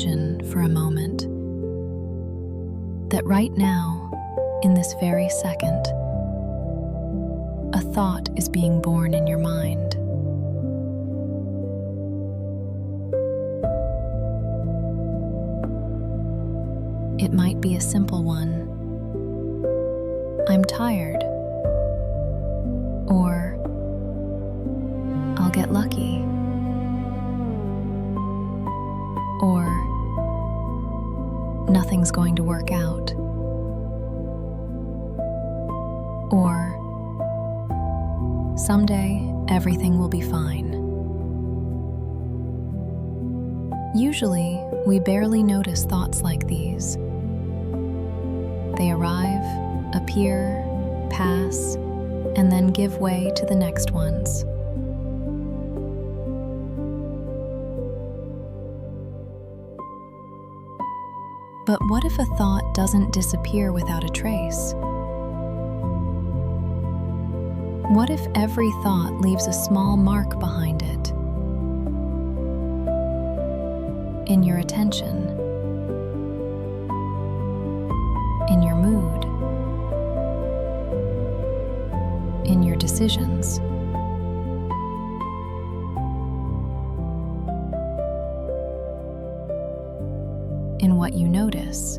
imagine for a moment that right now, in this very second, a thought is being born in your mind. It might be a simple one. I'm tired. Or, I'll get lucky. Or, nothing's going to work out. Or, someday everything will be fine. Usually, we barely notice thoughts like these. They arrive, appear, pass, and then give way to the next ones. But what if a thought doesn't disappear without a trace? What if every thought leaves a small mark behind it? In your attention, in your mood, in your decisions. In what you notice.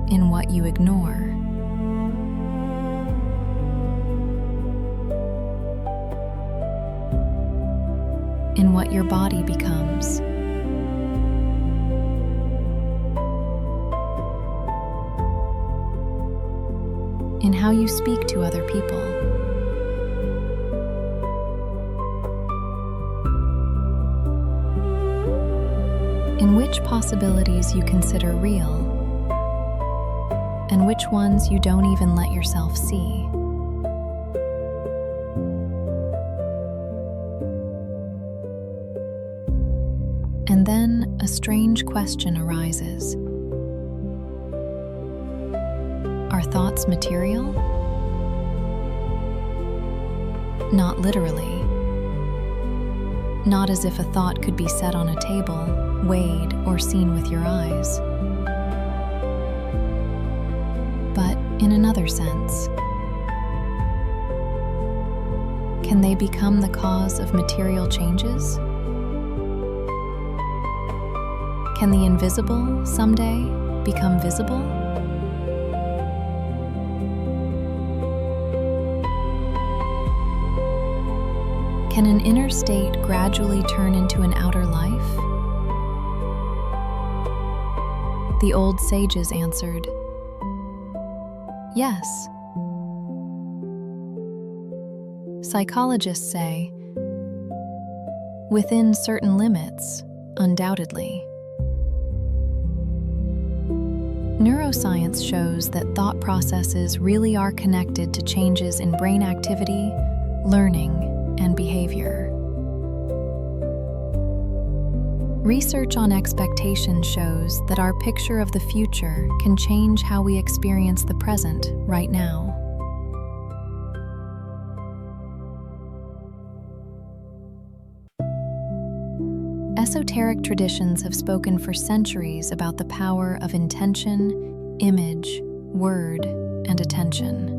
In what you ignore. In what your body becomes. In how you speak to other people. In which possibilities you consider real, and which ones you don't even let yourself see. And then a strange question arises. Are thoughts material? Not literally. Not as if a thought could be set on a table, weighed, or seen with your eyes. But in another sense, can they become the cause of material changes? Can the invisible someday become visible? Can an inner state gradually turn into an outer life? The old sages answered, yes. Psychologists say, within certain limits, undoubtedly. Neuroscience shows that thought processes really are connected to changes in brain activity, learning, and behavior. Research on expectation shows that our picture of the future can change how we experience the present right now. Esoteric traditions have spoken for centuries about the power of intention, image, word, and attention.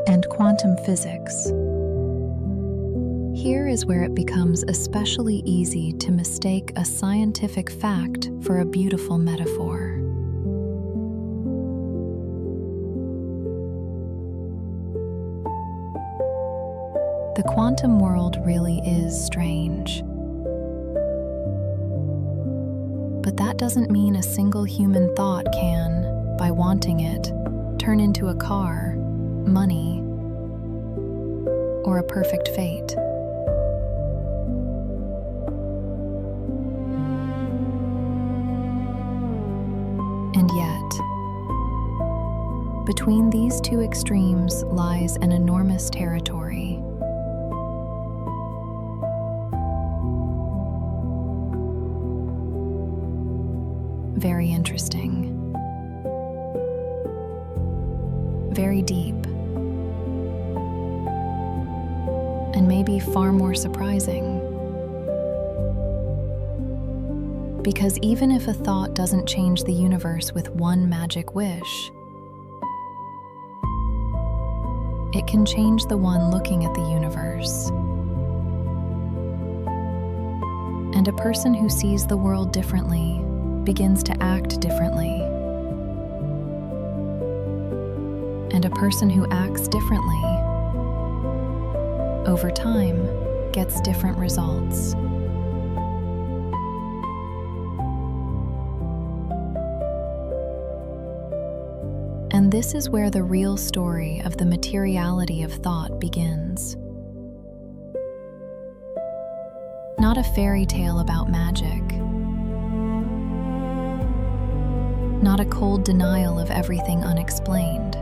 And quantum physics. Here is where it becomes especially easy to mistake a scientific fact for a beautiful metaphor. The quantum world really is strange. But that doesn't mean a single human thought can, by wanting it, turn into a car, money, or a perfect fate. And yet, between these two extremes lies an enormous territory. very interesting, very deep, and maybe far more surprising. Because even if a thought doesn't change the universe with one magic wish, it can change the one looking at the universe. And a person who sees the world differently begins to act differently. And a person who acts differently, over time, gets different results. And this is where the real story of the materiality of thought begins. Not a fairy tale about magic, not a cold denial of everything unexplained.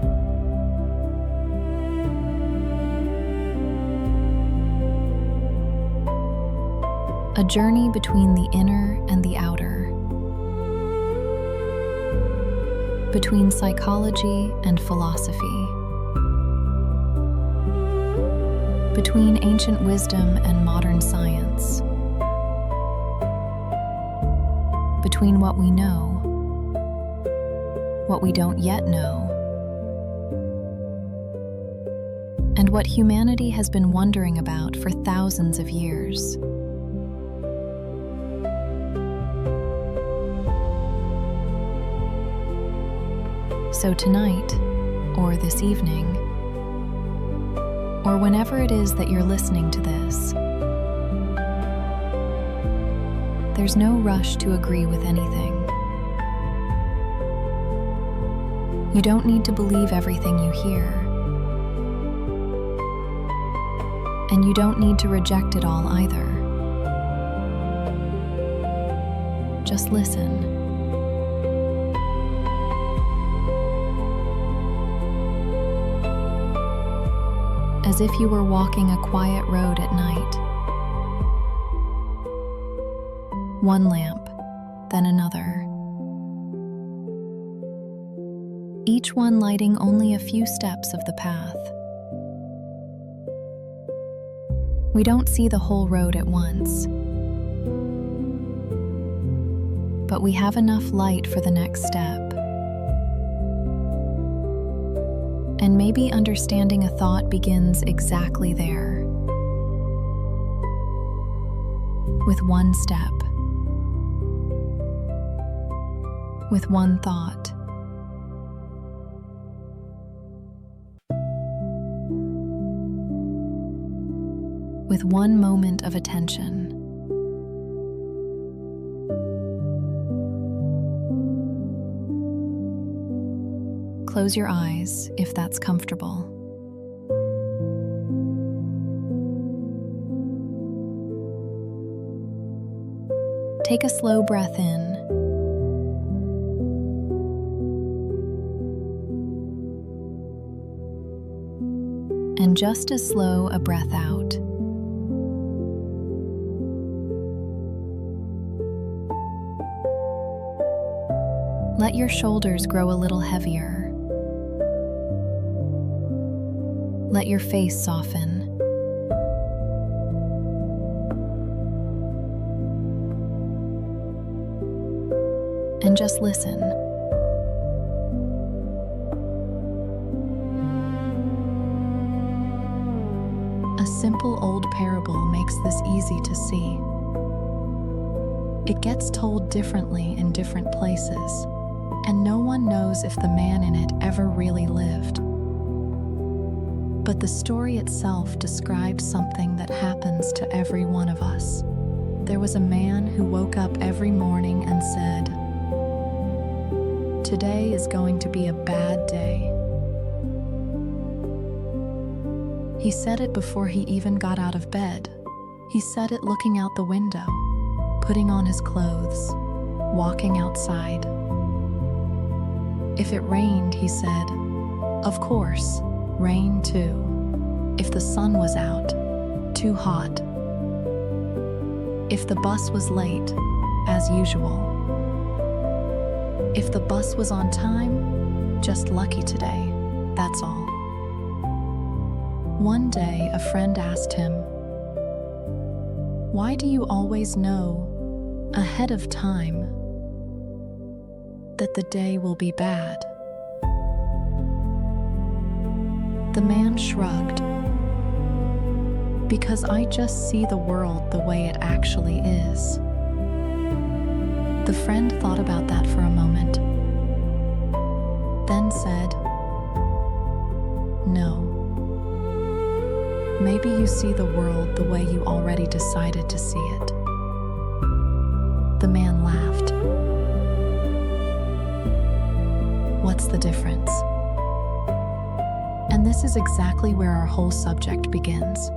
A journey between the inner and the outer, between psychology and philosophy, between ancient wisdom and modern science, between what we know, what we don't yet know, and what humanity has been wondering about for thousands of years. So tonight, or this evening, or whenever it is that you're listening to this, there's no rush to agree with anything. You don't need to believe everything you hear. And you don't need to reject it all either. Just listen. As if you were walking a quiet road at night. One lamp, then another. Each one lighting only a few steps of the path. We don't see the whole road at once, but we have enough light for the next step. And maybe understanding a thought begins exactly there, with one step, with one thought. With one moment of attention. Close your eyes if that's comfortable. Take a slow breath in. And just as slow a breath out. Let your shoulders grow a little heavier. Let your face soften. And just listen. A simple old parable makes this easy to see. It gets told differently in different places, and no one knows if the man in it ever really lived. But the story itself describes something that happens to every one of us. There was a man who woke up every morning and said, "Today is going to be a bad day." He said it before he even got out of bed. He said it looking out the window, putting on his clothes, walking outside. If it rained, he said, of course, rain too. If the sun was out, too hot. If the bus was late, as usual. If the bus was on time, just lucky today, that's all. One day, a friend asked him, "Why do you always know ahead of time that the day will be bad?" The man shrugged. "Because I just see the world the way it actually is." The friend thought about that for a moment, then said, "No. Maybe you see the world the way you already decided to see it." The man laughed. What's the difference? And this is exactly where our whole subject begins.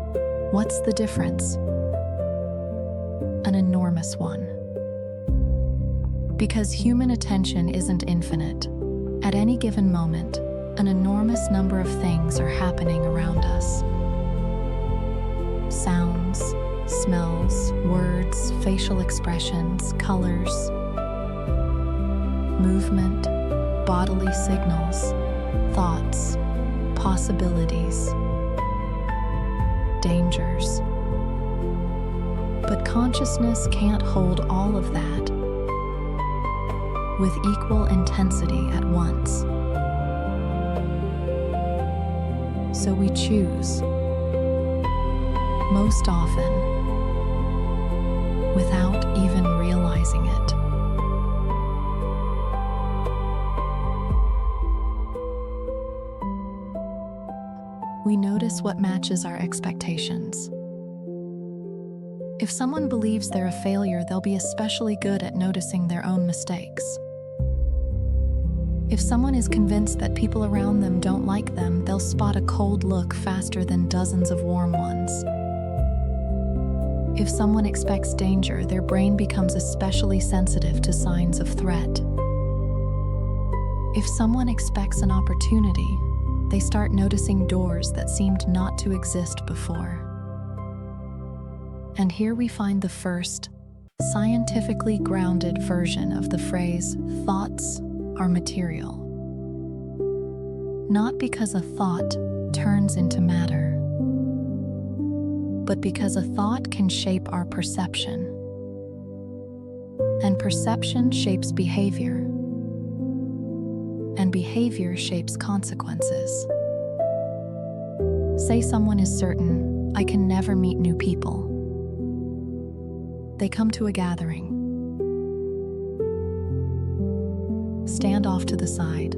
What's the difference? An enormous one. Because human attention isn't infinite. At any given moment, an enormous number of things are happening around us. Sounds, smells, words, facial expressions, colors, movement, bodily signals, thoughts, possibilities, dangers. But consciousness can't hold all of that with equal intensity at once. So we choose, most often, without even realizing it. We notice what matches our expectations. If someone believes they're a failure, they'll be especially good at noticing their own mistakes. If someone is convinced that people around them don't like them, they'll spot a cold look faster than dozens of warm ones. If someone expects danger, their brain becomes especially sensitive to signs of threat. If someone expects an opportunity, they start noticing doors that seemed not to exist before. And here we find the first, scientifically grounded version of the phrase, thoughts are material. Not because a thought turns into matter, but because a thought can shape our perception. And perception shapes behavior. And behavior shapes consequences. Say someone is certain, "I can never meet new people." They come to a gathering. Stand off to the side.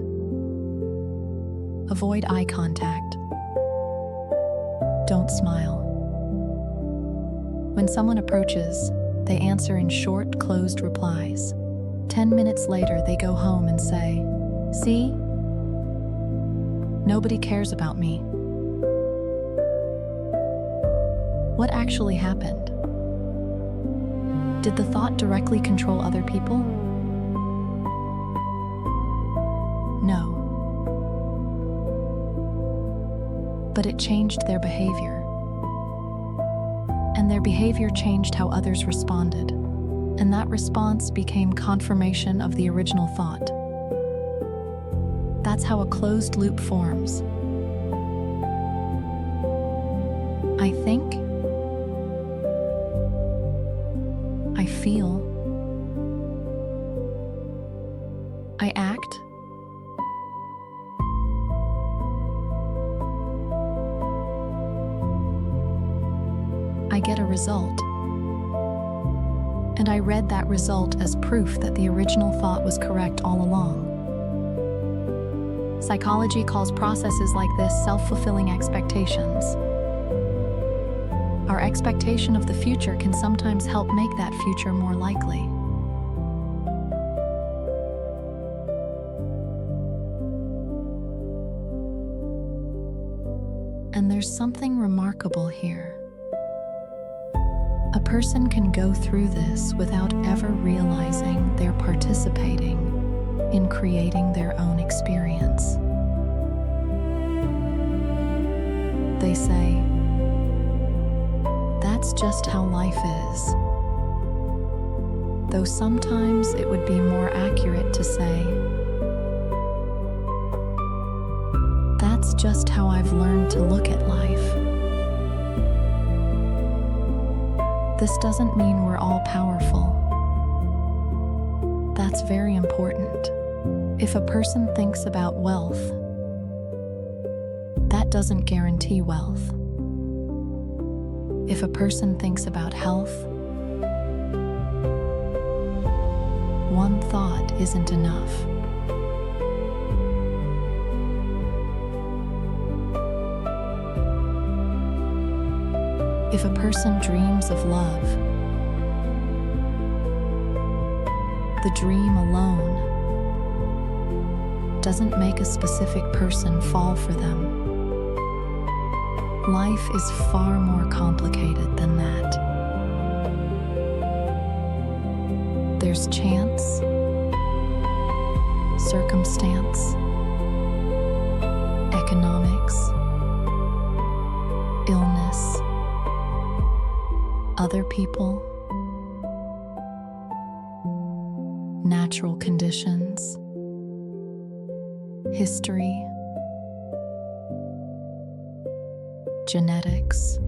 Avoid eye contact. Don't smile. When someone approaches, they answer in short, closed replies. 10 minutes later, they go home and say, "See? Nobody cares about me." What actually happened? Did the thought directly control other people? No. But it changed their behavior. And their behavior changed how others responded. And that response became confirmation of the original thought. That's how a closed loop forms. I think, I feel, I act, I get a result. And I read that result as proof that the original thought was correct all along. Psychology calls processes like this self-fulfilling expectations. Our expectation of the future can sometimes help make that future more likely. And there's something remarkable here. A person can go through this without ever realizing they're participating in creating their own experience. They say, "That's just how life is." though sometimes it would be more accurate to say, "That's just how I've learned to look at life." This doesn't mean we're all powerful. That's very important. If a person thinks about wealth, that doesn't guarantee wealth. If a person thinks about health, one thought isn't enough. If a person dreams of love, the dream alone doesn't make a specific person fall for them. Life is far more complicated than that. There's chance, circumstance, economics, illness, other people, natural conditions, history, genetics,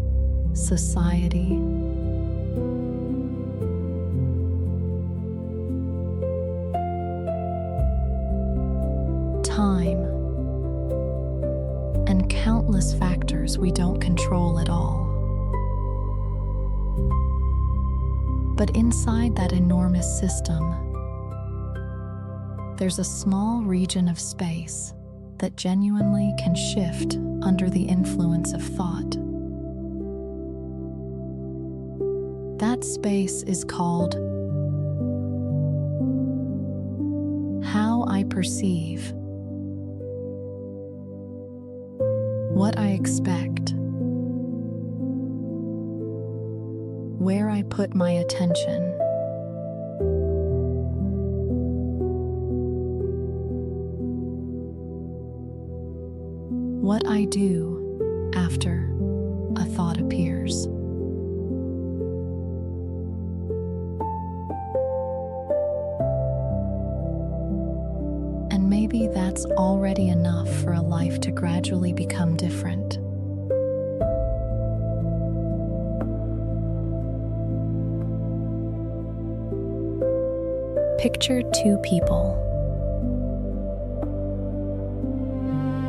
society, time, and countless factors we don't control at all. But inside that enormous system, there's a small region of space that genuinely can shift under the influence of thought. That space is called how I perceive, what I expect, where I put my attention. What I do after a thought appears. And maybe that's already enough for a life to gradually become different. Picture two people.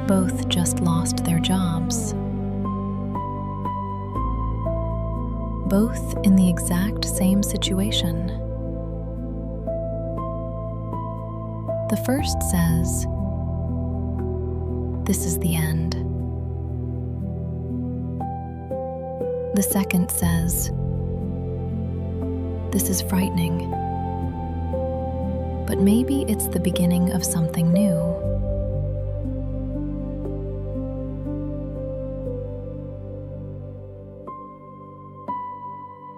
Both just lost their jobs. Both in the exact same situation. The first says, "This is the end." The second says, "This is frightening. But maybe it's the beginning of something new."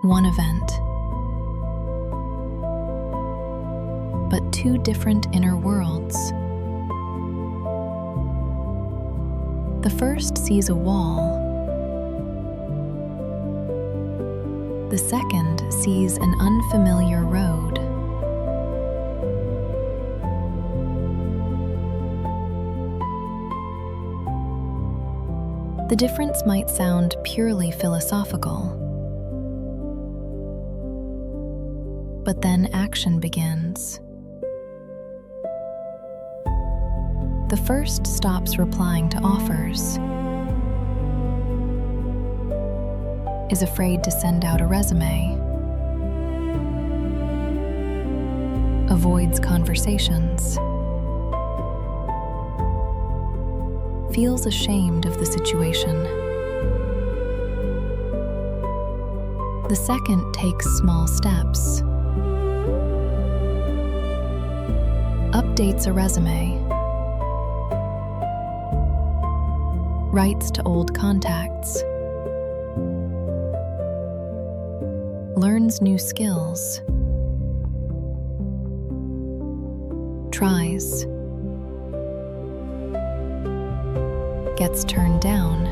One event, but two different inner worlds. The first sees a wall. The second sees an unfamiliar road. The difference might sound purely philosophical, but then action begins. The first stops replying to offers, is afraid to send out a resume, avoids conversations, feels ashamed of the situation. The second takes small steps, updates a resume, writes to old contacts, learns new skills, tries, gets turned down,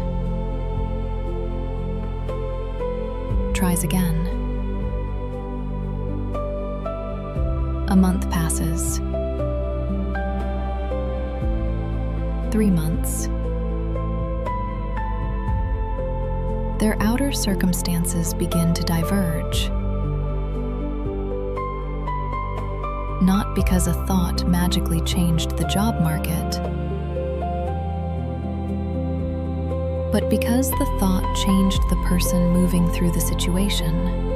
tries again. A month passes. 3 months. Their outer circumstances begin to diverge. Not because a thought magically changed the job market, but because the thought changed the person moving through the situation.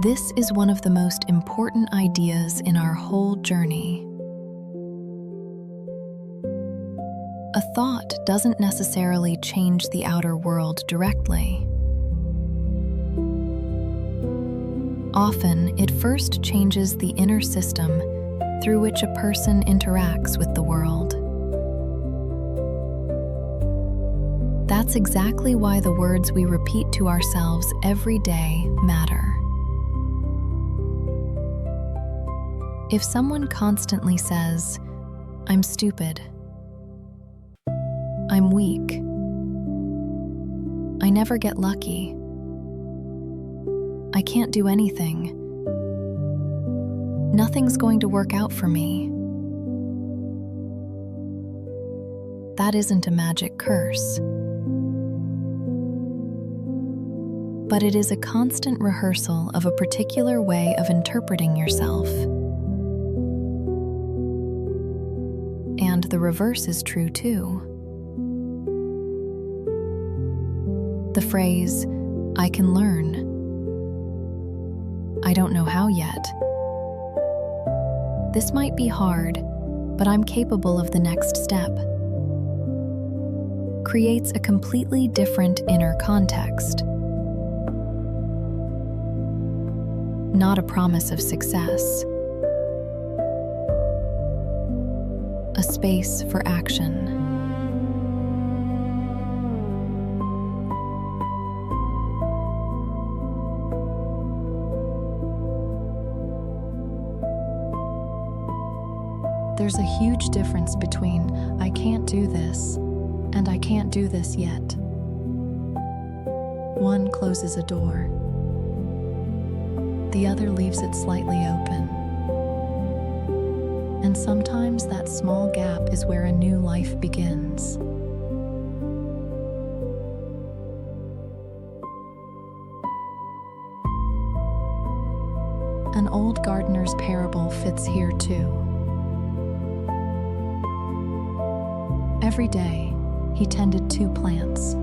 This is one of the most important ideas in our whole journey. A thought doesn't necessarily change the outer world directly. Often, it first changes the inner system through which a person interacts with the world. That's exactly why the words we repeat to ourselves every day matter. If someone constantly says, "I'm stupid," "I'm weak," "I never get lucky," "I can't do anything," "Nothing's going to work out for me," that isn't a magic curse. But it is a constant rehearsal of a particular way of interpreting yourself. And the reverse is true too. The phrase, "I can learn," "I don't know how yet," "This might be hard, but I'm capable of the next step," creates a completely different inner context. Not a promise of success. A space for action. There's a huge difference between "I can't do this" and "I can't do this yet." One closes a door. The other leaves it slightly open. And sometimes that small gap is where a new life begins. An old gardener's parable fits here too. Every day, he tended 2 plants.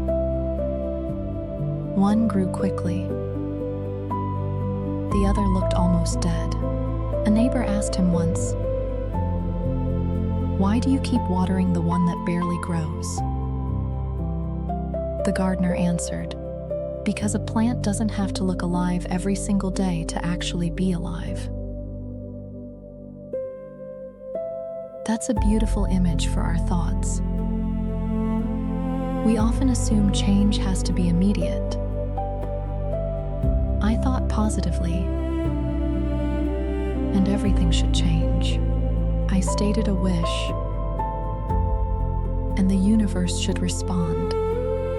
One grew quickly. The other looked almost dead. A neighbor asked him once, "Why do you keep watering the one that barely grows?" The gardener answered, "Because a plant doesn't have to look alive every single day to actually be alive." That's a beautiful image for our thoughts. We often assume change has to be immediate. I thought positively, and everything should change. I stated a wish, and the universe should respond.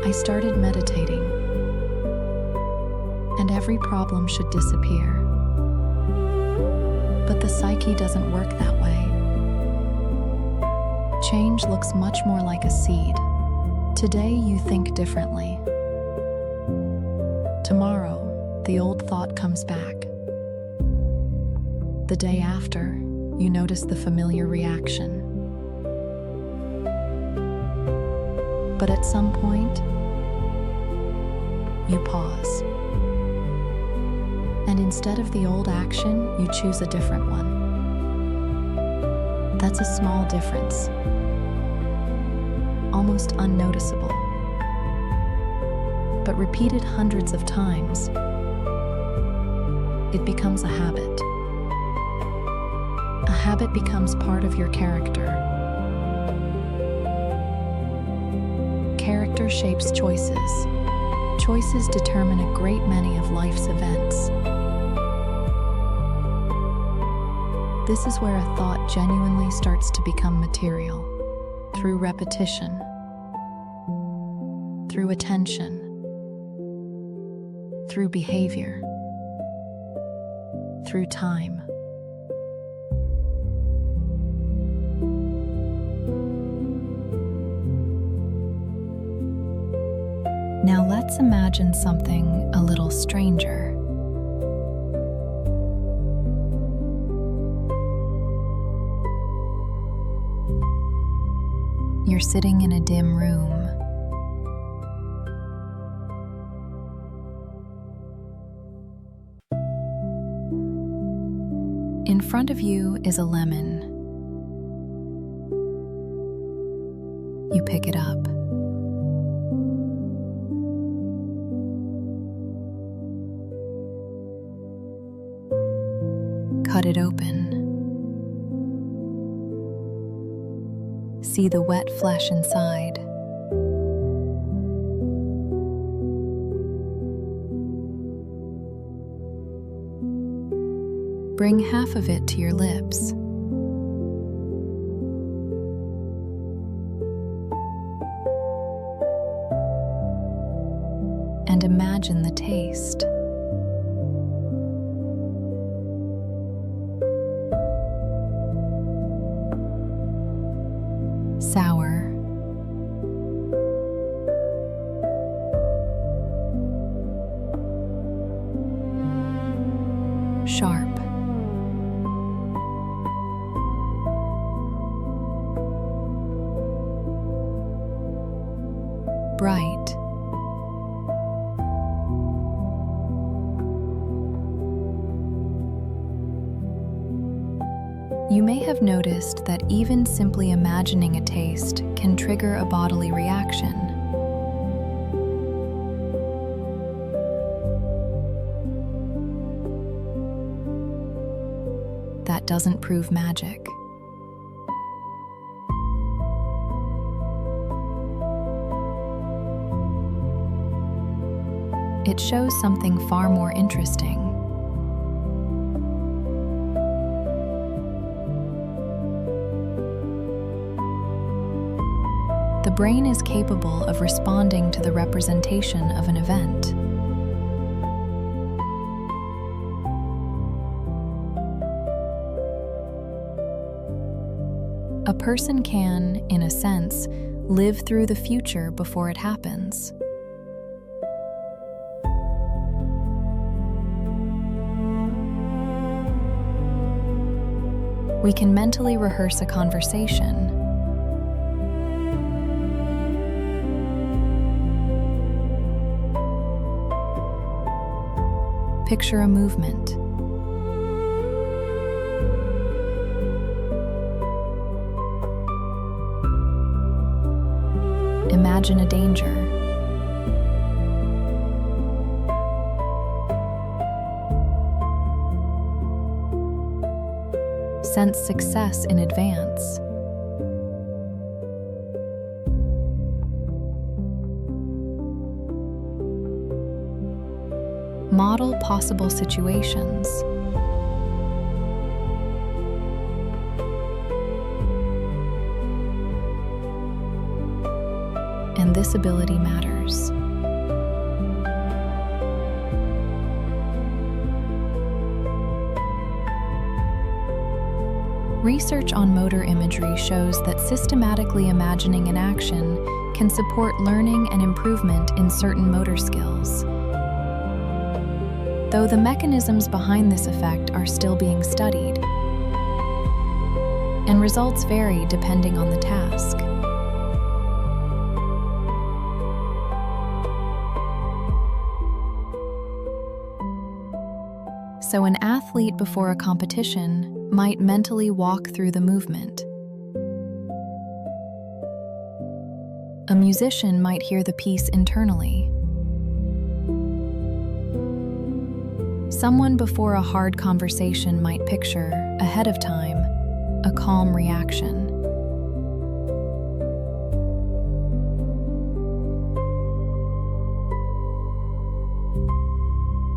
I started meditating, and every problem should disappear. But the psyche doesn't work that way. Change looks much more like a seed. Today you think differently. Tomorrow, the old thought comes back. The day after, you notice the familiar reaction. But at some point, you pause. And instead of the old action, you choose a different one. That's a small difference, almost unnoticeable. But repeated hundreds of times, it becomes a habit. A habit becomes part of your character. Character shapes choices. Choices determine a great many of life's events. This is where a thought genuinely starts to become material, through repetition, through attention, through behavior, through time. Now let's imagine something a little stranger. You're sitting in a dim room. In front of you is a lemon. You pick it up. Cut it open. See the wet flesh inside. Bring half of it to your lips. And imagine the taste. Sour, sharp, bright, you may have noticed that even simply imagining a taste can trigger a bodily reaction. That doesn't prove magic. It shows something far more interesting. The brain is capable of responding to the representation of an event. A person can, in a sense, live through the future before it happens. We can mentally rehearse a conversation. Picture a movement. Imagine a danger. Sense success in advance. Model possible situations. And this ability matters. Research on motor imagery shows that systematically imagining an action can support learning and improvement in certain motor skills. Though the mechanisms behind this effect are still being studied, and results vary depending on the task. So an athlete before a competition might mentally walk through the movement. A musician might hear the piece internally. Someone before a hard conversation might picture, ahead of time, a calm reaction.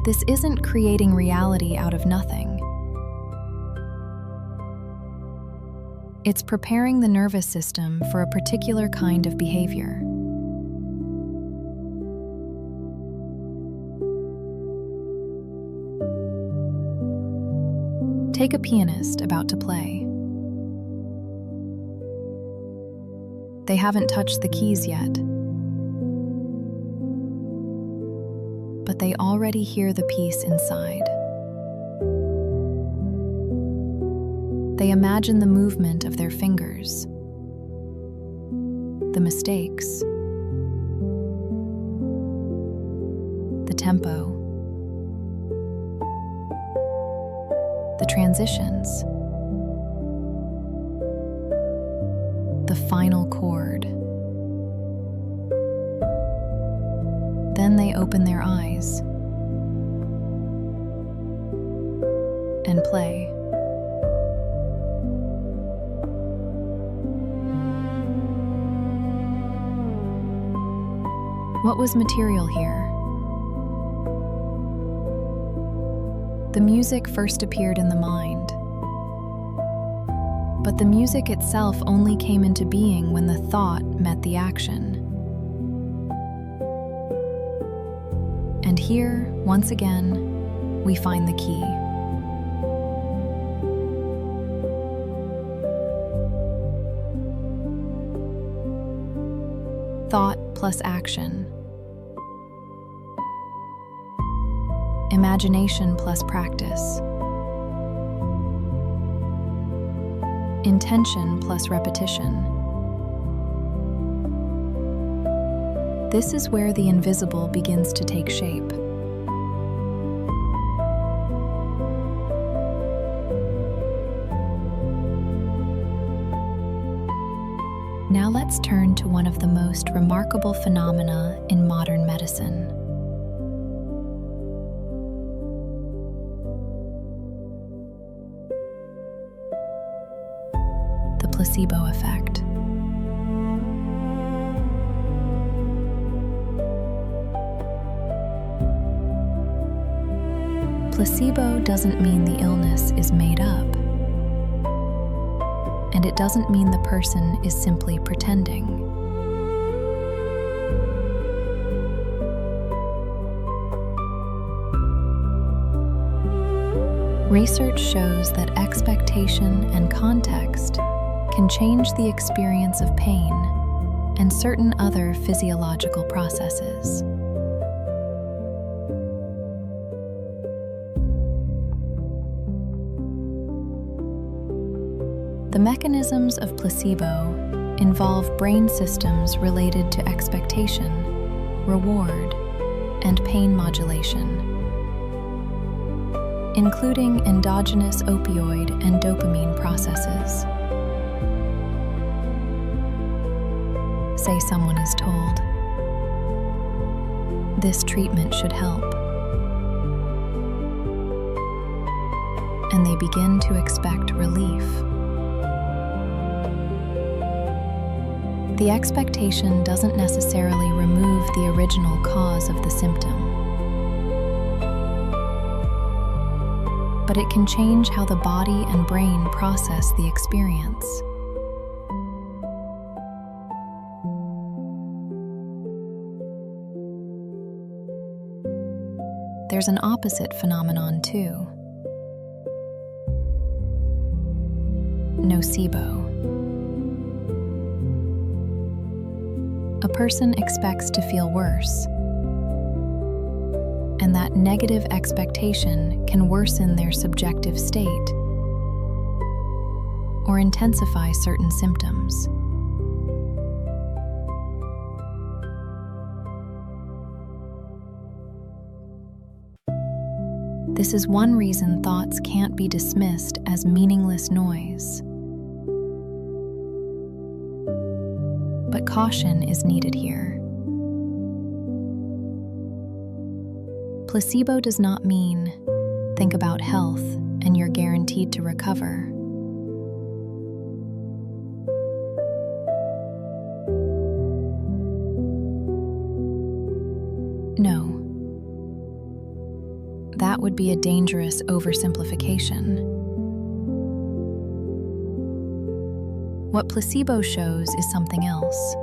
This isn't creating reality out of nothing. It's preparing the nervous system for a particular kind of behavior. Take a pianist about to play. They haven't touched the keys yet, but they already hear the piece inside. They imagine the movement of their fingers, the mistakes, the tempo, the transitions, the final chord. Then they open their eyes and play. What was material here? The music first appeared in the mind, but the music itself only came into being when the thought met the action. And here, once again, we find the key. Thought plus action. Imagination plus practice. Intention plus repetition. This is where the invisible begins to take shape. Now let's turn to one of the most remarkable phenomena in modern medicine. The placebo effect. Placebo doesn't mean the illness is made up. And it doesn't mean the person is simply pretending. Research shows that expectation and context can change the experience of pain and certain other physiological processes. The mechanisms of placebo involve brain systems related to expectation, reward, and pain modulation, including endogenous opioid and dopamine processes. Say someone is told, "This treatment should help," and they begin to expect relief. The expectation doesn't necessarily remove the original cause of the symptom, but it can change how the body and brain process the experience. There's an opposite phenomenon too. Nocebo. A person expects to feel worse, and that negative expectation can worsen their subjective state or intensify certain symptoms. This is one reason thoughts can't be dismissed as meaningless noise. But caution is needed here. Placebo does not mean think about health and you're guaranteed to recover. No. That would be a dangerous oversimplification. What placebo shows is something else.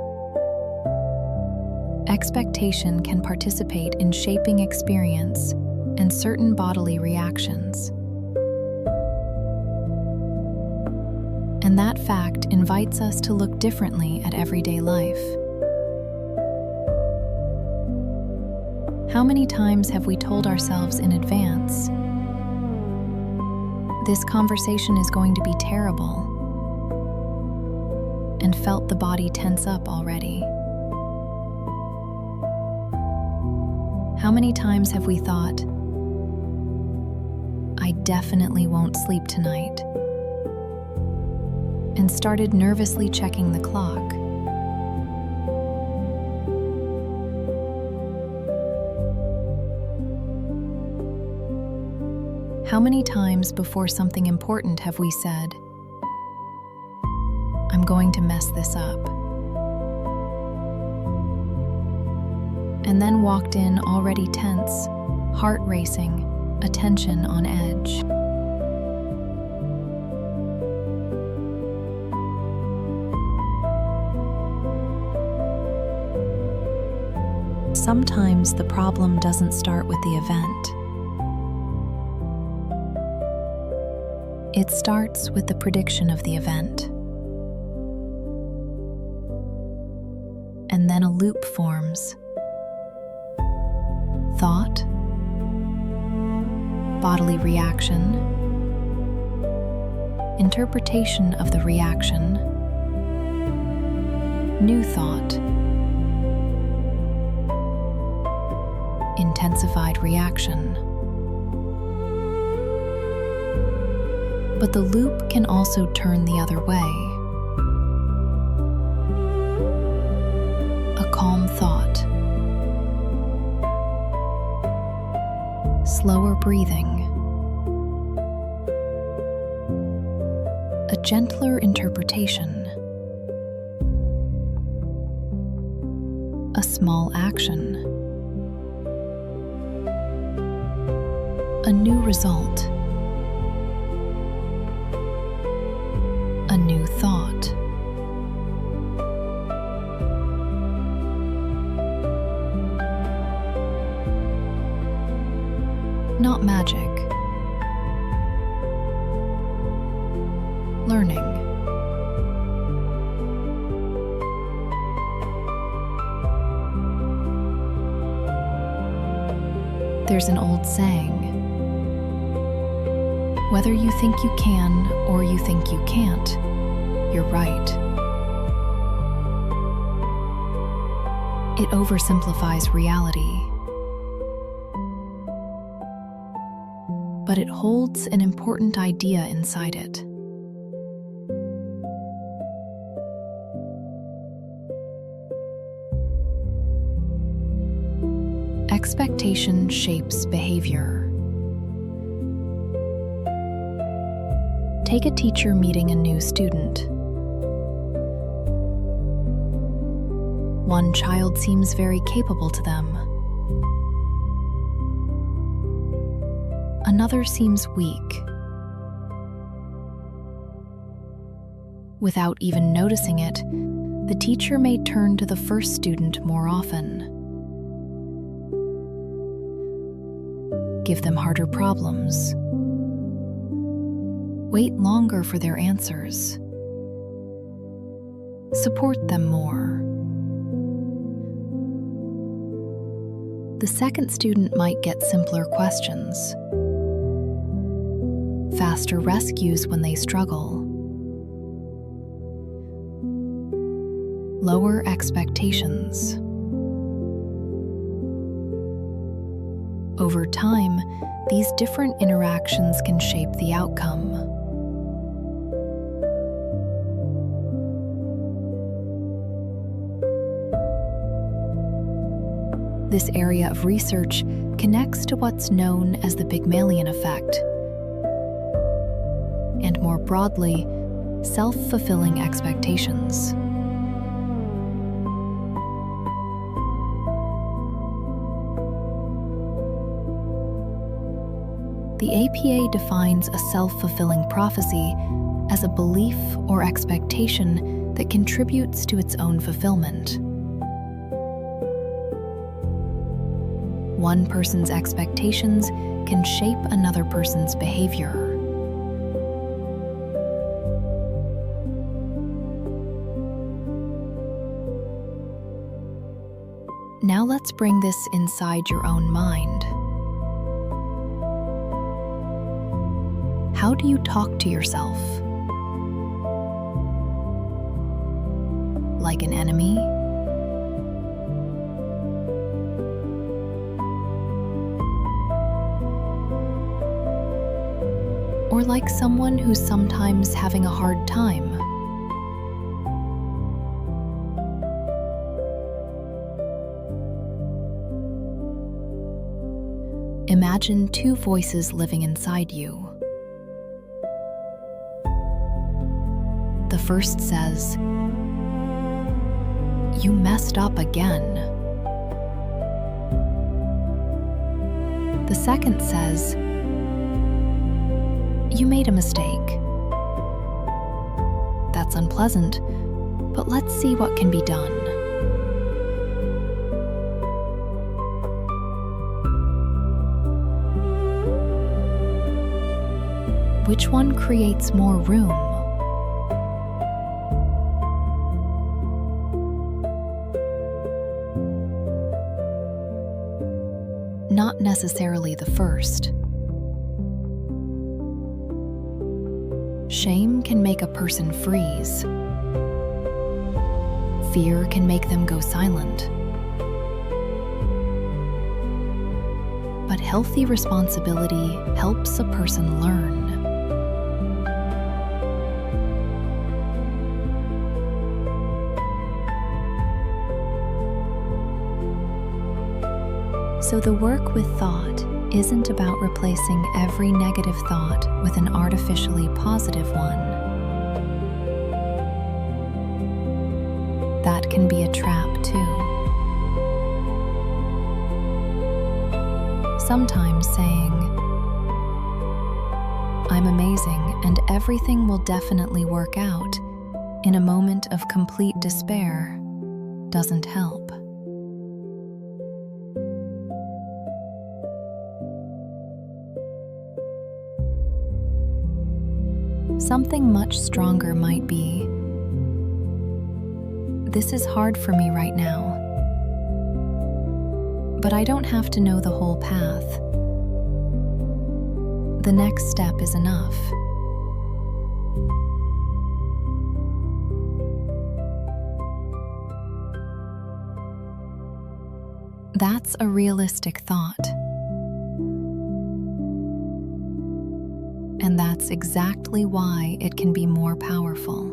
Expectation can participate in shaping experience and certain bodily reactions. And that fact invites us to look differently at everyday life. How many times have we told ourselves in advance, "This conversation is going to be terrible," and felt the body tense up already? How many times have we thought, "I definitely won't sleep tonight," and started nervously checking the clock? How many times before something important have we said, "I'm going to mess this up," and then walked in already tense, heart racing, attention on edge? Sometimes the problem doesn't start with the event. It starts with the prediction of the event. And then a loop forms. Thought, bodily reaction, interpretation of the reaction, new thought, intensified reaction. But the loop can also turn the other way. A calm thought, slower breathing, a gentler interpretation, a small action, a new result, a new thought. Not magic. Learning. There's an old saying, "Whether you think you can or you think you can't, you're right." It oversimplifies reality, but it holds an important idea inside it. Expectation shapes behavior. Take a teacher meeting a new student. One child seems very capable to them. Another seems weak. Without even noticing it, the teacher may turn to the first student more often. Give them harder problems. Wait longer for their answers. Support them more. The second student might get simpler questions, faster rescues when they struggle, lower expectations. Over time, these different interactions can shape the outcome. This area of research connects to what's known as the Pygmalion effect, and more broadly, self-fulfilling expectations. The APA defines a self-fulfilling prophecy as a belief or expectation that contributes to its own fulfillment. One person's expectations can shape another person's behavior. Now let's bring this inside your own mind. How do you talk to yourself? Like an enemy? Or like someone who's sometimes having a hard time? Imagine two voices living inside you. The first says, "You messed up again." The second says, "You made a mistake. That's unpleasant, but let's see what can be done." Which one creates more room? Not necessarily the first. Shame can make a person freeze. Fear can make them go silent. But healthy responsibility helps a person learn. So the work with thought isn't about replacing every negative thought with an artificially positive one. That can be a trap too. Sometimes saying, "I'm amazing and everything will definitely work out," in a moment of complete despair doesn't help. Something much stronger might be, "This is hard for me right now, but I don't have to know the whole path. The next step is enough." That's a realistic thought. And that's exactly why it can be more powerful.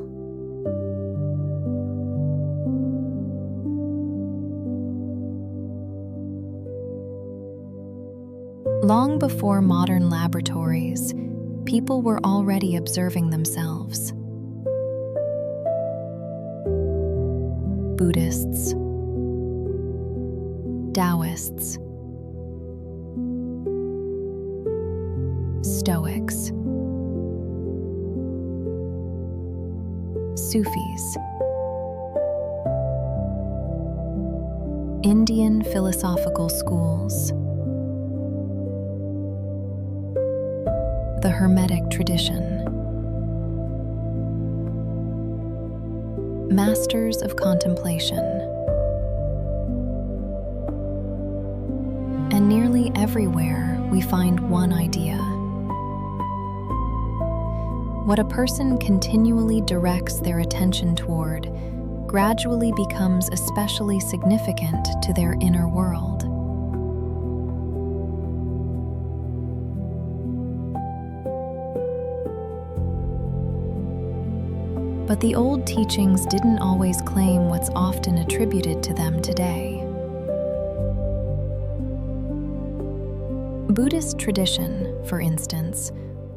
Long before modern laboratories, people were already observing themselves. Buddhists, Taoists, Stoics, Sufis, Indian philosophical schools, the Hermetic tradition, masters of contemplation, and nearly everywhere we find one idea. What a person continually directs their attention toward gradually becomes especially significant to their inner world. But the old teachings didn't always claim what's often attributed to them today. Buddhist tradition, for instance,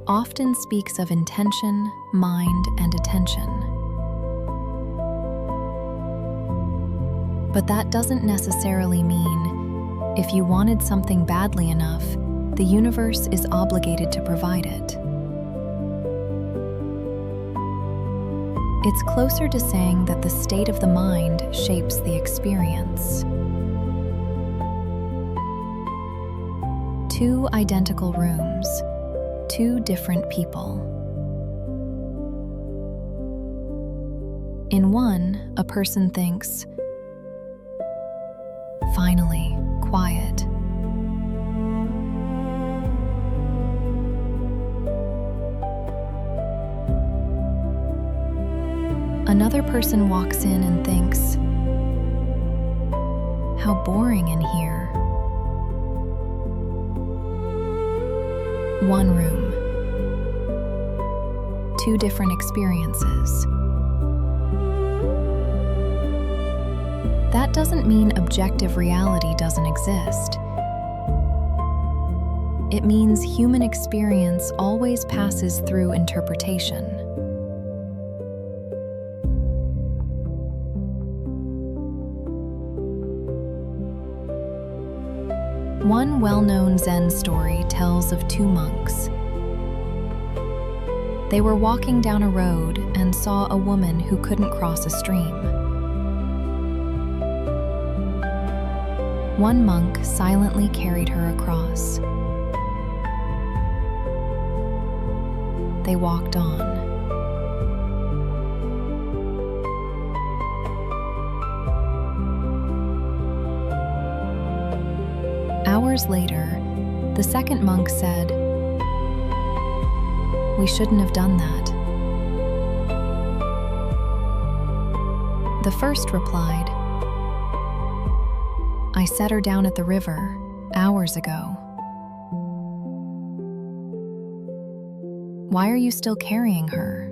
often speaks of intention, mind, and attention. But that doesn't necessarily mean if you wanted something badly enough, the universe is obligated to provide it. It's closer to saying that the state of the mind shapes the experience. Two identical rooms, two different people. In one, a person thinks, Finally, quiet. Another person walks in and thinks, "How boring in here." One room. Two different experiences. That doesn't mean objective reality doesn't exist. It means human experience always passes through interpretation. One well-known Zen story tells of two monks. They were walking down a road and saw a woman who couldn't cross a stream. One monk silently carried her across. They walked on. Hours later, the second monk said, "We shouldn't have done that." The first replied, "I set her down at the river hours ago. Why are you still carrying her?"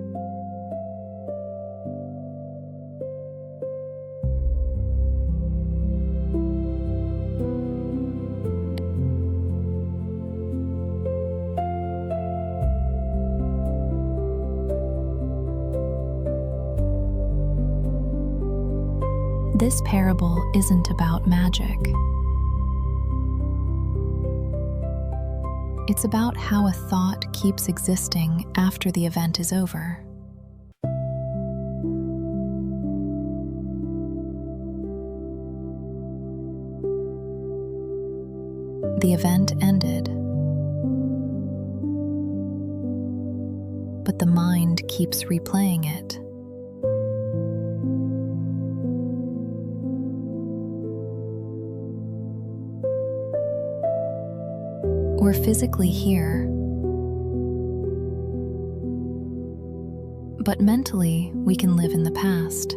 This parable isn't about magic. It's about how a thought keeps existing after the event is over. The event ended, but the mind keeps replaying it. We're physically here, but mentally we can live in the past.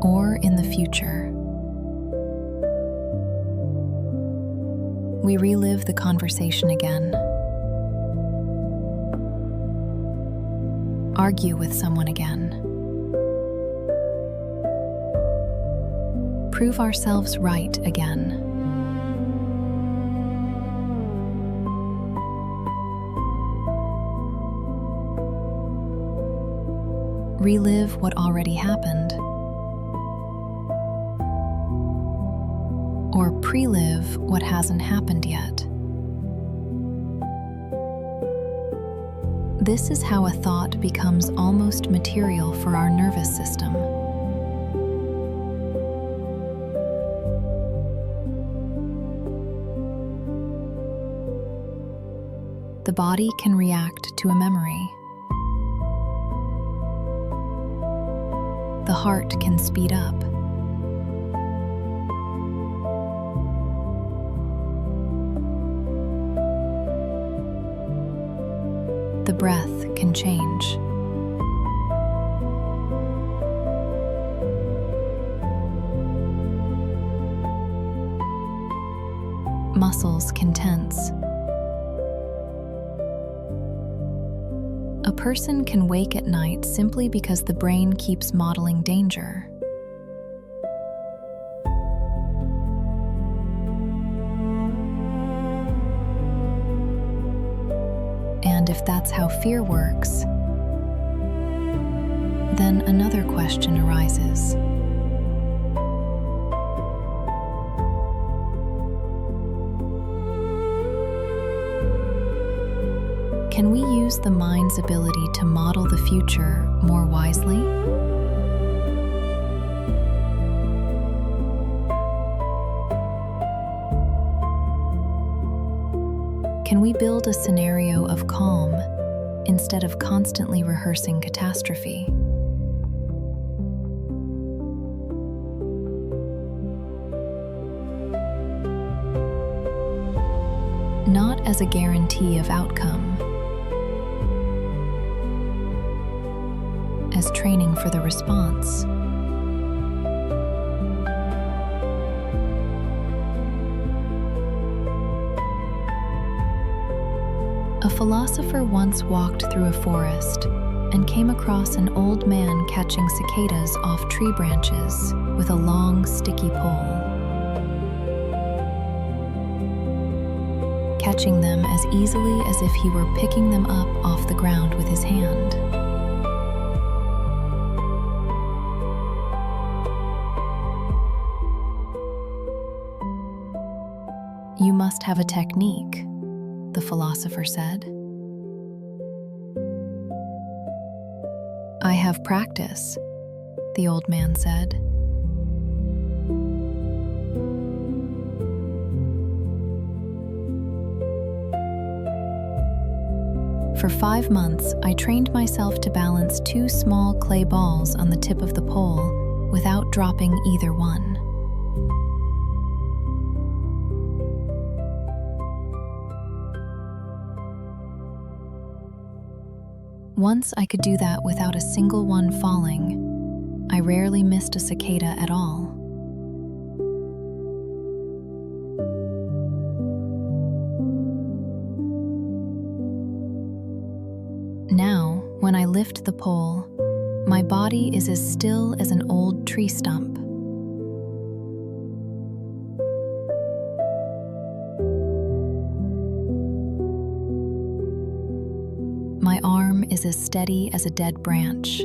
Or in the future. We relive the conversation again. Argue with someone again. Prove ourselves right again. Relive what already happened. Or pre-live what hasn't happened yet. This is how a thought becomes almost material for our nervous system. The body can react to a memory. The heart can speed up. The breath can change. Muscles can tense. A person can wake at night simply because the brain keeps modeling danger. And if that's how fear works, then another question arises. Can we use the mind's ability to model the future more wisely? Can we build a scenario of calm instead of constantly rehearsing catastrophe. Not as a guarantee of outcome, as training for the response. A philosopher once walked through a forest and came across an old man catching cicadas off tree branches with a long, sticky pole. Catching them as easily as if he were picking them up off the ground with his hand. "You must have a technique," the philosopher said. "I have practice," the old man said. "For 5 months, I trained myself to balance 2 small clay balls on the tip of the pole without dropping either one. Once I could do that without a single one falling. I rarely missed a cicada at all. Now, when I lift the pole, my body is as still as an old tree stump. My arm is as steady as a dead branch.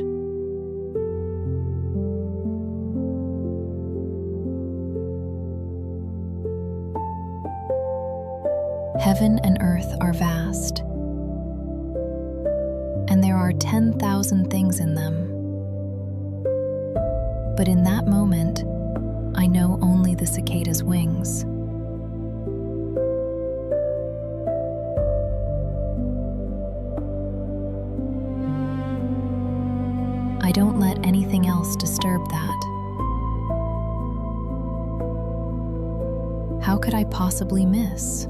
Heaven and earth are vast, and there are 10,000 things in them. But in that moment, I know only the cicada's wings. I don't let anything else disturb that. How could I possibly miss?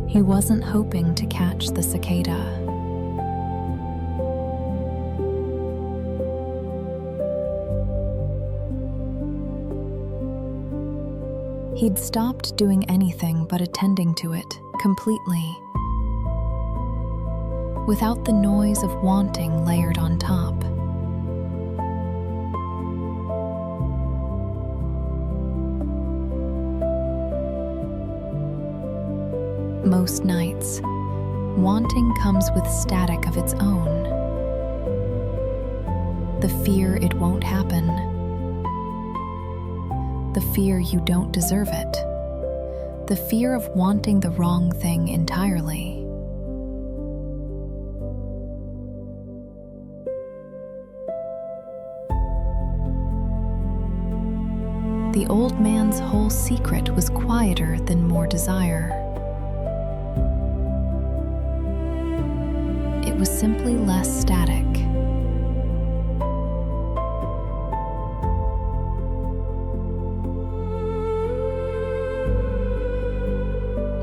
He wasn't hoping to catch the cicada. He'd stopped doing anything but attending to it completely, without the noise of wanting layered on top. Most nights, wanting comes with static of its own. The fear it won't happen. The fear you don't deserve it. The fear of wanting the wrong thing entirely. The old man's whole secret was quieter than more desire. It was simply less static.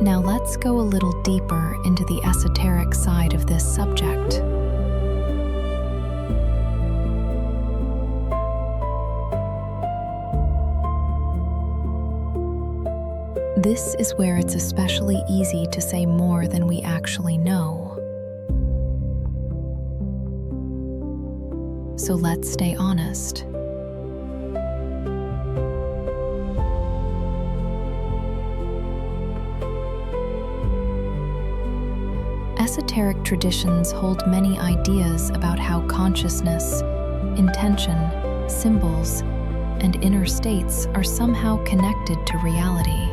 Now let's go a little deeper into the esoteric side of this subject. This is where it's especially easy to say more than we actually know. So let's stay honest. Esoteric traditions hold many ideas about how consciousness, intention, symbols, and inner states are somehow connected to reality.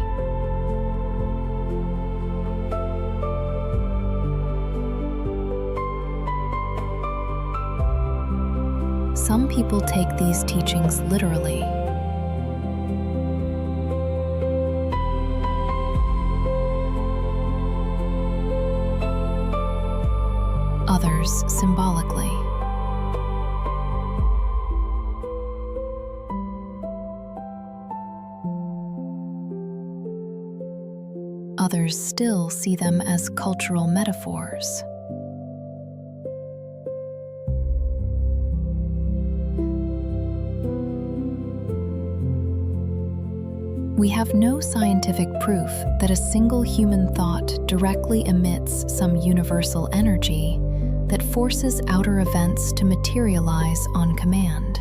Some people take these teachings literally. Others symbolically. Others still see them as cultural metaphors. We have no scientific proof that a single human thought directly emits some universal energy that forces outer events to materialize on command.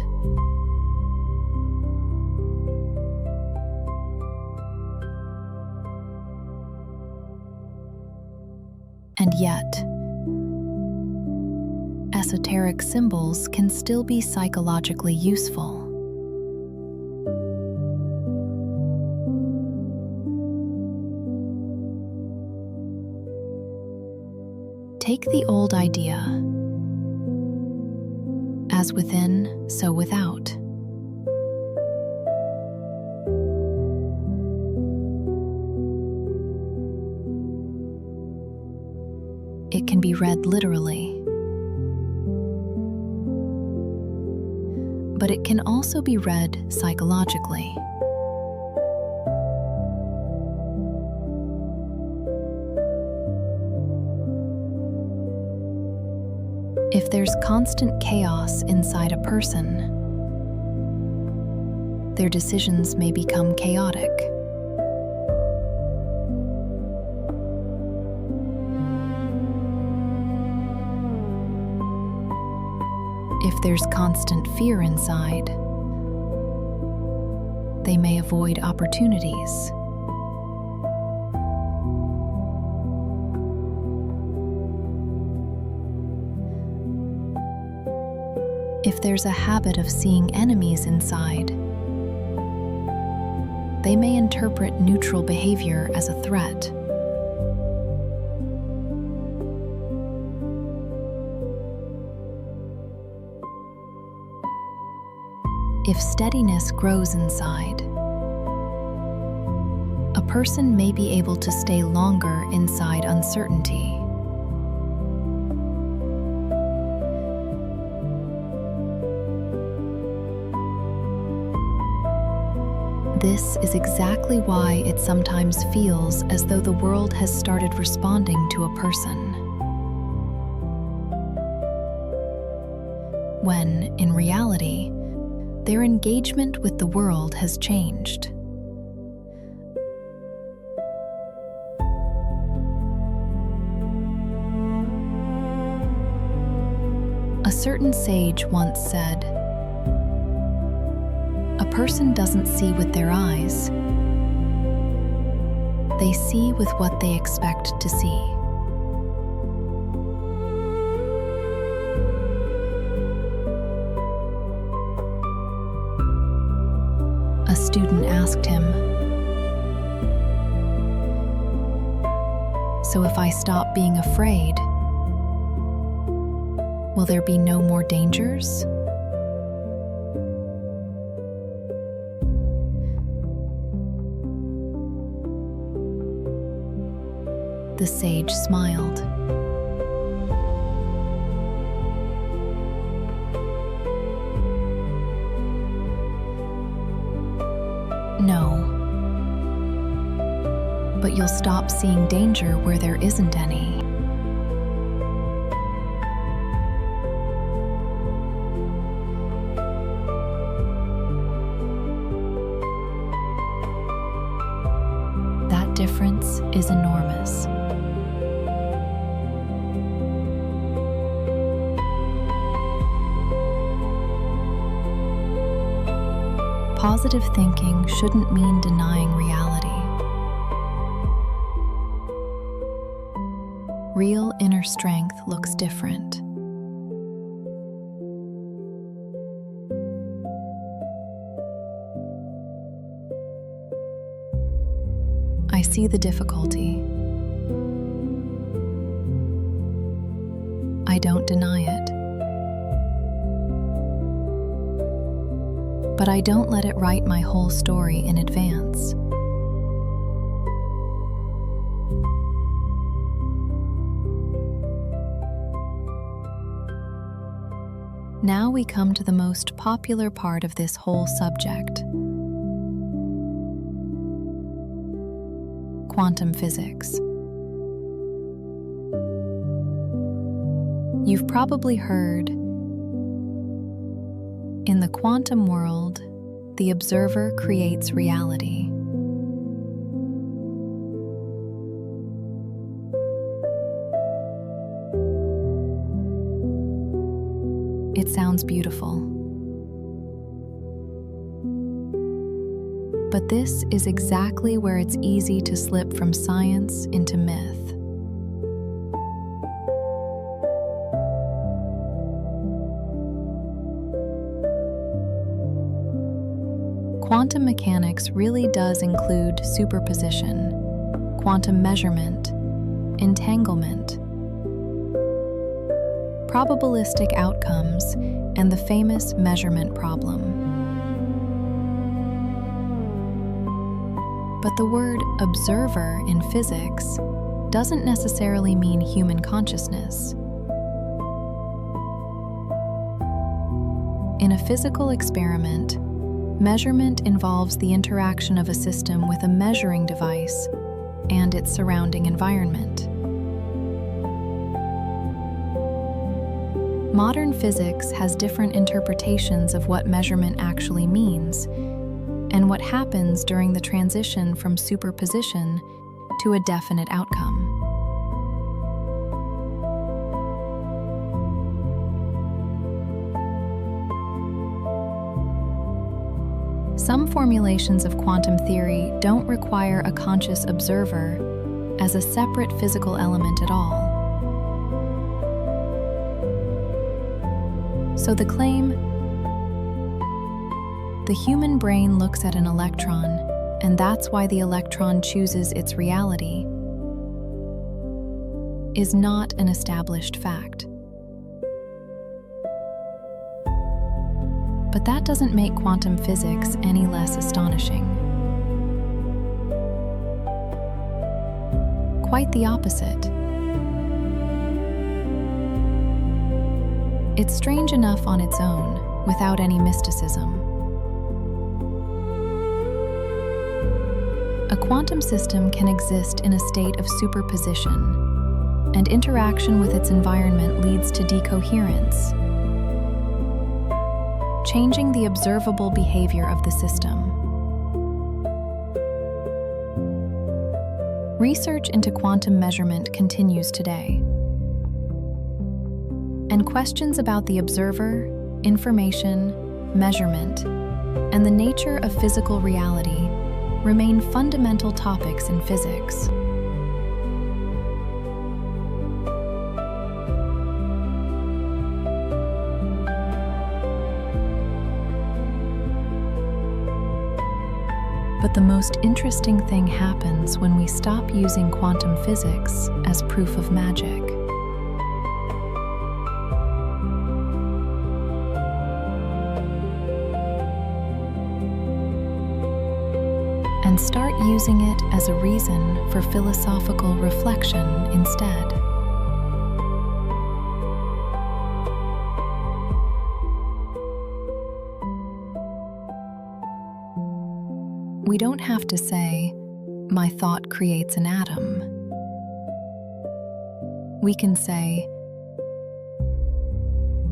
And yet, esoteric symbols can still be psychologically useful. Take the old idea, as within, so without. It can be read literally, but it can also be read psychologically. If there's constant chaos inside a person, their decisions may become chaotic. If there's constant fear inside, they may avoid opportunities. If there's a habit of seeing enemies inside, they may interpret neutral behavior as a threat. If steadiness grows inside, a person may be able to stay longer inside uncertainty. This is exactly why it sometimes feels as though the world has started responding to a person, when, in reality, their engagement with the world has changed. A certain sage once said, "A person doesn't see with their eyes. They see with what they expect to see." A student asked him, "So if I stop being afraid, will there be no more dangers?" The sage smiled. "No, but you'll stop seeing danger where there isn't any." That difference is enormous. Positive thinking shouldn't mean denying reality. Real inner strength looks different. I see the difficulty. I don't deny it. but I don't let it write my whole story in advance. Now we come to the most popular part of this whole subject: quantum physics. You've probably heard, in the quantum world, the observer creates reality. It sounds beautiful. But this is exactly where it's easy to slip from science into myth. Quantum mechanics really does include superposition, quantum measurement, entanglement, probabilistic outcomes, and the famous measurement problem. But the word observer in physics doesn't necessarily mean human consciousness. In a physical experiment, measurement involves the interaction of a system with a measuring device and its surrounding environment. Modern physics has different interpretations of what measurement actually means and what happens during the transition from superposition to a definite outcome. Some formulations of quantum theory don't require a conscious observer as a separate physical element at all. So the claim, the human brain looks at an electron, and that's why the electron chooses its reality, is not an established fact. But that doesn't make quantum physics any less astonishing. Quite the opposite. It's strange enough on its own, without any mysticism. A quantum system can exist in a state of superposition, and interaction with its environment leads to decoherence, changing the observable behavior of the system. Research into quantum measurement continues today, and questions about the observer, information, measurement, and the nature of physical reality remain fundamental topics in physics. But the most interesting thing happens when we stop using quantum physics as proof of magic. And start using it as a reason for philosophical reflection instead. We don't have to say, "My thought creates an atom." We can say,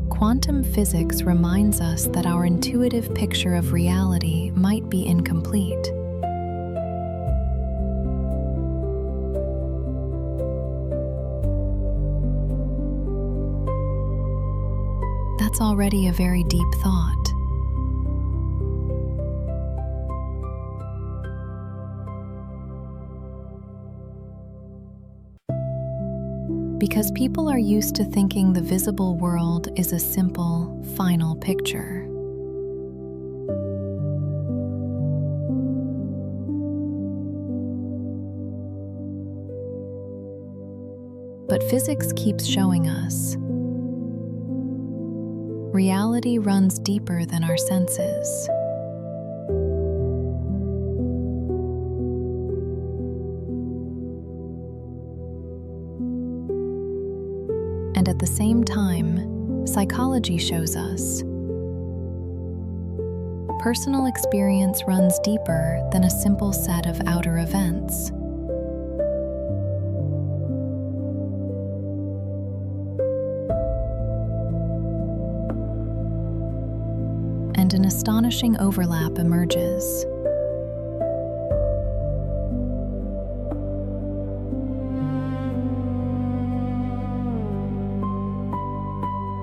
"Quantum physics reminds us that our intuitive picture of reality might be incomplete." That's already a very deep thought. Because people are used to thinking the visible world is a simple, final picture. But physics keeps showing us reality runs deeper than our senses. the same time, psychology shows us personal experience runs deeper than a simple set of outer events. And an astonishing overlap emerges.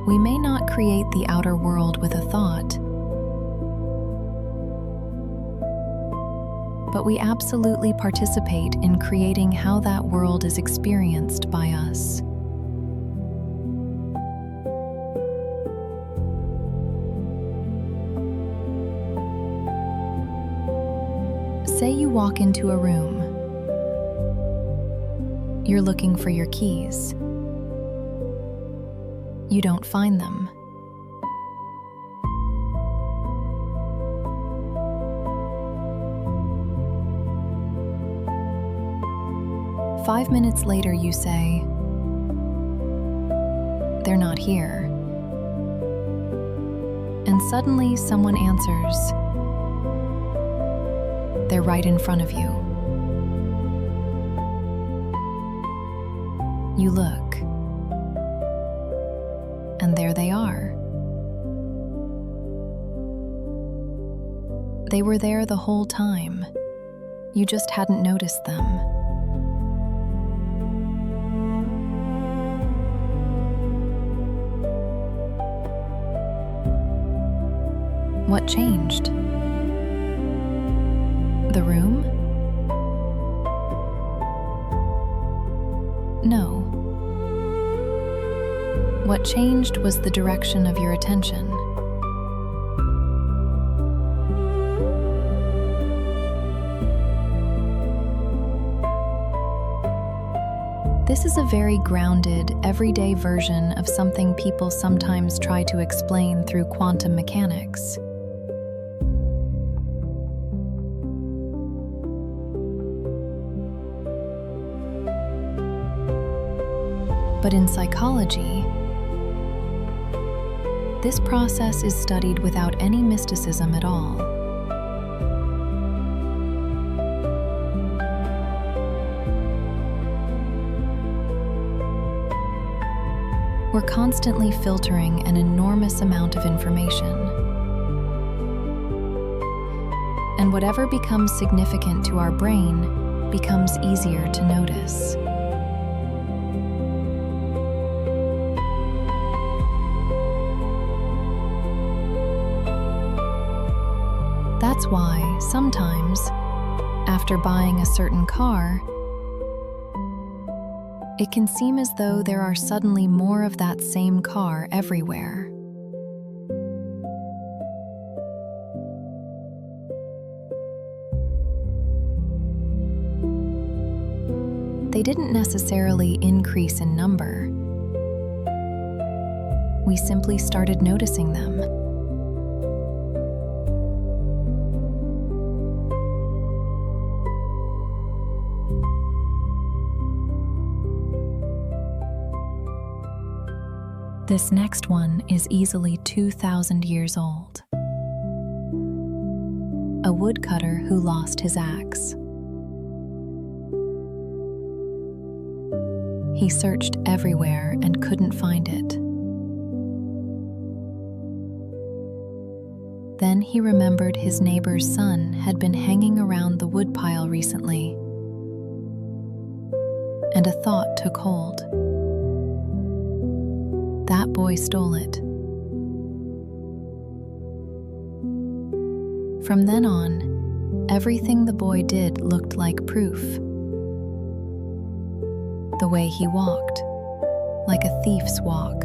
We may not create the outer world with a thought, but we absolutely participate in creating how that world is experienced by us. Say you walk into a room. You're looking for your keys. You don't find them. Five minutes later, you say, "They're not here." And suddenly someone answers, "They're right in front of you." You look, and there they are. They were there the whole time. You just hadn't noticed them. What changed? The room? No. What changed was the direction of your attention. This is a very grounded, everyday version of something people sometimes try to explain through quantum mechanics. But in psychology, this process is studied without any mysticism at all. We're constantly filtering an enormous amount of information. And whatever becomes significant to our brain becomes easier to notice. That's why, sometimes, after buying a certain car, it can seem as though there are suddenly more of that same car everywhere. They didn't necessarily increase in number. We simply started noticing them. This next one is easily 2,000 years old. A woodcutter who lost his axe. He searched everywhere and couldn't find it. Then he remembered his neighbor's son had been hanging around the woodpile recently, and a thought took hold. That boy stole it. From then on, everything the boy did looked like proof. The way he walked, like a thief's walk.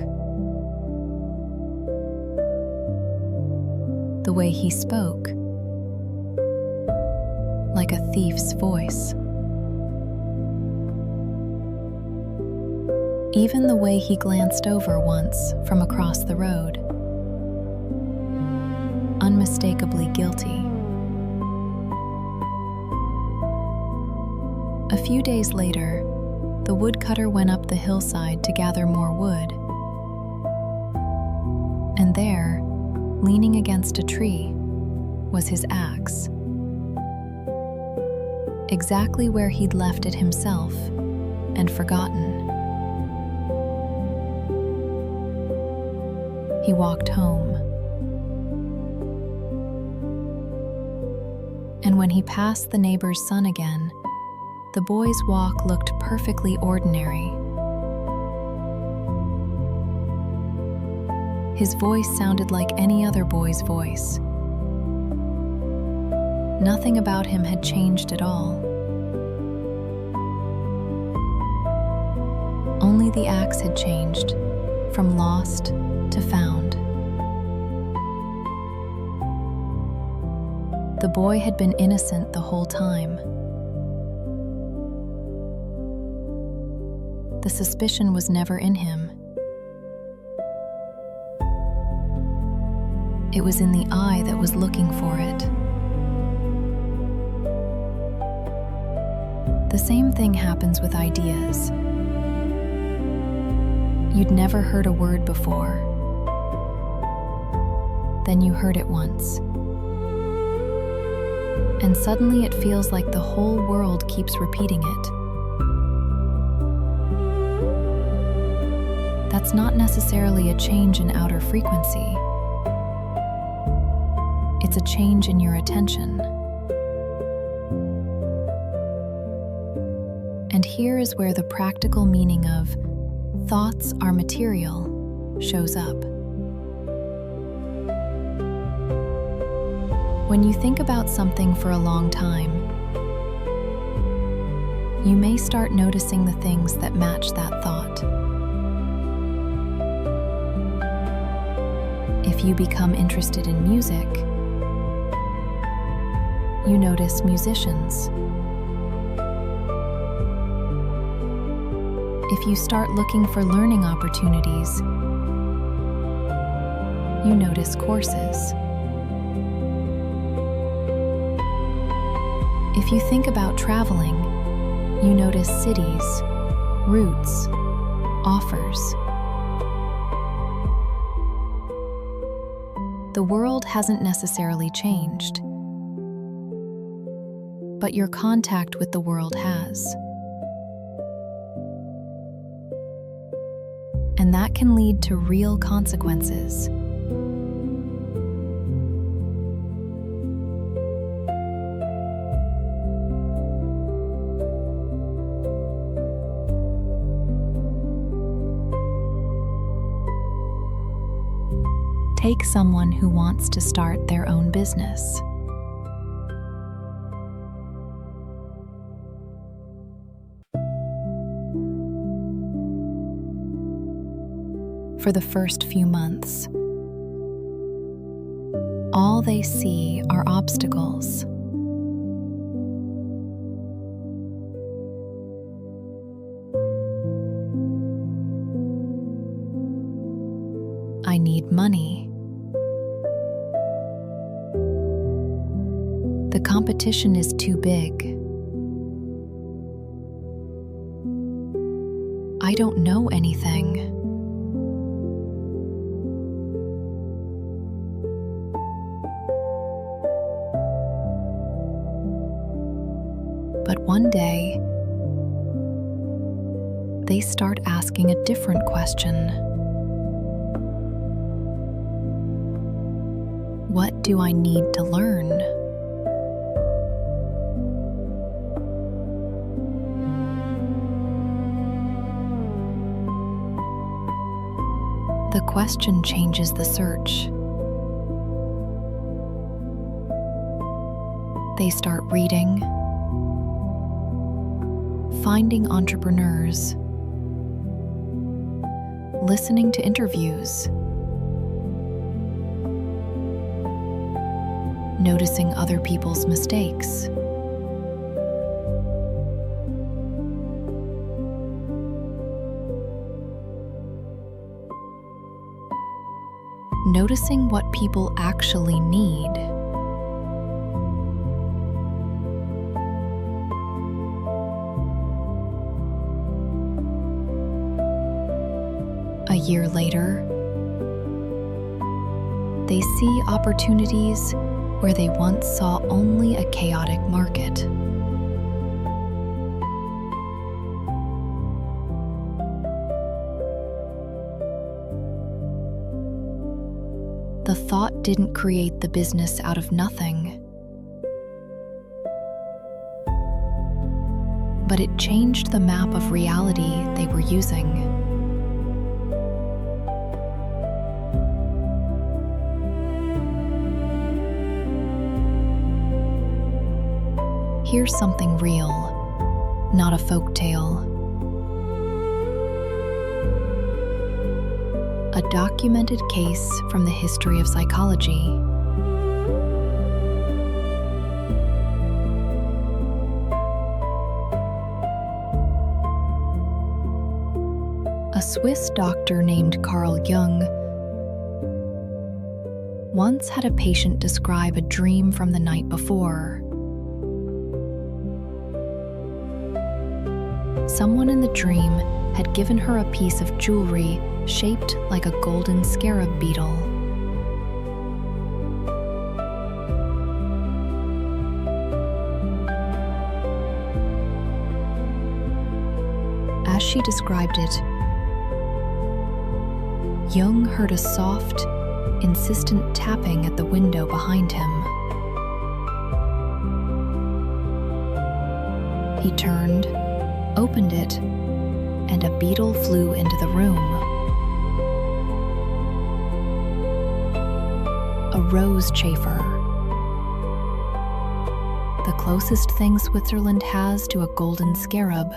The way he spoke, like a thief's voice. Even the way he glanced over once from across the road. Unmistakably guilty. A few days later, the woodcutter went up the hillside to gather more wood And there, leaning against a tree, was his axe. Exactly where he'd left it himself and forgotten. He walked home. And when he passed the neighbor's son again, the boy's walk looked perfectly ordinary. His voice sounded like any other boy's voice. Nothing about him had changed at all. Only the axe had changed, from lost to found. The boy had been innocent the whole time. The suspicion was never in him. It was in the eye that was looking for it. The same thing happens with ideas. You'd never heard a word before. Then you heard it once. And suddenly it feels like the whole world keeps repeating it. That's not necessarily a change in outer frequency. It's a change in your attention. And here is where the practical meaning of thoughts are material shows up. When you think about something for a long time, you may start noticing the things that match that thought. If you become interested in music, you notice musicians. If you start looking for learning opportunities, you notice courses. If you think about traveling, you notice cities, routes, offers. The world hasn't necessarily changed, but your contact with the world has. And that can lead to real consequences. Take someone who wants to start their own business. For the first few months, all they see are obstacles. I need money. The competition is too big. I don't know anything. But one day, they start asking a different question. What do I need to learn? The question changes the search. They start reading, finding entrepreneurs, listening to interviews, noticing other people's mistakes. Noticing what people actually need. A year later, They see opportunities where they once saw only a chaotic market. The thought didn't create the business out of nothing, but it changed the map of reality they were using. Here's something real, not a folk tale. A documented case from the history of psychology. A Swiss doctor named Carl Jung once had a patient describe a dream from the night before. Someone in the dream had given her a piece of jewelry shaped like a golden scarab beetle. As she described it, Jung heard a soft, insistent tapping at the window behind him. He turned, opened it, and a beetle flew into the room. A rose chafer, the closest thing Switzerland has to a golden scarab,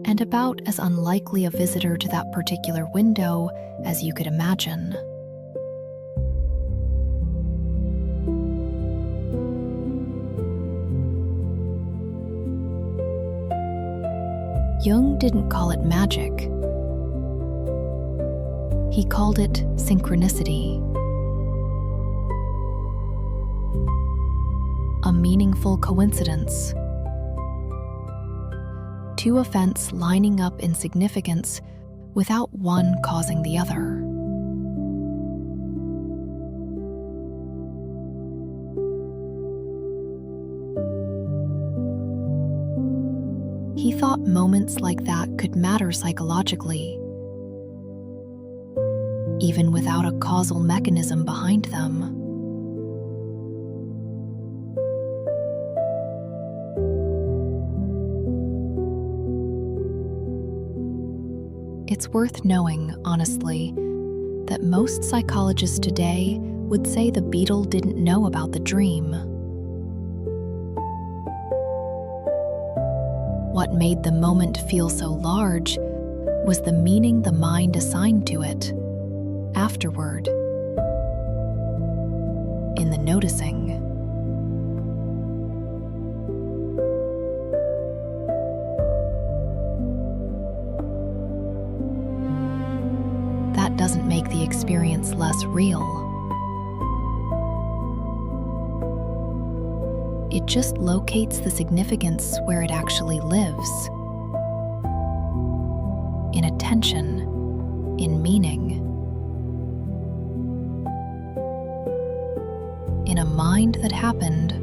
and about as unlikely a visitor to that particular window as you could imagine. Jung didn't call it magic. He called it synchronicity. A meaningful coincidence. Two events lining up in significance without one causing the other. He thought moments like that could matter psychologically, even without a causal mechanism behind them. It's worth knowing, honestly, that most psychologists today would say the beetle didn't know about the dream. What made the moment feel so large was the meaning the mind assigned to it afterward, in the noticing. That doesn't make the experience less real. It just locates the significance where it actually lives. In attention, in meaning. In a mind that happened,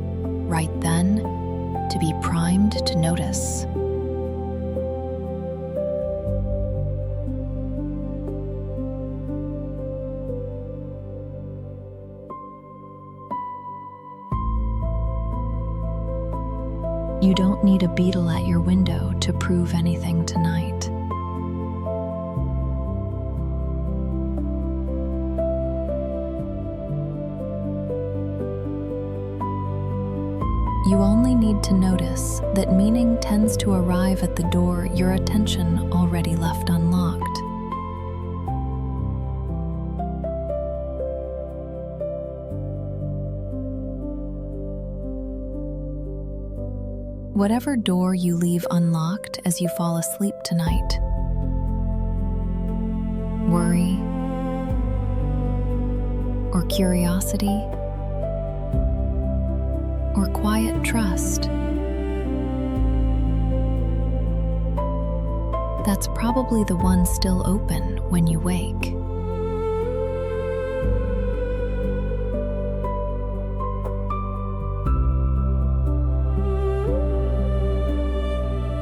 right then, to be primed to notice. You don't need a beetle at your window to prove anything tonight. You only need to notice that meaning tends to arrive at the door your attention already left unlocked. Whatever door you leave unlocked as you fall asleep tonight, worry or curiosity or quiet trust, that's probably the one still open when you wake.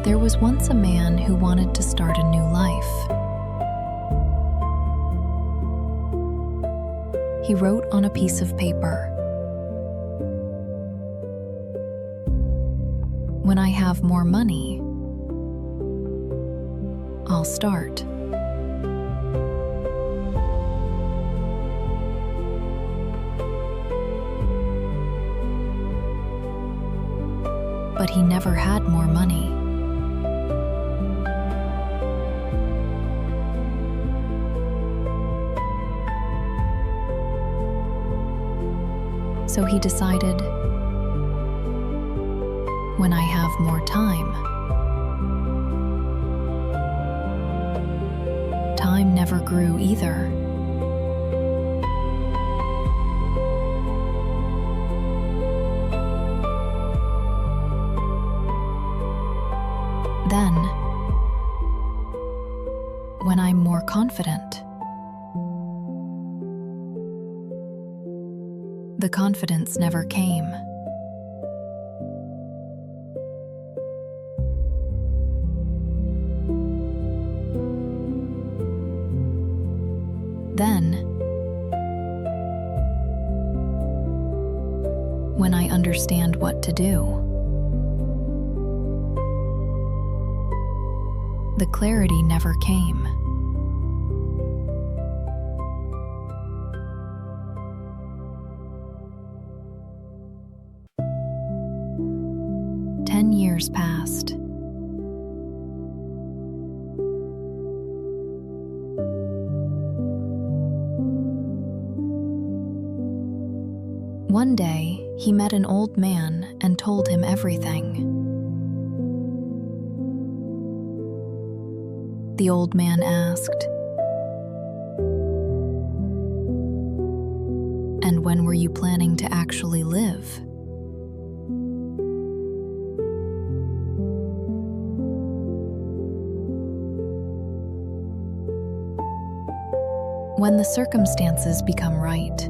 There was once a man who wanted to start a new life. He wrote on a piece of paper, "When I have more money, I'll start." But he never had more money. So he decided, "When I have more time." Time never grew either. Then, when I'm more confident, the confidence never came. Then, when I understand what to do, the clarity never came. Years passed. One day, he met an old man and told him everything. The old man asked, "And when were you planning to actually live?" "When the circumstances become right."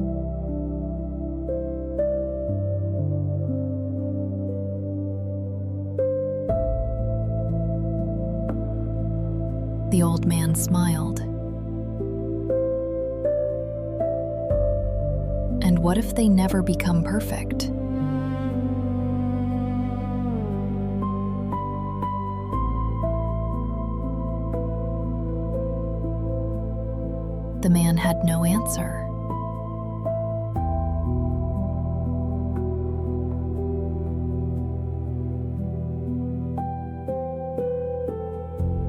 The old man smiled. "And what if they never become perfect?" The man had no answer.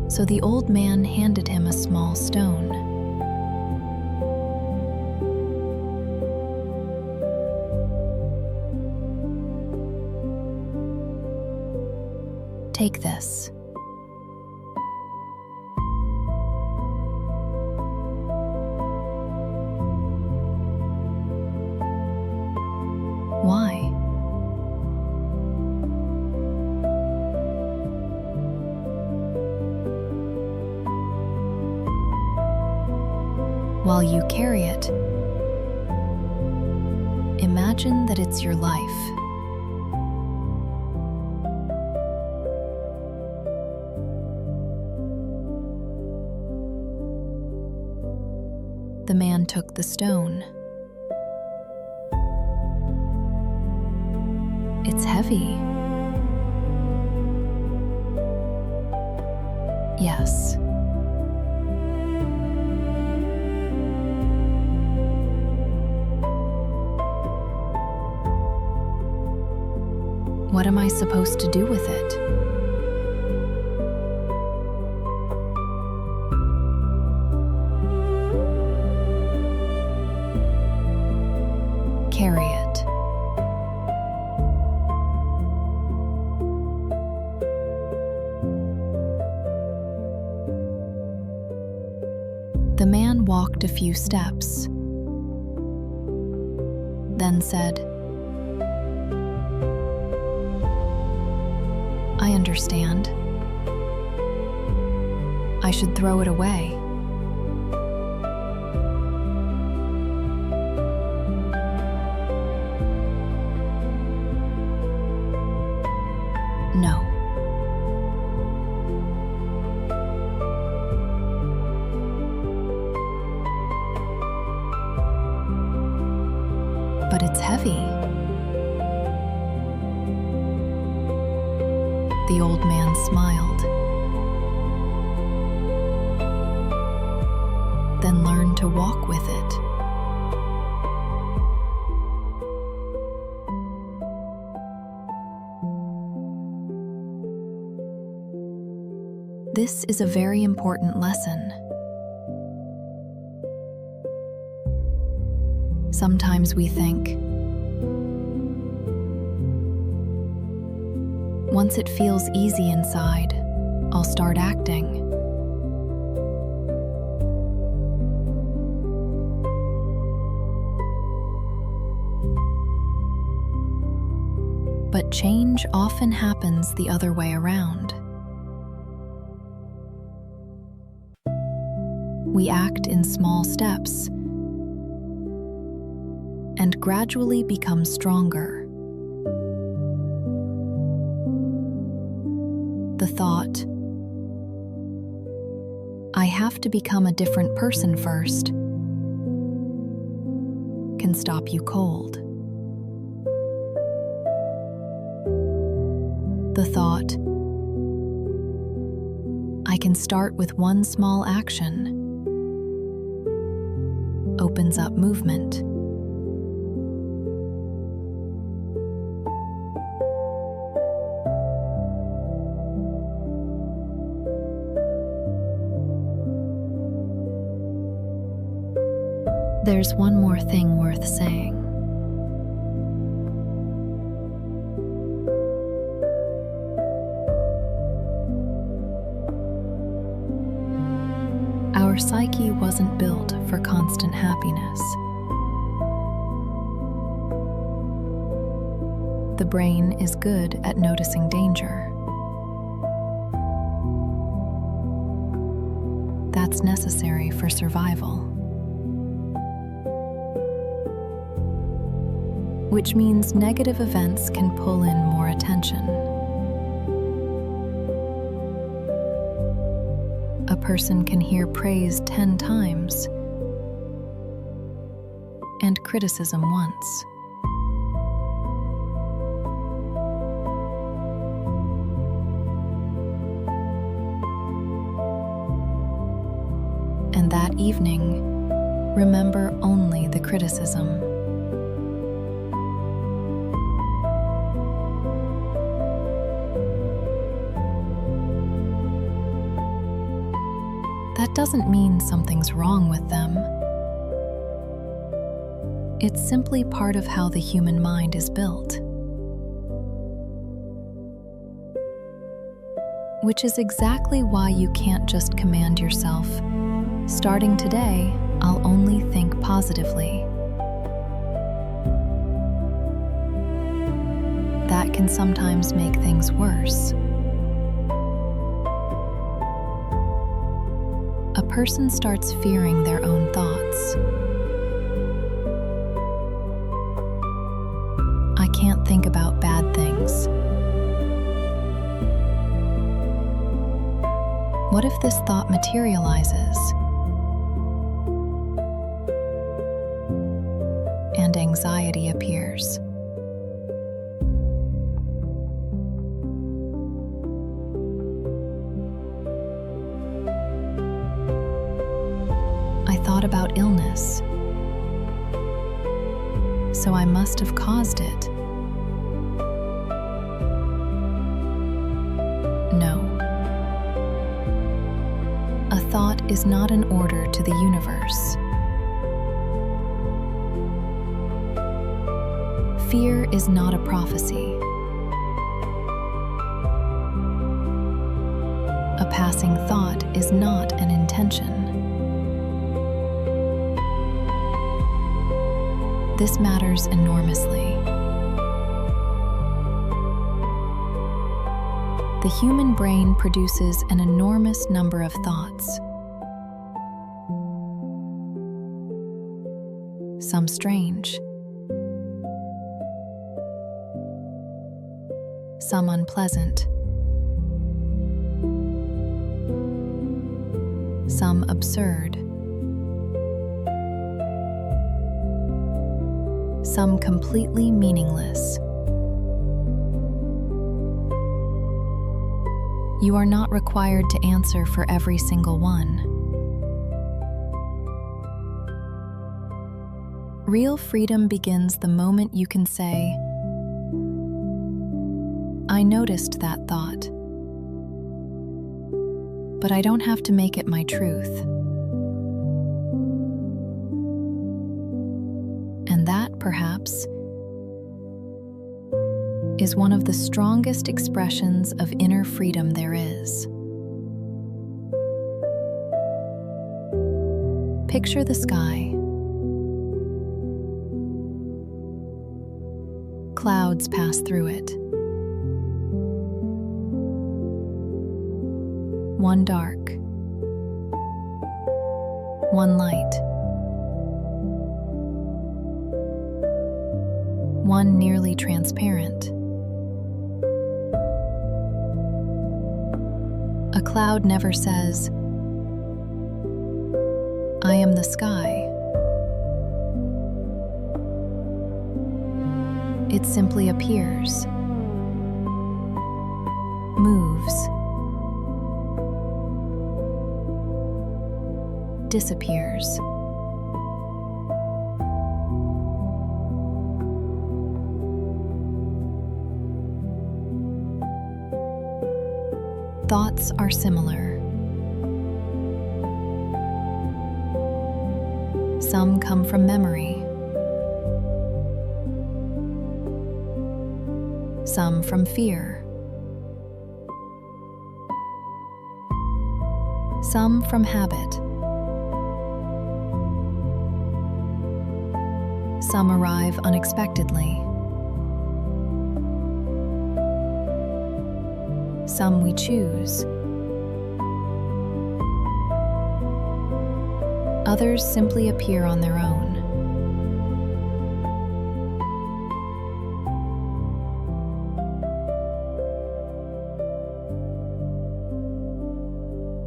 So the old man handed him a small stone. "Take this. Why?" "While you carry it, imagine that it's your life." The man took the stone. "It's heavy." "Yes." "What am I supposed to do with it?" "Carry it." The man walked a few steps, then said, "I understand. I should throw it away. No. But it's heavy. The old man smiled, then learned to walk with it. This is a very important lesson. Sometimes we think, once it feels easy inside, I'll start acting. But change often happens the other way around. We act in small steps and gradually become stronger. The thought, I have to become a different person first, can stop you cold. The thought, I can start with one small action, opens up movement. There's one more thing worth saying. Our psyche wasn't built for constant happiness. The brain is good at noticing danger. That's necessary for survival. Which means negative events can pull in more attention. A person can hear praise 10 times and criticism once. And that evening, remember only the criticism. That doesn't mean something's wrong with them. It's simply part of how the human mind is built. Which is exactly why you can't just command yourself, starting today, I'll only think positively. That can sometimes make things worse. A person starts fearing their own thoughts. I can't think about bad things. What if this thought materializes? And anxiety appears. I thought about illness, so I must have caused it. No. A thought is not an order to the universe. Fear is not a prophecy. A passing thought is not an intention. This matters enormously. The human brain produces an enormous number of thoughts. Some strange, some unpleasant, some absurd, some completely meaningless. You are not required to answer for every single one. Real freedom begins the moment you can say, "I noticed that thought, but I don't have to make it my truth." And that, perhaps, is one of the strongest expressions of inner freedom there is. Picture the sky. Clouds pass through it. One dark, one light, one nearly transparent. A cloud never says, "I am the sky." It simply appears, moves, disappears. Thoughts are similar. Some come from memory, some from fear, some from habit. Some arrive unexpectedly. Some we choose. Others simply appear on their own.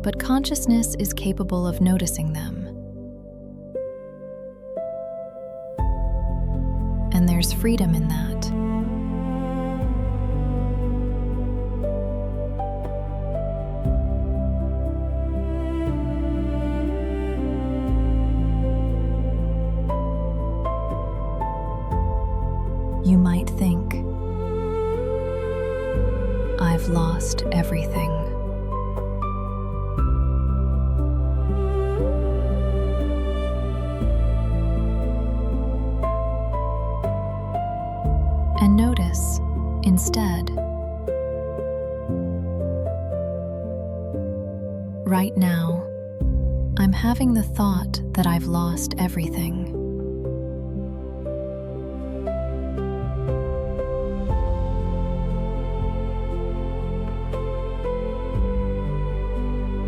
But consciousness is capable of noticing them. And there's freedom in that. You might think, "I've lost everything." And notice, instead, right now, I'm having the thought that I've lost everything.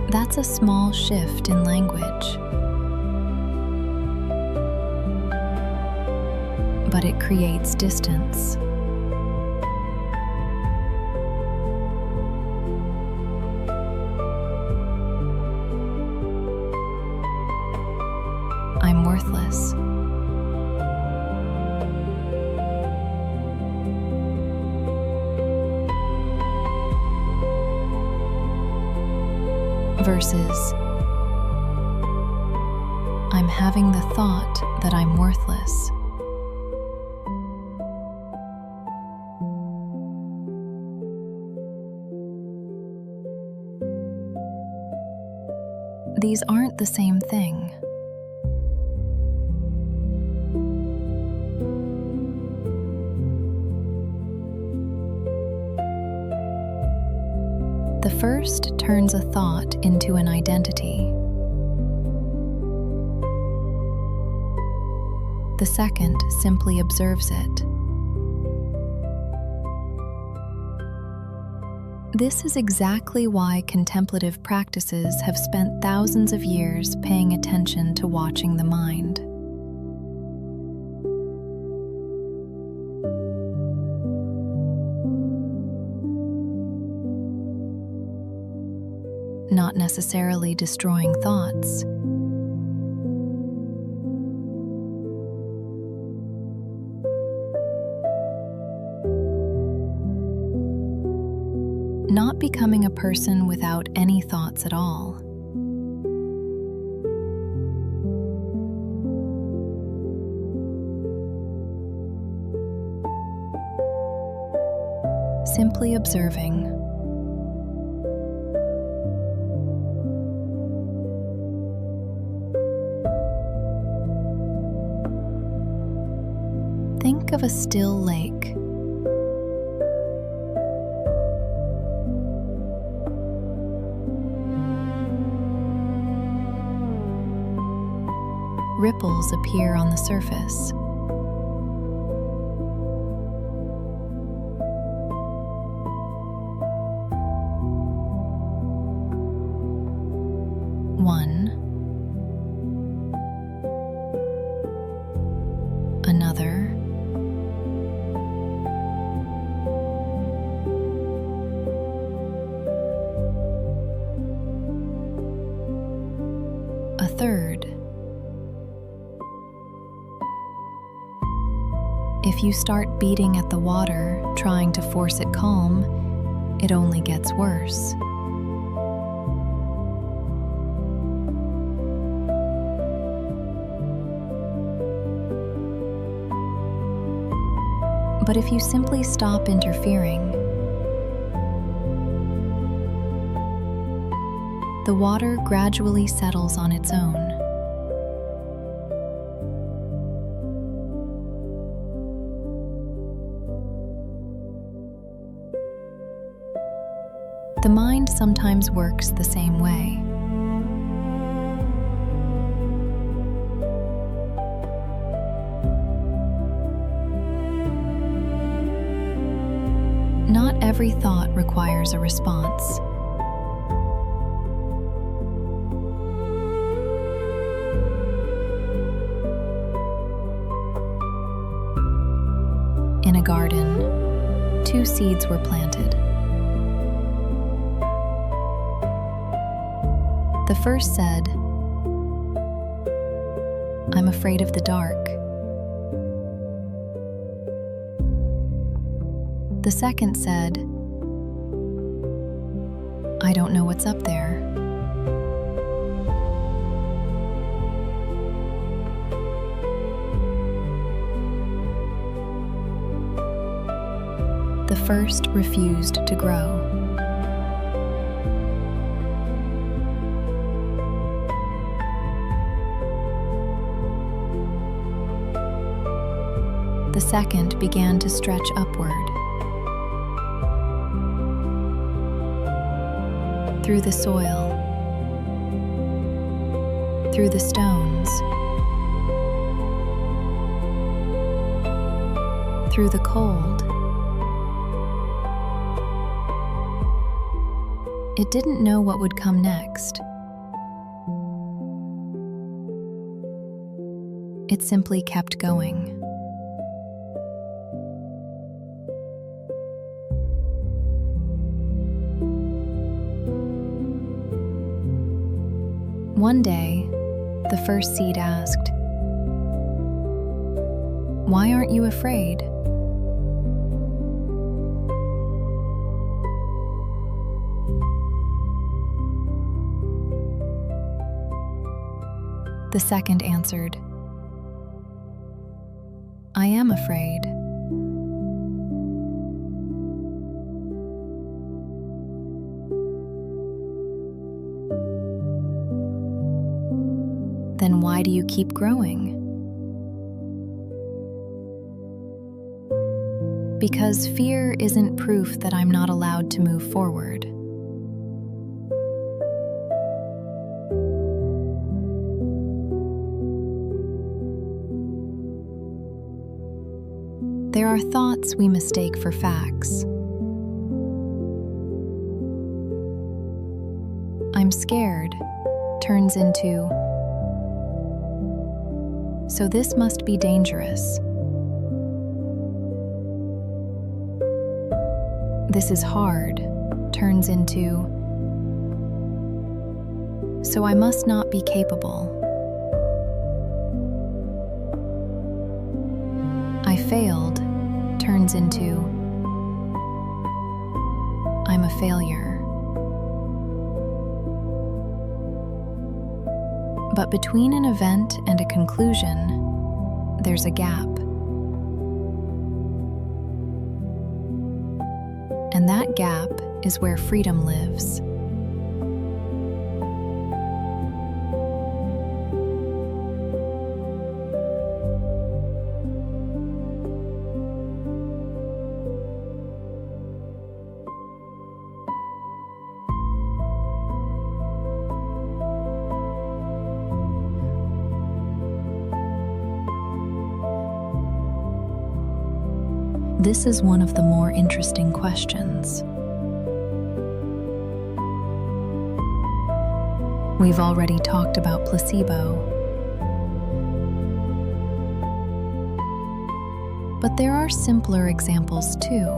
That's a small shift in language, but it creates distance. I'm worthless. Versus, I'm having the thought that I'm worthless. These aren't the same thing. The first turns a thought into an identity. The second simply observes it. This is exactly why contemplative practices have spent thousands of years paying attention to watching the mind. Not necessarily destroying thoughts. Not becoming a person without any thoughts at all. Simply observing. Think of a still lake. Ripples appear on the surface. One, another, a third. If you start beating at the water, trying to force it calm, it only gets worse. But if you simply stop interfering, the water gradually settles on its own. The mind sometimes works the same way. Not every thought requires a response. In a garden, 2 seeds were planted. The first said, "I'm afraid of the dark." The second said, "I don't know what's up there." The first refused to grow. The second began to stretch upward. Through the soil, through the stones, through the cold. It didn't know what would come next. It simply kept going. One day, the first seed asked, "Why aren't you afraid?" The second answered, "I am afraid." Then why do you keep growing? Because fear isn't proof that I'm not allowed to move forward. There are thoughts we mistake for facts. I'm scared turns into, so this must be dangerous. This is hard turns into, so I must not be capable. I failed turns into, I'm a failure. But between an event and a conclusion, there's a gap. And that gap is where freedom lives. This is one of the more interesting questions. We've already talked about placebo, but there are simpler examples too.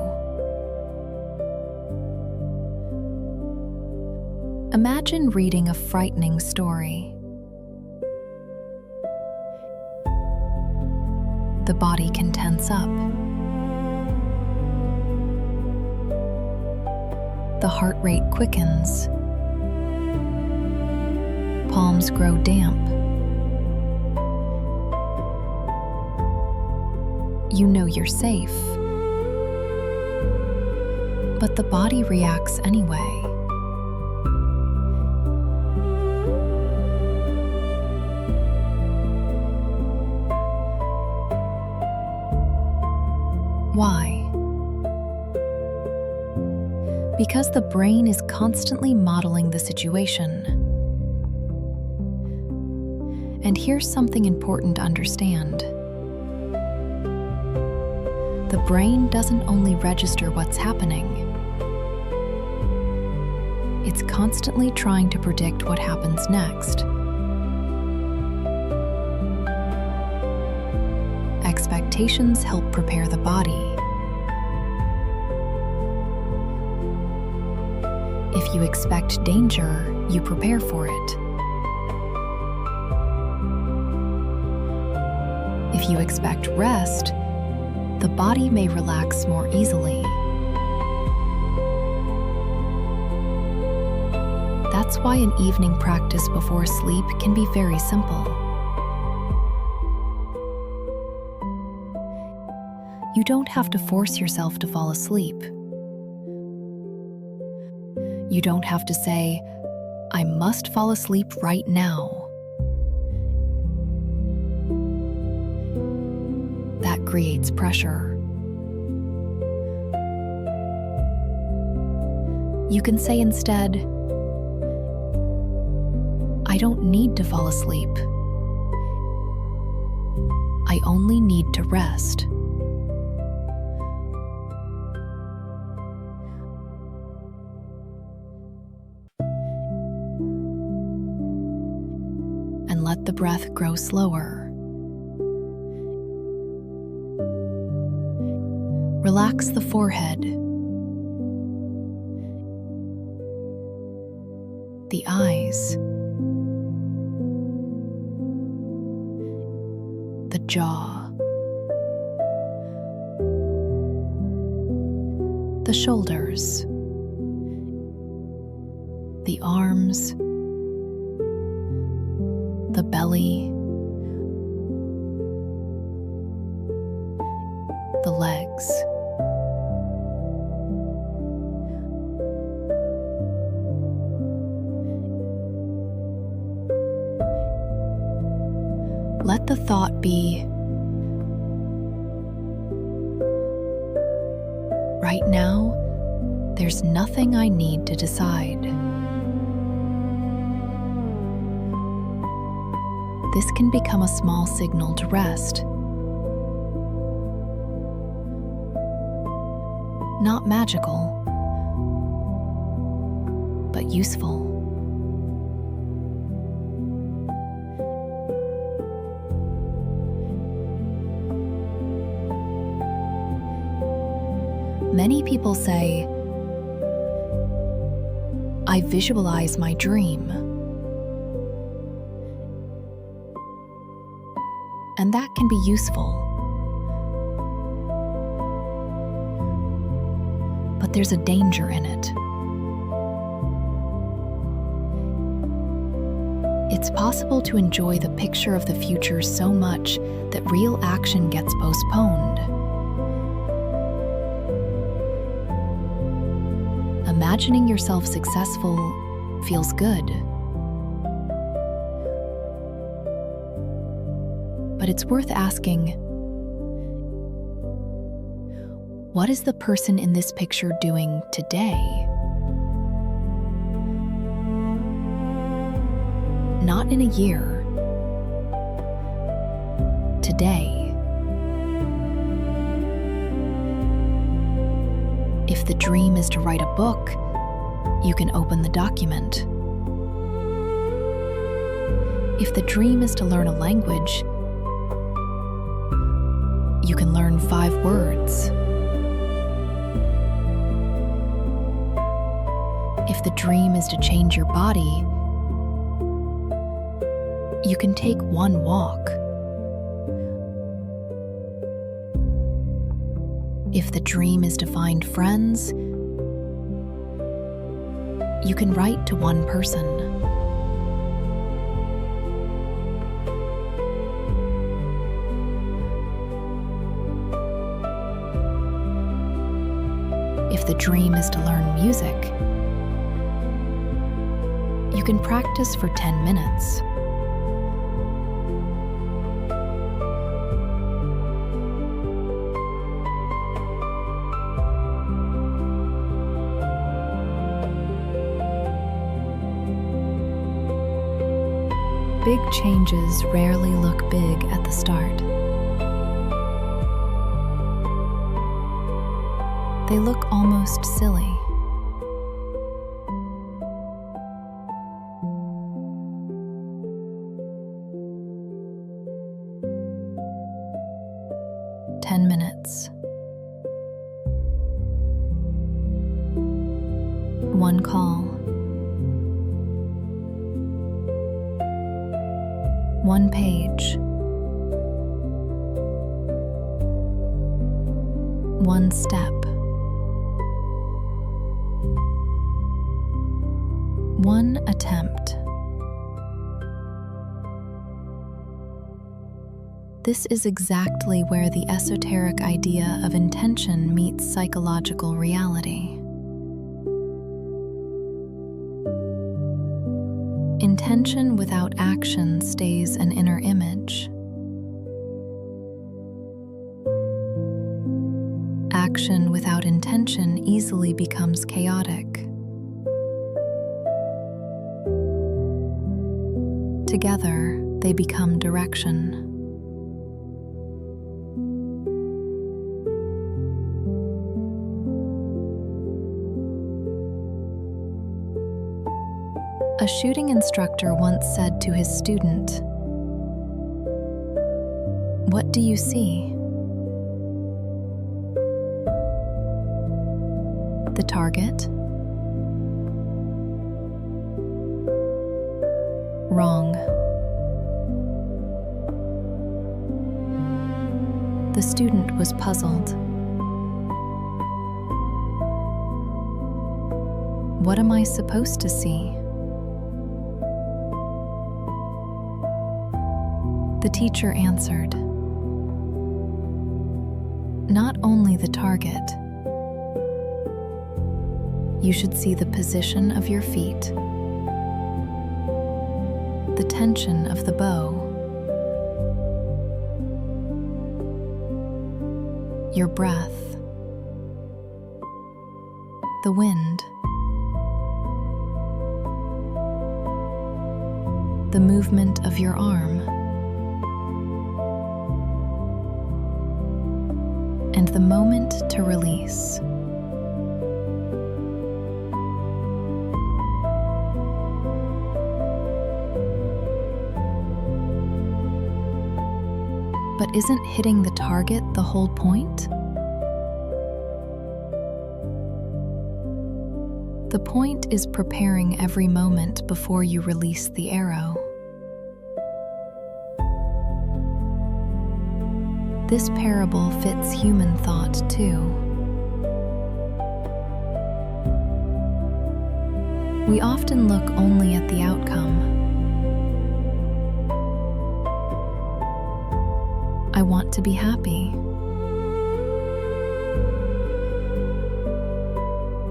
Imagine reading a frightening story. The body can tense up. The heart rate quickens. Palms grow damp. You know you're safe, but the body reacts anyway. Why? Because the brain is constantly modeling the situation. And here's something important to understand. The brain doesn't only register what's happening. It's constantly trying to predict what happens next. Expectations help prepare the body. If you expect danger, you prepare for it. If you expect rest, the body may relax more easily. That's why an evening practice before sleep can be very simple. You don't have to force yourself to fall asleep. You don't have to say, I must fall asleep right now. That creates pressure. You can say instead, I don't need to fall asleep. I only need to rest. And let the breath grow slower. Relax the forehead, the eyes, the jaw, the shoulders, the arms, the belly, the legs. Let the thought be, right now, there's nothing I need to decide. This can become a small signal to rest. Not magical, but useful. Many people say, "I visualize my dream." And that can be useful. But there's a danger in it. It's possible to enjoy the picture of the future so much that real action gets postponed. Imagining yourself successful feels good. But it's worth asking, what is the person in this picture doing today? Not in a year. Today. If the dream is to write a book, you can open the document. If the dream is to learn a language, you can learn 5 words. If the dream is to change your body, you can take 1 walk. If the dream is to find friends, you can write to 1 person. If the dream is to learn music, you can practice for 10 minutes. Big changes rarely look big at the start. They look almost silly. "10 minutes. 1 call. 1 page. 1 step. 1 attempt." This is exactly where the esoteric idea of intention meets psychological reality. Intention without action stays an inner image. Action without intention easily becomes chaotic. Together, they become direction. A shooting instructor once said to his student, "What do you see?" "The target." Wrong. The student was puzzled. "What am I supposed to see?" The teacher answered, "Not only the target. You should see the position of your feet, the tension of the bow, your breath, the wind, the movement of your arm, and the moment to release." But isn't hitting the target the whole point? The point is preparing every moment before you release the arrow. This parable fits human thought too. We often look only at the outcome. I want to be happy.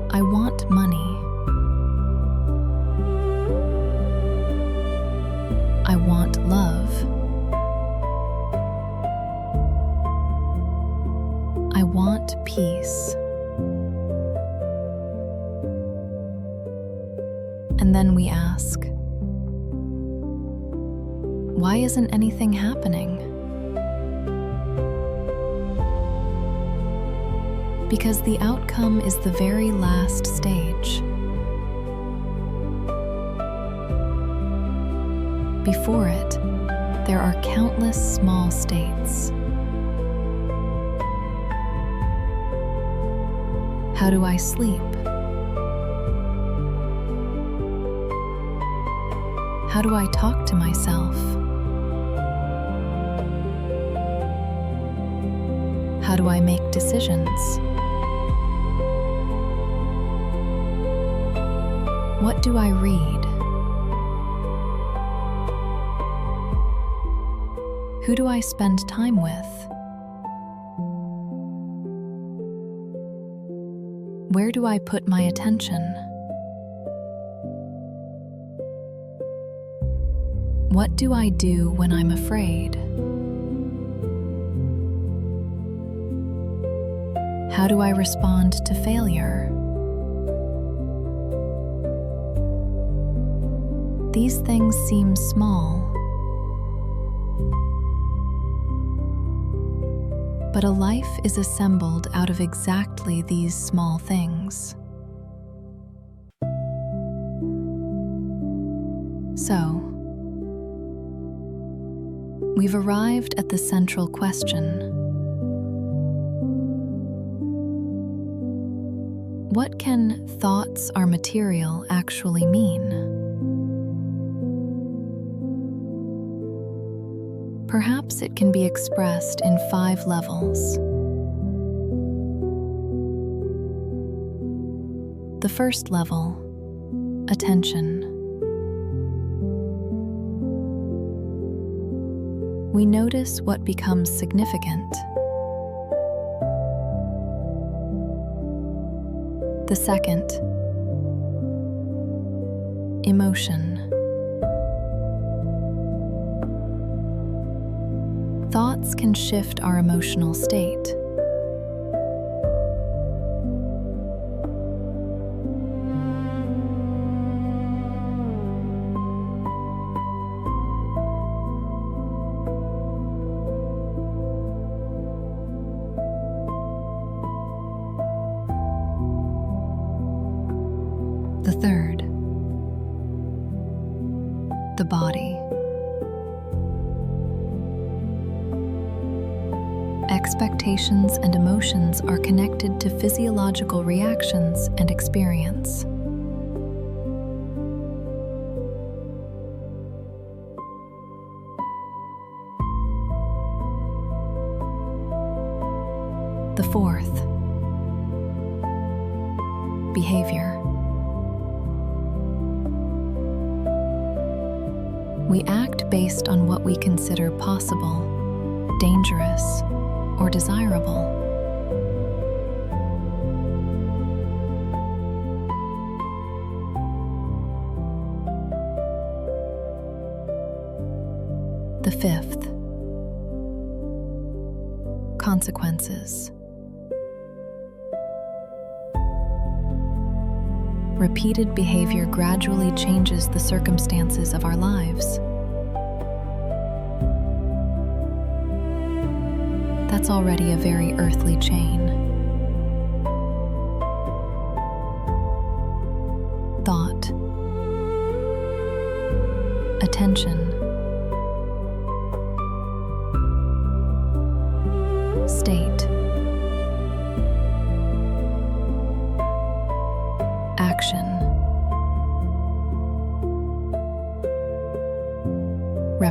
I want money. I want love. I want peace. And then we ask, why isn't anything happening? Because the outcome is the very last stage. Before it, there are countless small states. How do I sleep? How do I talk to myself? How do I make decisions? What do I read? Who do I spend time with? Where do I put my attention? What do I do when I'm afraid? How do I respond to failure? These things seem small, but a life is assembled out of exactly these small things. So, we've arrived at the central question. What can thoughts are material actually mean? Perhaps it can be expressed in 5 levels. The first level, attention. We notice what becomes significant. The second, emotion. Thoughts can shift our emotional state. The third, the body. Expectations and emotions are connected to physiological reactions and experience. The fourth, behavior. We act based on what we consider possible, dangerous, or desirable. The fifth, consequences. Repeated behavior gradually changes the circumstances of our lives. That's already a very earthly chain. Thought, attention, state, action.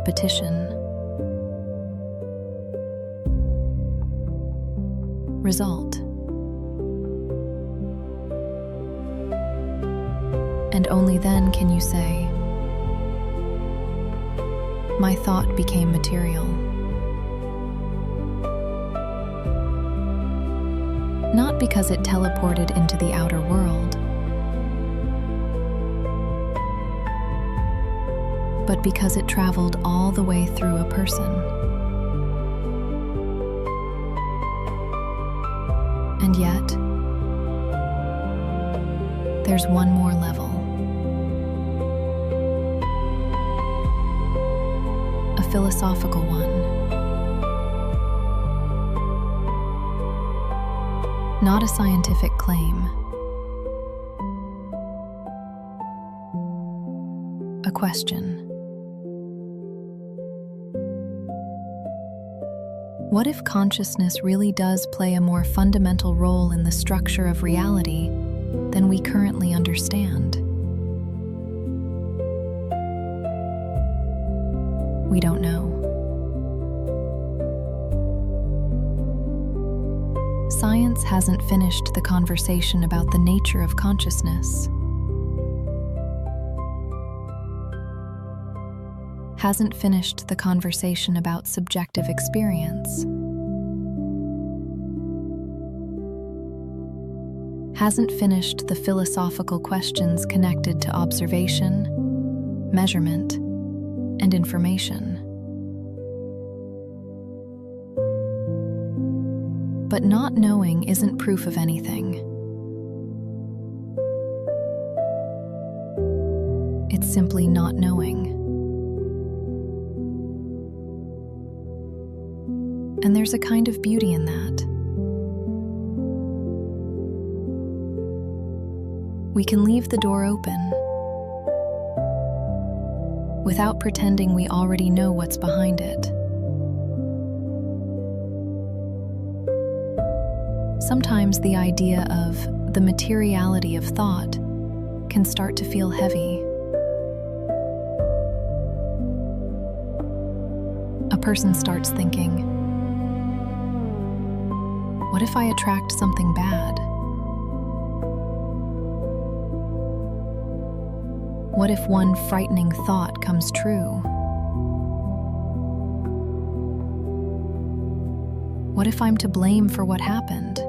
repetition. Result. And only then can you say, my thought became material. Not because it teleported into the outer world, but because it traveled all the way through a person. And yet, there's one more level. A philosophical one. Not a scientific claim. A question. What if consciousness really does play a more fundamental role in the structure of reality than we currently understand? We don't know. Science hasn't finished the conversation about the nature of consciousness. Hasn't finished the conversation about subjective experience. Hasn't finished the philosophical questions connected to observation, measurement, and information. But not knowing isn't proof of anything. It's simply not knowing. And there's a kind of beauty in that. We can leave the door open without pretending we already know what's behind it. Sometimes the idea of the materiality of thought can start to feel heavy. A person starts thinking, what if I attract something bad? What if one frightening thought comes true? What if I'm to blame for what happened?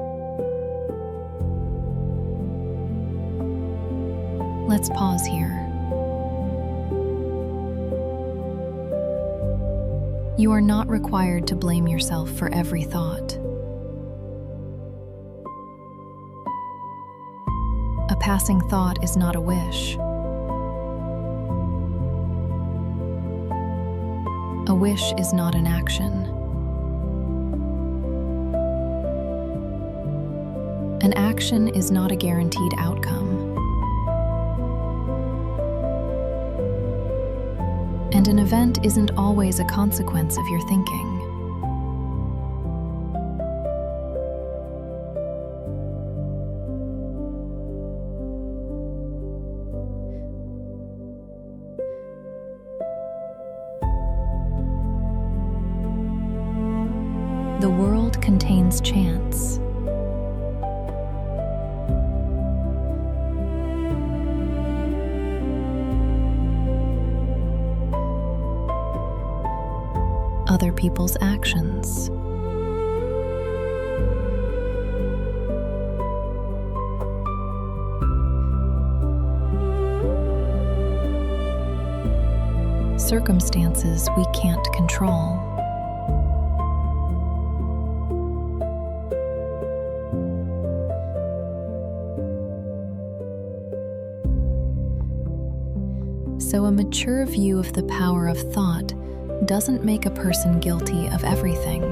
Let's pause here. You are not required to blame yourself for every thought. A passing thought is not a wish. A wish is not an action. An action is not a guaranteed outcome. And an event isn't always a consequence of your thinking. The world contains chance. Other people's actions. Circumstances we can't control. So a mature view of the power of thought doesn't make a person guilty of everything.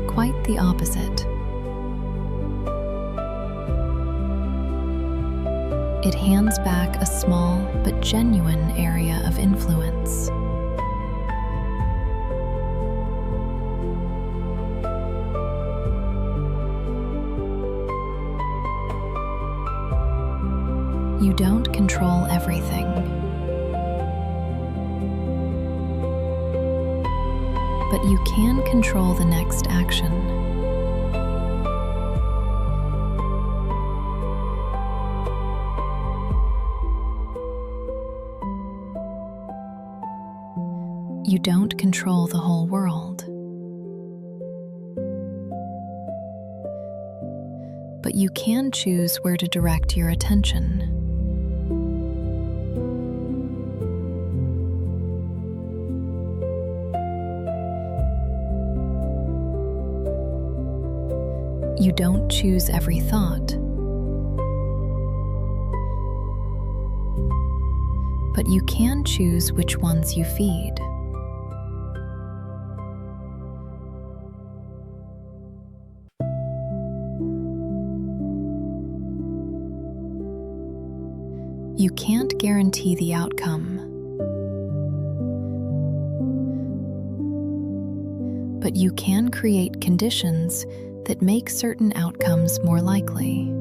Quite the opposite. It hands back a small but genuine area of influence. You don't control everything, but you can control the next action. You don't control the whole world, but you can choose where to direct your attention. You don't choose every thought, but you can choose which ones you feed. You can't guarantee the outcome, but you can create conditions that make certain outcomes more likely.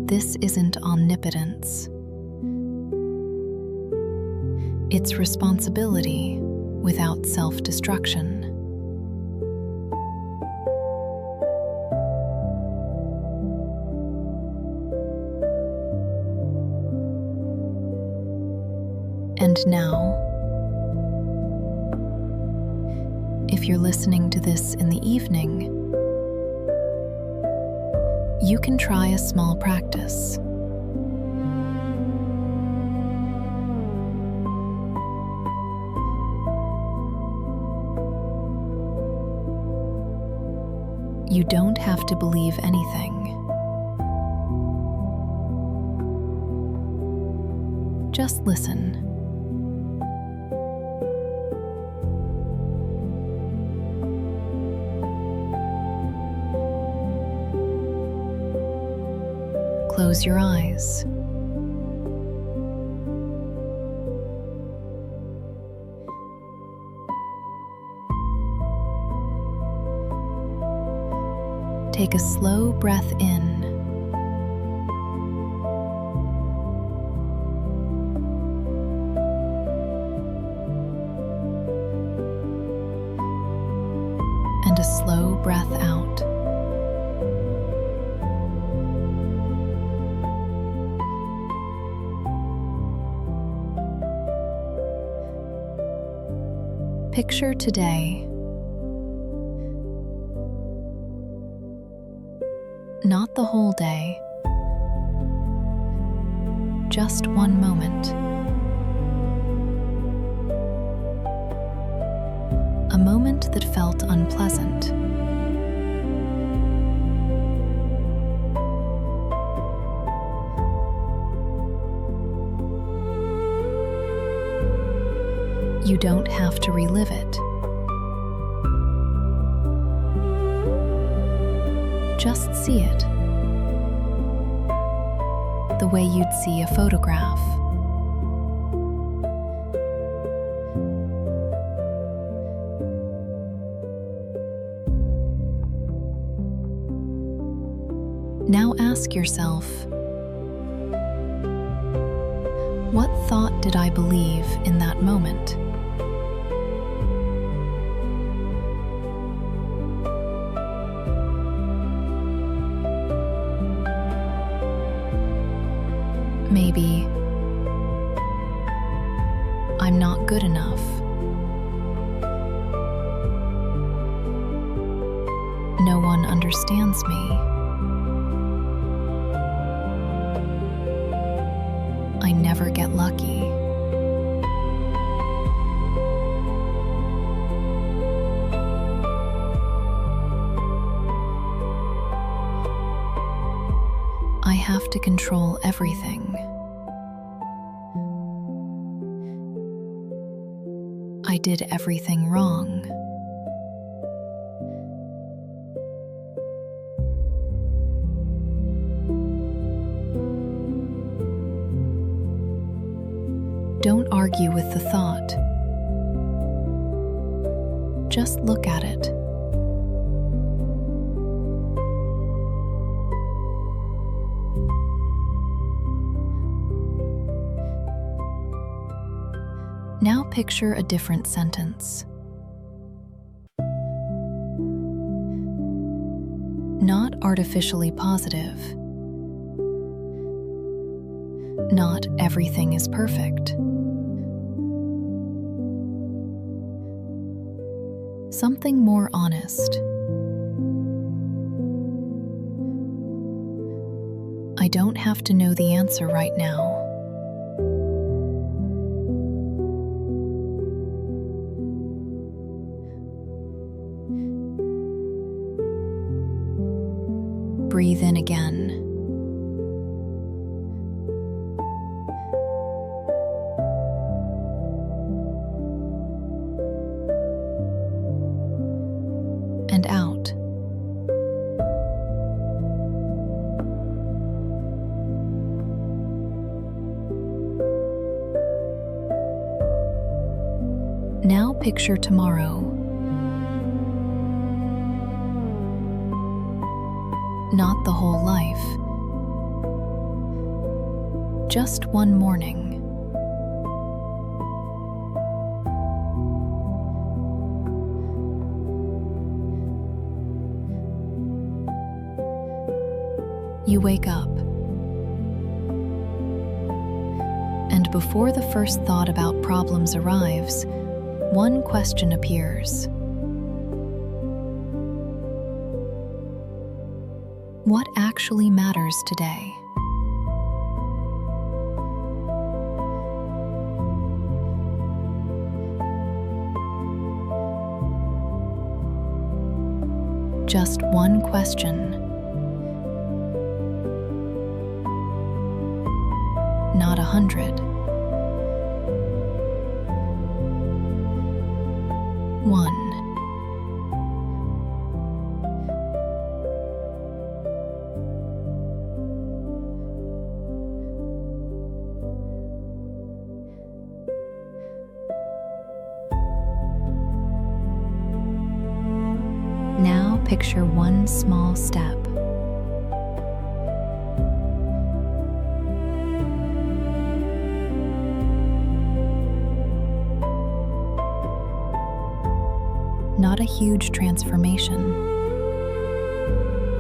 This isn't omnipotence. It's responsibility without self-destruction. And now, if you're listening to this in the evening, you can try a small practice. You don't have to believe anything. Just listen. Close your eyes. Take a slow breath in. And a slow breath out. Picture today. Not the whole day, just one moment. A moment that felt unpleasant. You don't have to relive it. Just see it, the way you'd see a photograph. Now ask yourself, what thought did I believe in that moment? Maybe, I'm not good enough. No one understands me. I never get lucky. I have to control everything. I did everything wrong. Don't argue with the thought. Just look at it. Now picture a different sentence. Not artificially positive. Not everything is perfect. Something more honest. I don't have to know the answer right now. Breathe in again. And out. Now picture tomorrow. Not the whole life. Just one morning. You wake up. And before the first thought about problems arrives, one question appears. What actually matters today? Just one question. Not 100. One. Now picture one small step. Not a huge transformation,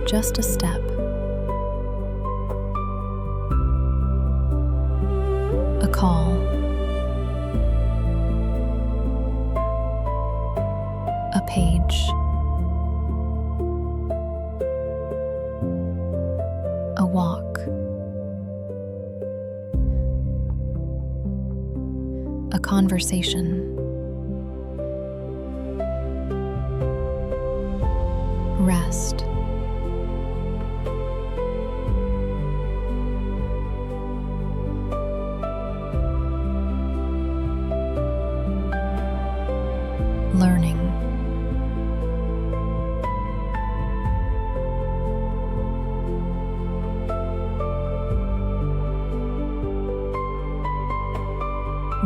just a step. A call. A page. A walk. A conversation. Rest. Learning.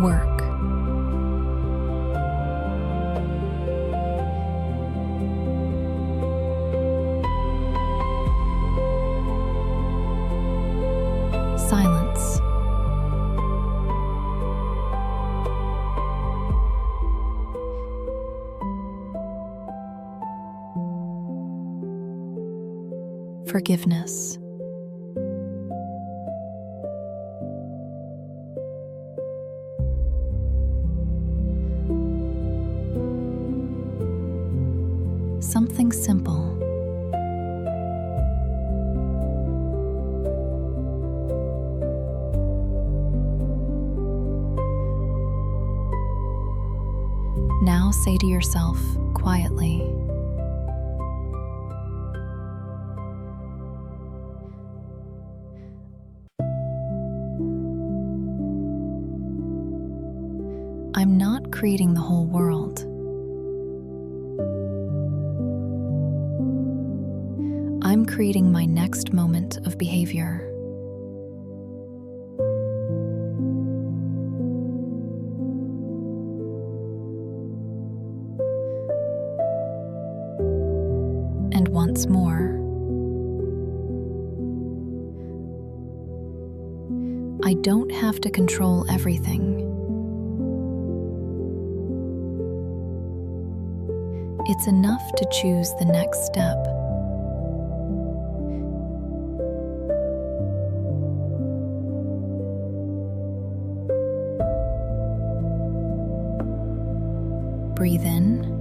Work. Silence. Forgiveness. Something simple. Now say to yourself quietly, I'm not creating the whole world. I'm creating my next moment of behavior. once more. I don't have to control everything. It's enough to choose the next step. Breathe in.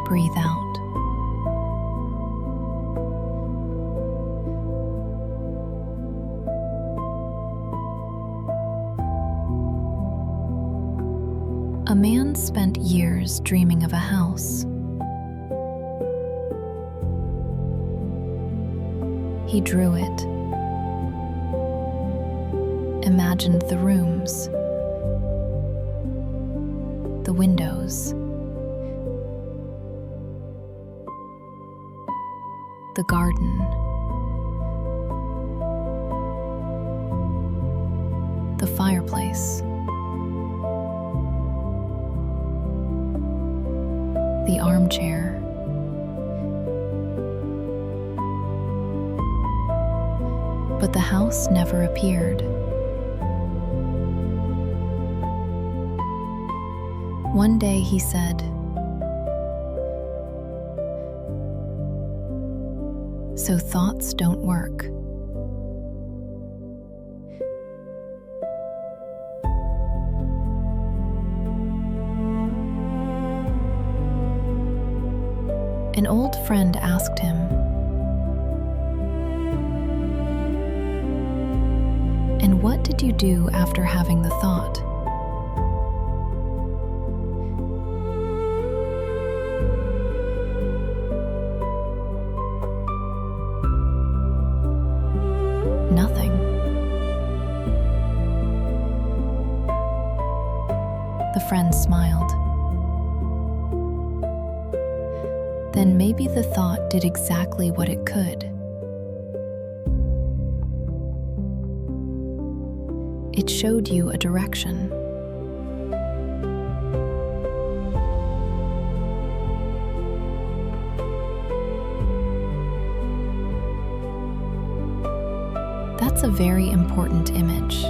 Breathe out. A man spent years dreaming of a house. He drew it, imagined the rooms, the windows, the garden, the fireplace, the armchair, but the house never appeared. One day he said, "So thoughts don't work." An old friend asked him, "And what did you do after having the thought?" Nothing. The friend smiled. Then maybe the thought did exactly what it could. It showed you a direction. That's a very important image.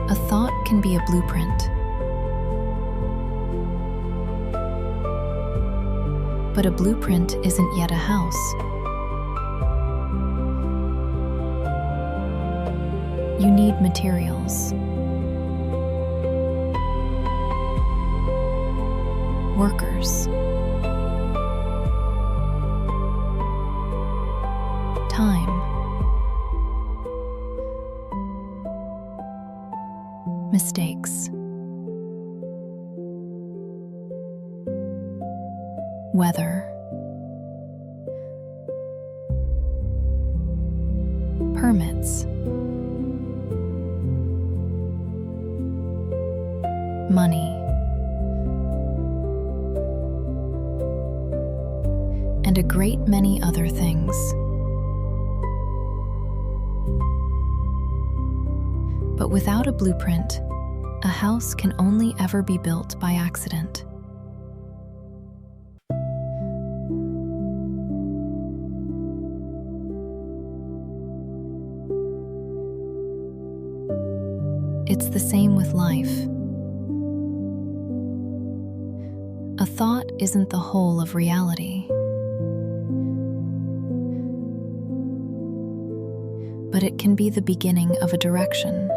A thought can be a blueprint. But a blueprint isn't yet a house. You need materials, workers, time, mistakes, weather, permits, money, and a great many other things. But without a blueprint, a house can only ever be built by accident. It's the same with life. A thought isn't the whole of reality, but it can be the beginning of a direction.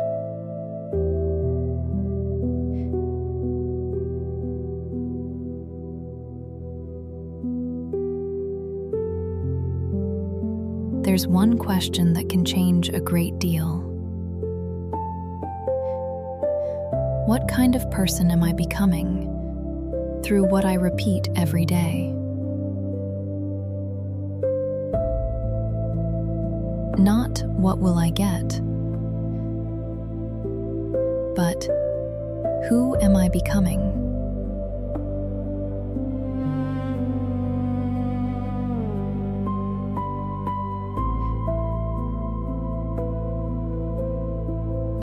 There's one question that can change a great deal. What kind of person am I becoming through what I repeat every day? Not what will I get, but who am I becoming?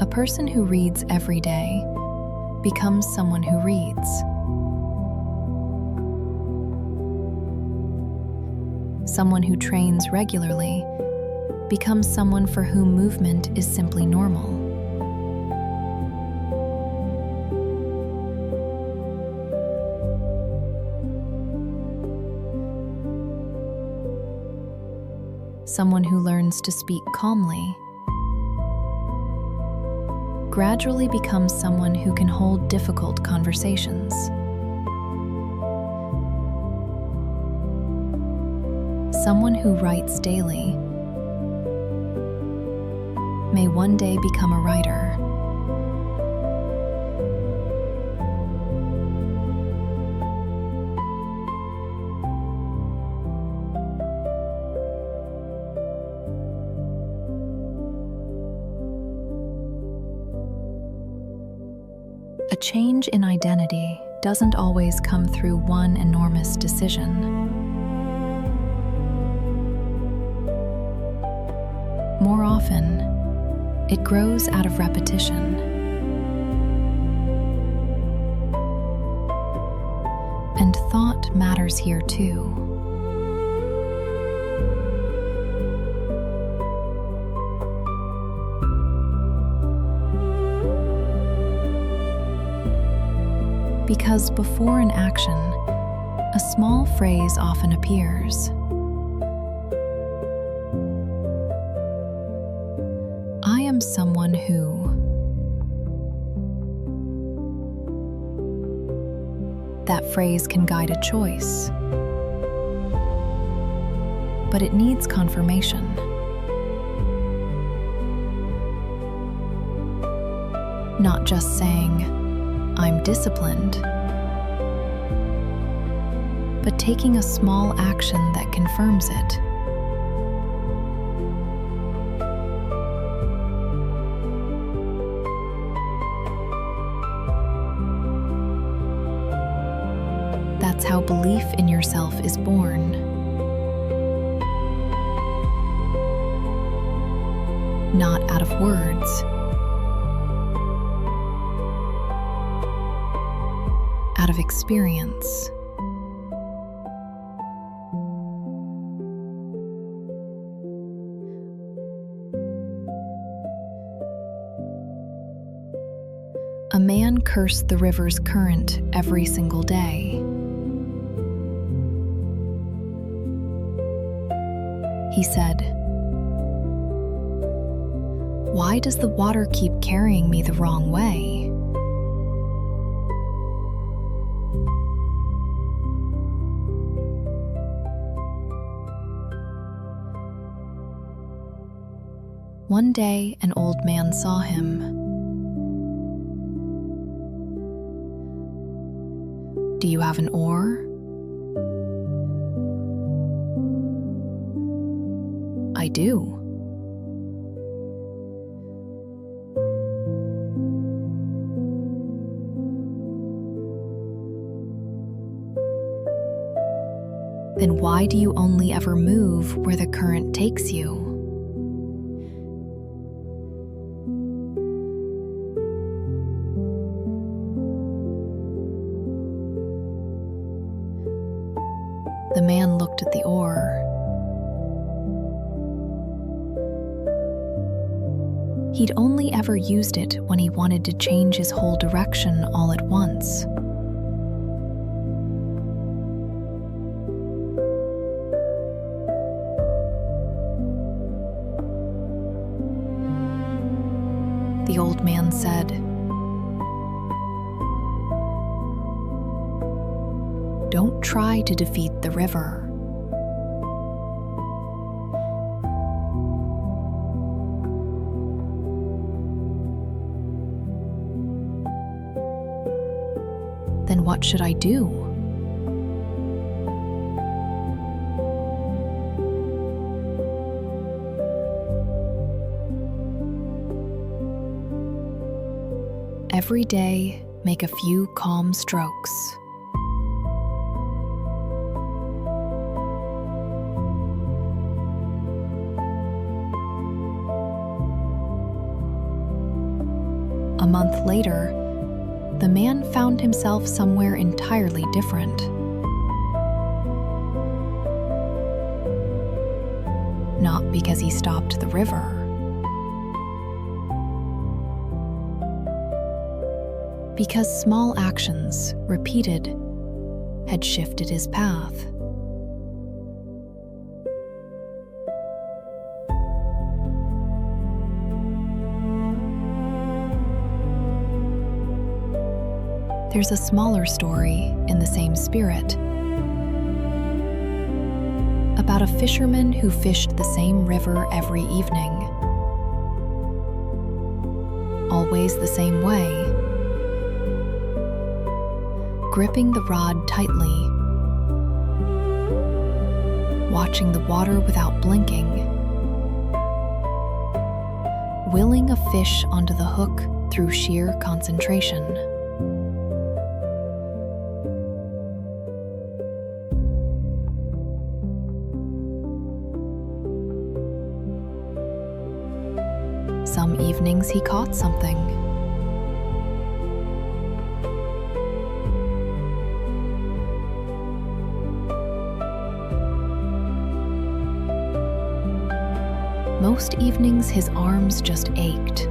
A person who reads every day becomes someone who reads. Someone who trains regularly becomes someone for whom movement is simply normal. Someone who learns to speak calmly gradually becomes someone who can hold difficult conversations. Someone who writes daily may one day become a writer. A change in identity doesn't always come through one enormous decision. More often, it grows out of repetition. And thought matters here too. Because before an action, a small phrase often appears. I am someone who. That phrase can guide a choice, but it needs confirmation. Not just saying, I'm disciplined, but taking a small action that confirms it. That's how belief in yourself is born. Not out of words, out of experience. A man cursed the river's current every single day. He said, "Why does the water keep carrying me the wrong way?" One day, an old man saw him. "Do you have an oar?" "I do." "Then why do you only ever move where the current takes you?" The man looked at the oar. He'd only ever used it when he wanted to change his whole direction all at once. The old man said, "Don't try to defeat the river. Then what should I do?" Every day, make a few calm strokes. A month later, the man found himself somewhere entirely different. Not because he stopped the river, because small actions, repeated, had shifted his path. There's a smaller story in the same spirit about a fisherman who fished the same river every evening, always the same way, gripping the rod tightly, watching the water without blinking, willing a fish onto the hook through sheer concentration. Some evenings he caught something. Most evenings his arms just ached.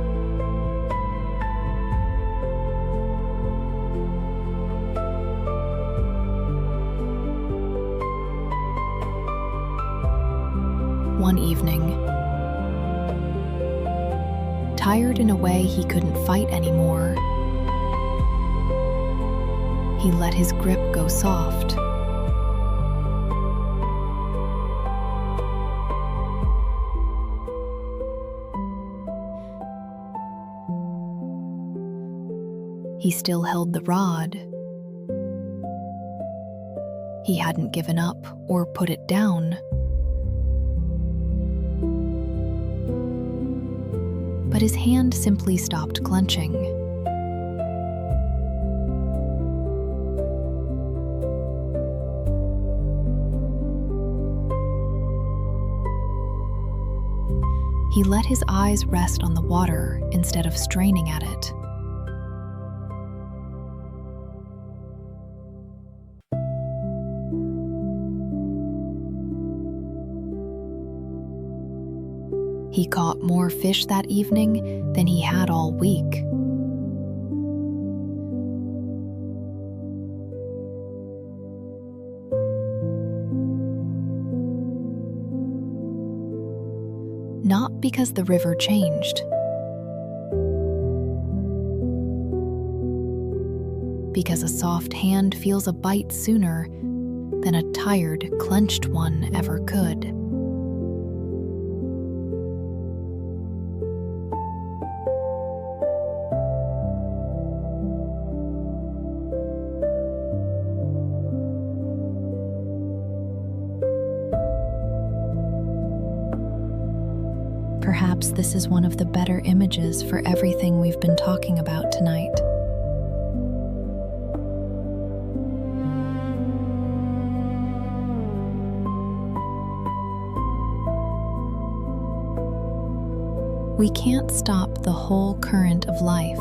One evening, tired in a way he couldn't fight anymore, he let his grip go soft. He still held the rod. He hadn't given up or put it down. But his hand simply stopped clenching. He let his eyes rest on the water instead of straining at it. He caught more fish that evening than he had all week. Not because the river changed, because a soft hand feels a bite sooner than a tired, clenched one ever could. Perhaps this is one of the better images for everything we've been talking about tonight. We can't stop the whole current of life.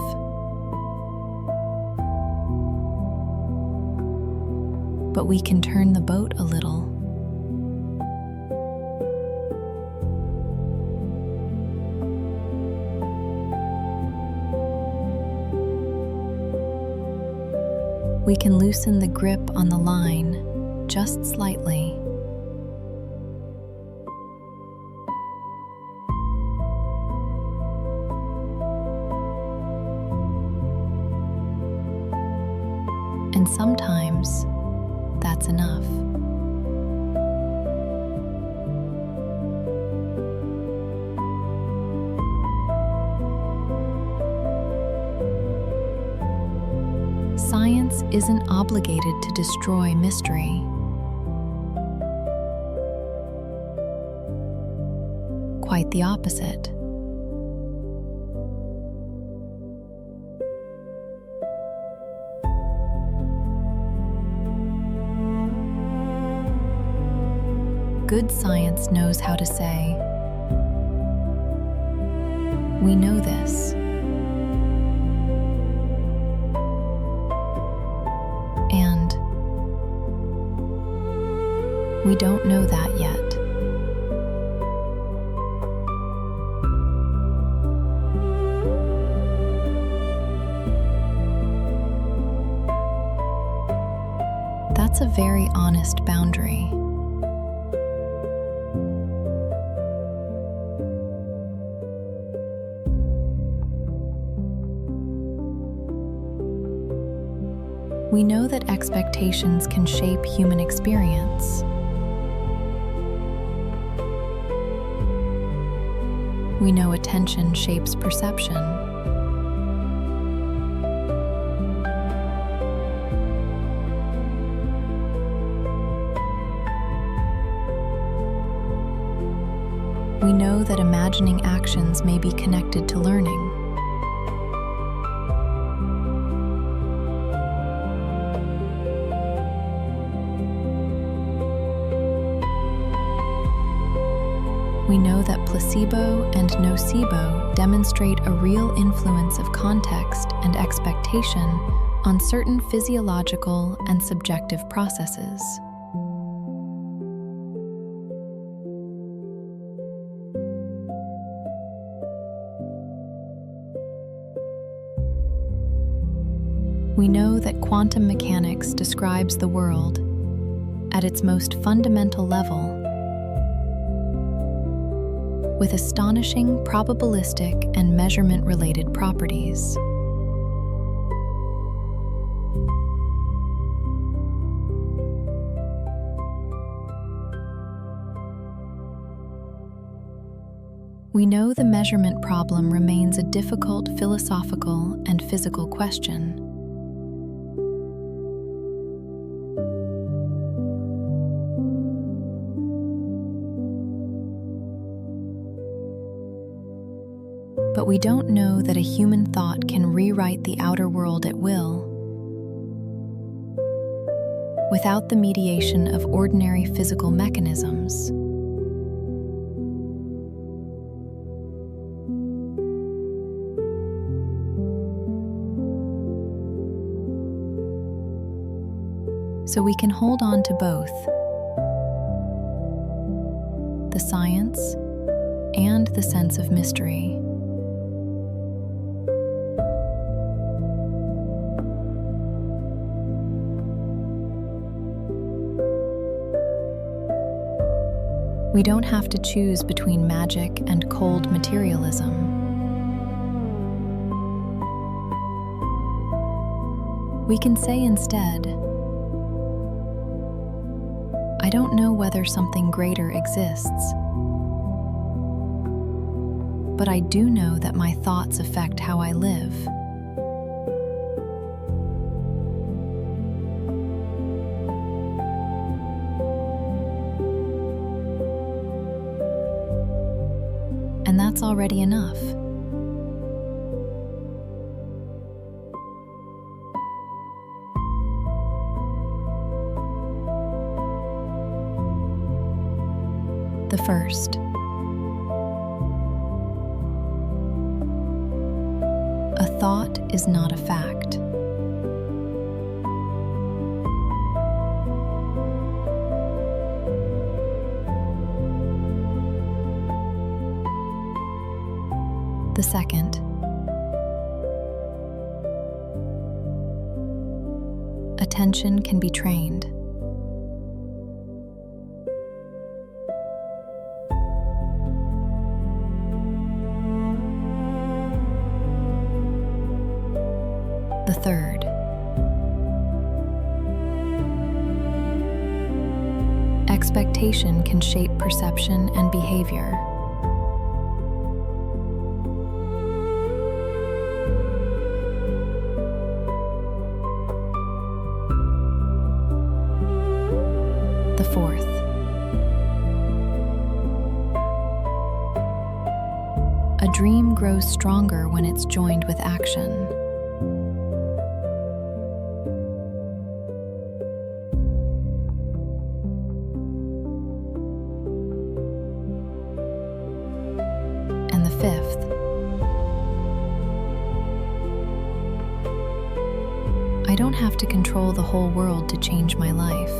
But we can turn the boat a little. We can loosen the grip on the line just slightly. And sometimes that's enough. Science isn't obligated to destroy mystery. Quite the opposite. Good science knows how to say, "We know this. We don't know that yet. That's a very honest boundary. We know that expectations can shape human experience. We know attention shapes perception. We know that imagining actions may be connected to learning. We know that placebo and nocebo demonstrate a real influence of context and expectation on certain physiological and subjective processes. We know that quantum mechanics describes the world at its most fundamental level with astonishing probabilistic and measurement-related properties. We know the measurement problem remains a difficult philosophical and physical question. But we don't know that a human thought can rewrite the outer world at will without the mediation of ordinary physical mechanisms. So we can hold on to both the science and the sense of mystery. We don't have to choose between magic and cold materialism. We can say instead, I don't know whether something greater exists, but I do know that my thoughts affect how I live. And that's already enough. The first. A thought is not a fact. The second. Attention can be trained. The third. Expectation can shape perception and behavior. The fourth. A dream grows stronger when it's joined with action. And the fifth. I don't have to control the whole world to change my life.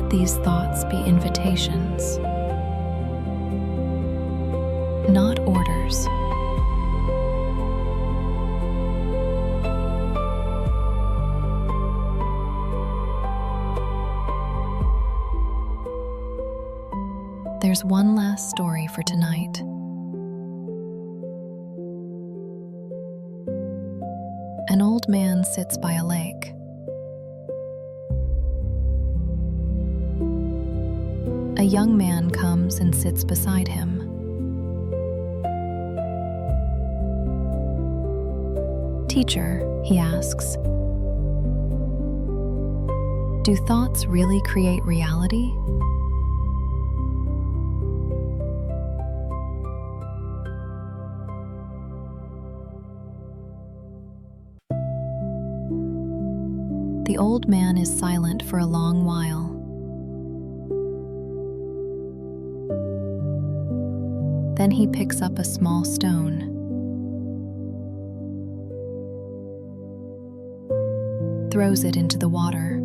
Let these thoughts be invitations, not orders. There's one last story for tonight. An old man sits by a lake. A young man comes and sits beside him. "Teacher," he asks, "do thoughts really create reality?" The old man is silent for a long while. Then he picks up a small stone, throws it into the water.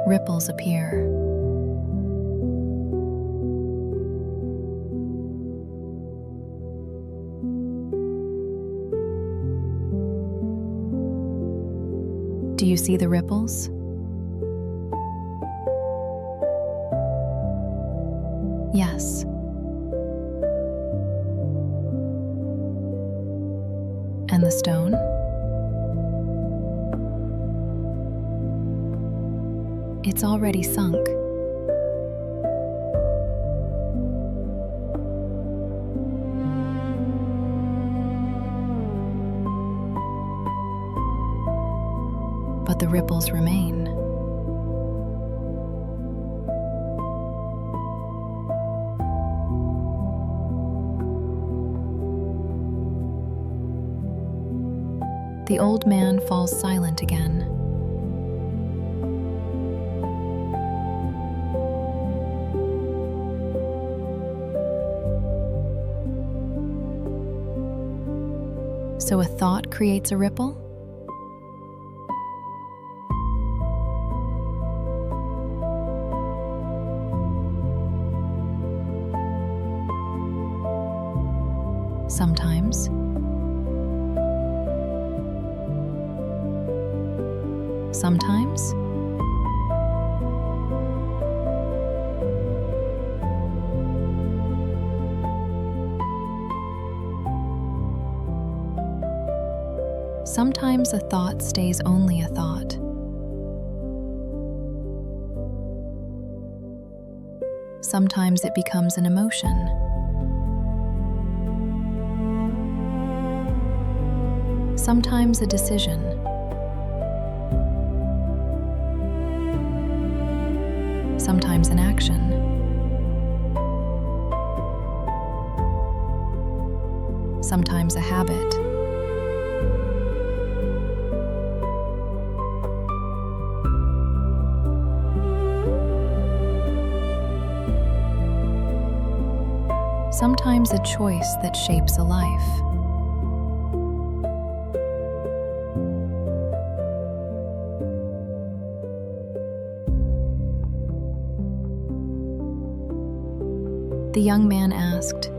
Ripples appear. Do you see the ripples? Yes. And the stone? It's already sunk. But the ripples remain. The old man falls silent again. So a thought creates a ripple? Sometimes. Sometimes. Sometimes a thought stays only a thought. Sometimes it becomes an emotion. Sometimes a decision. Sometimes an action. Sometimes a habit. Sometimes a choice that shapes a life. The young man asked,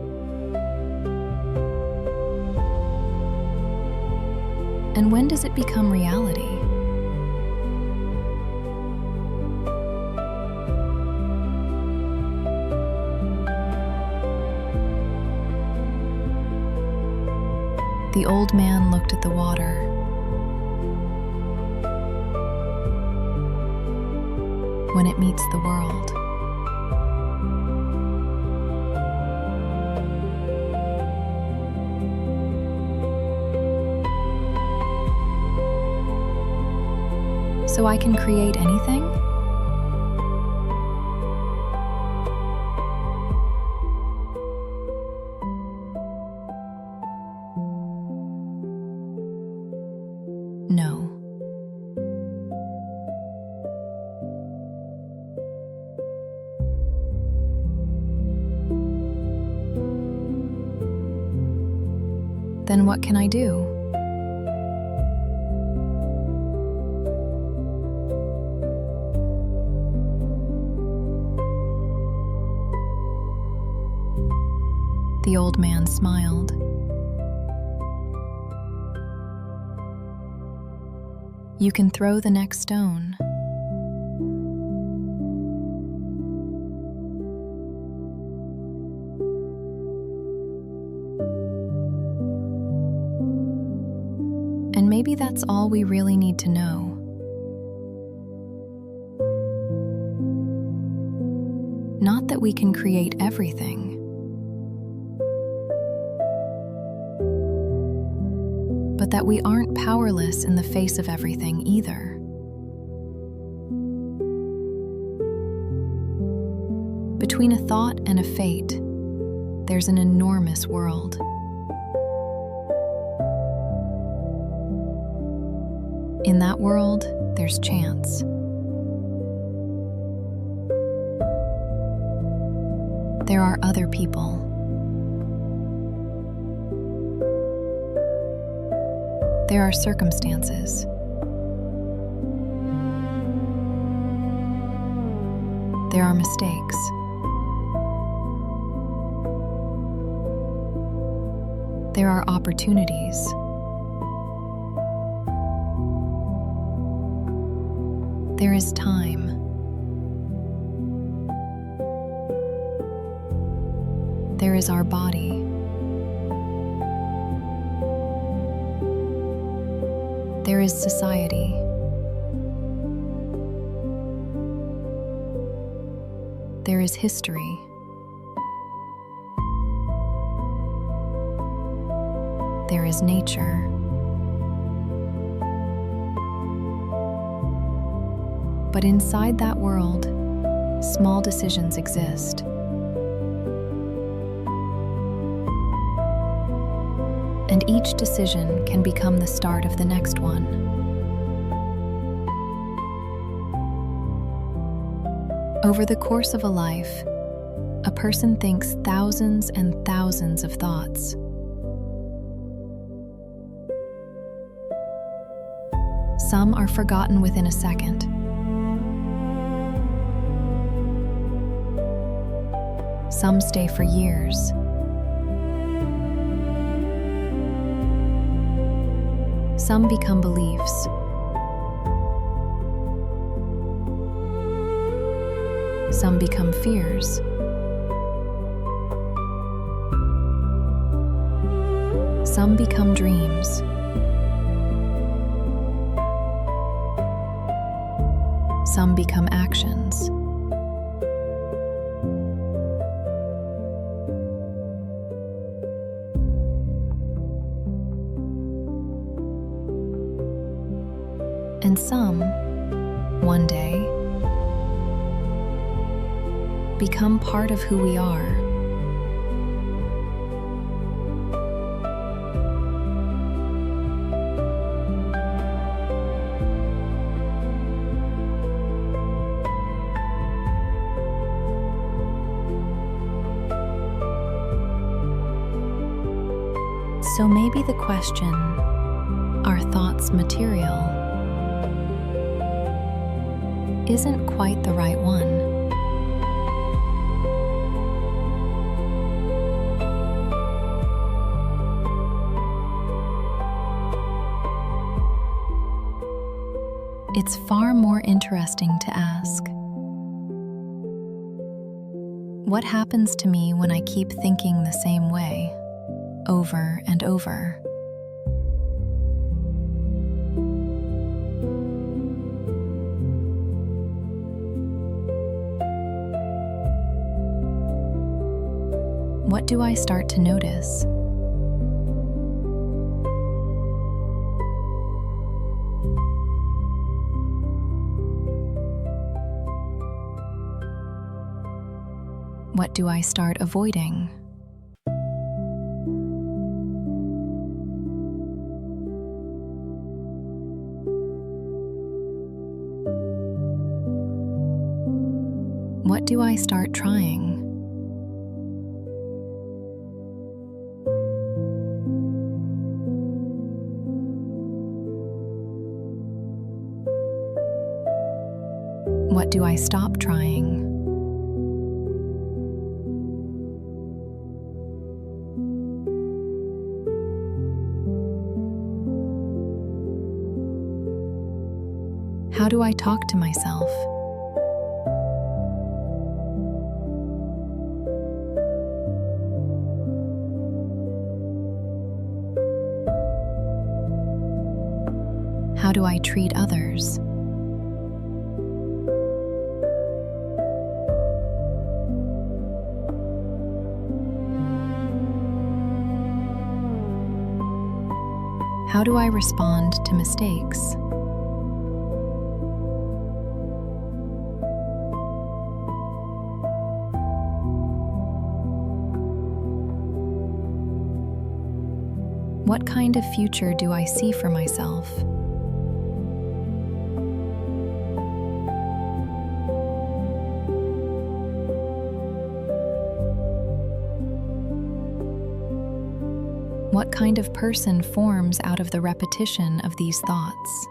"And when does it become reality?" The old man looked at the water. When it meets the world. So I can create anything? No. Then what can I do? The old man smiled. You can throw the next stone. And maybe that's all we really need to know. Not that we can create everything, but that we aren't powerless in the face of everything either. Between a thought and a fate, there's an enormous world. In that world, there's chance. There are other people. There are circumstances. There are mistakes. There are opportunities. There is time. There is our body. There is society. There is history. There is nature. But inside that world, small decisions exist. And each decision can become the start of the next one. Over the course of a life, a person thinks thousands and thousands of thoughts. Some are forgotten within a second. Some stay for years. Some become beliefs. Some become fears. Some become dreams. Some become actions. And some, one day, become part of who we are. So maybe the question, are thoughts material, isn't quite the right one. It's far more interesting to ask, what happens to me when I keep thinking the same way, over and over? What do I start to notice? What do I start avoiding? What do I start trying? What do I stop trying? How do I talk to myself? How do I treat others? How do I respond to mistakes? What kind of future do I see for myself? What kind of person forms out of the repetition of these thoughts?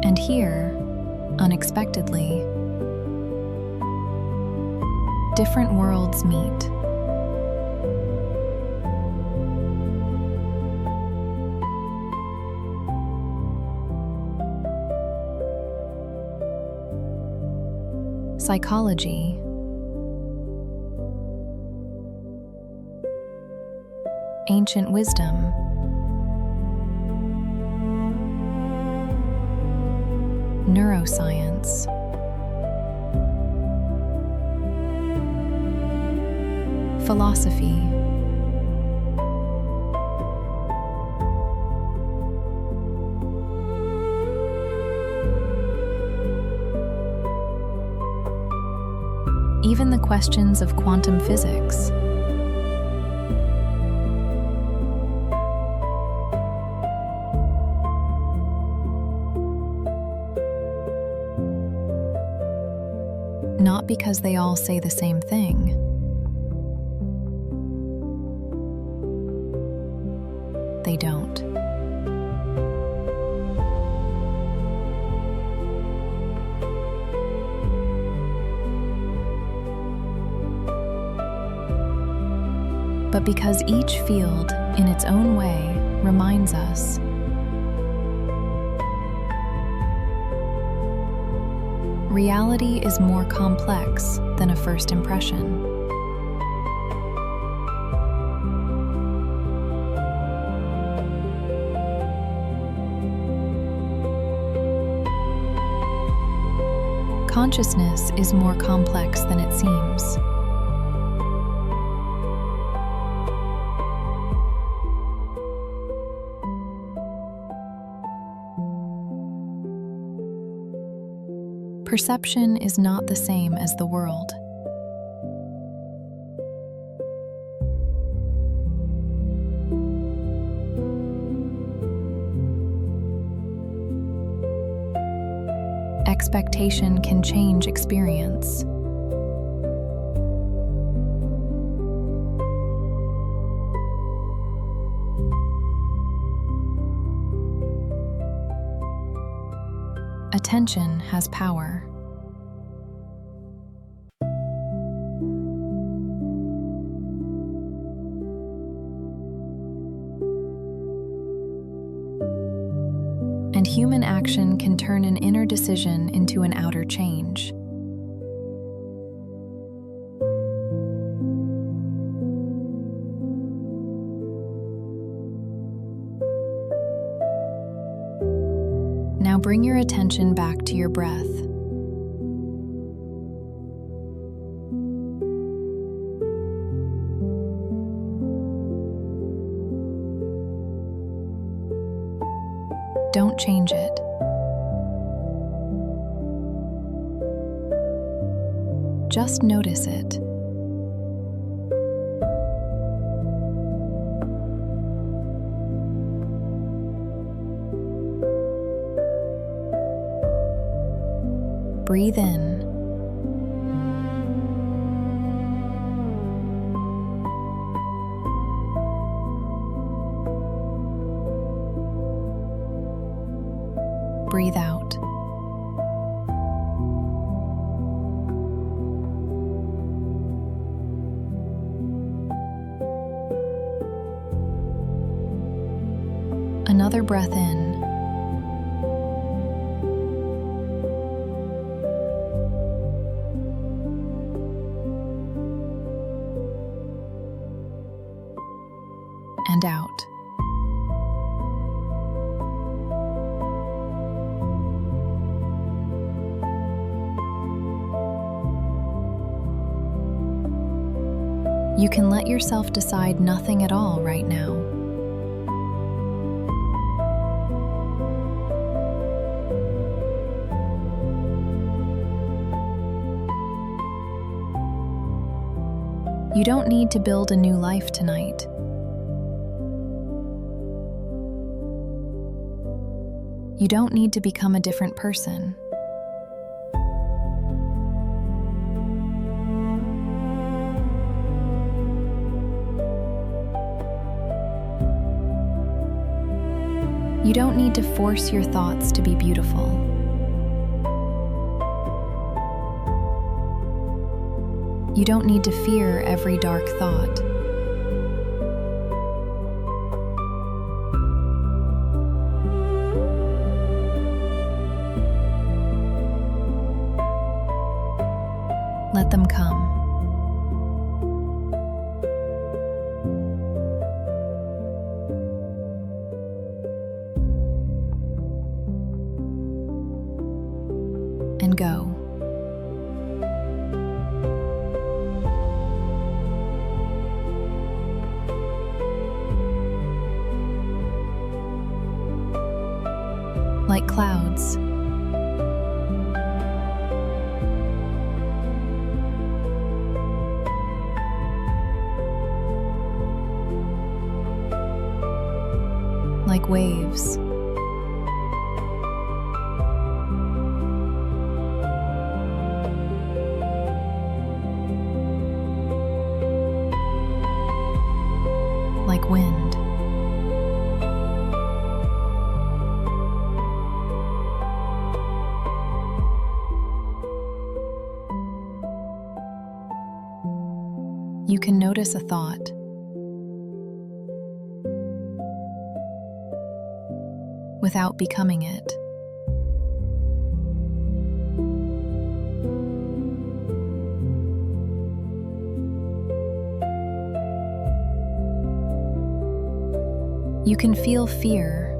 And here, unexpectedly, different worlds meet. Psychology, ancient wisdom, neuroscience, philosophy, even the questions of quantum physics. Not because they all say the same thing. They don't. But because each field, in its own way, reminds us reality is more complex than a first impression. Consciousness is more complex than it seems. Perception is not the same as the world. Expectation can change experience. Attention has power. And human action can turn an inner decision into an outer change. Now bring your attention back to your breath. Don't change it. Just notice it. Breathe in. Breathe out. Another breath in. And out. You can let yourself decide nothing at all right now. You don't need to build a new life tonight. You don't need to become a different person. You don't need to force your thoughts to be beautiful. You don't need to fear every dark thought. Let them come. And go. Like clouds. Like waves. Like wind. You can notice a thought. Without becoming it. You can feel fear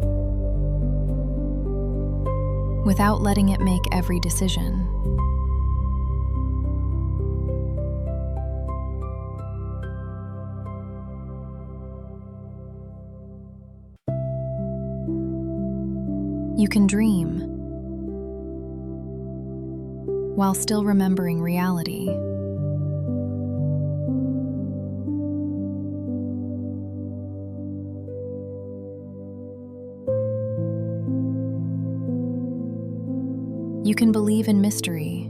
without letting it make every decision. You can dream while still remembering reality. You can believe in mystery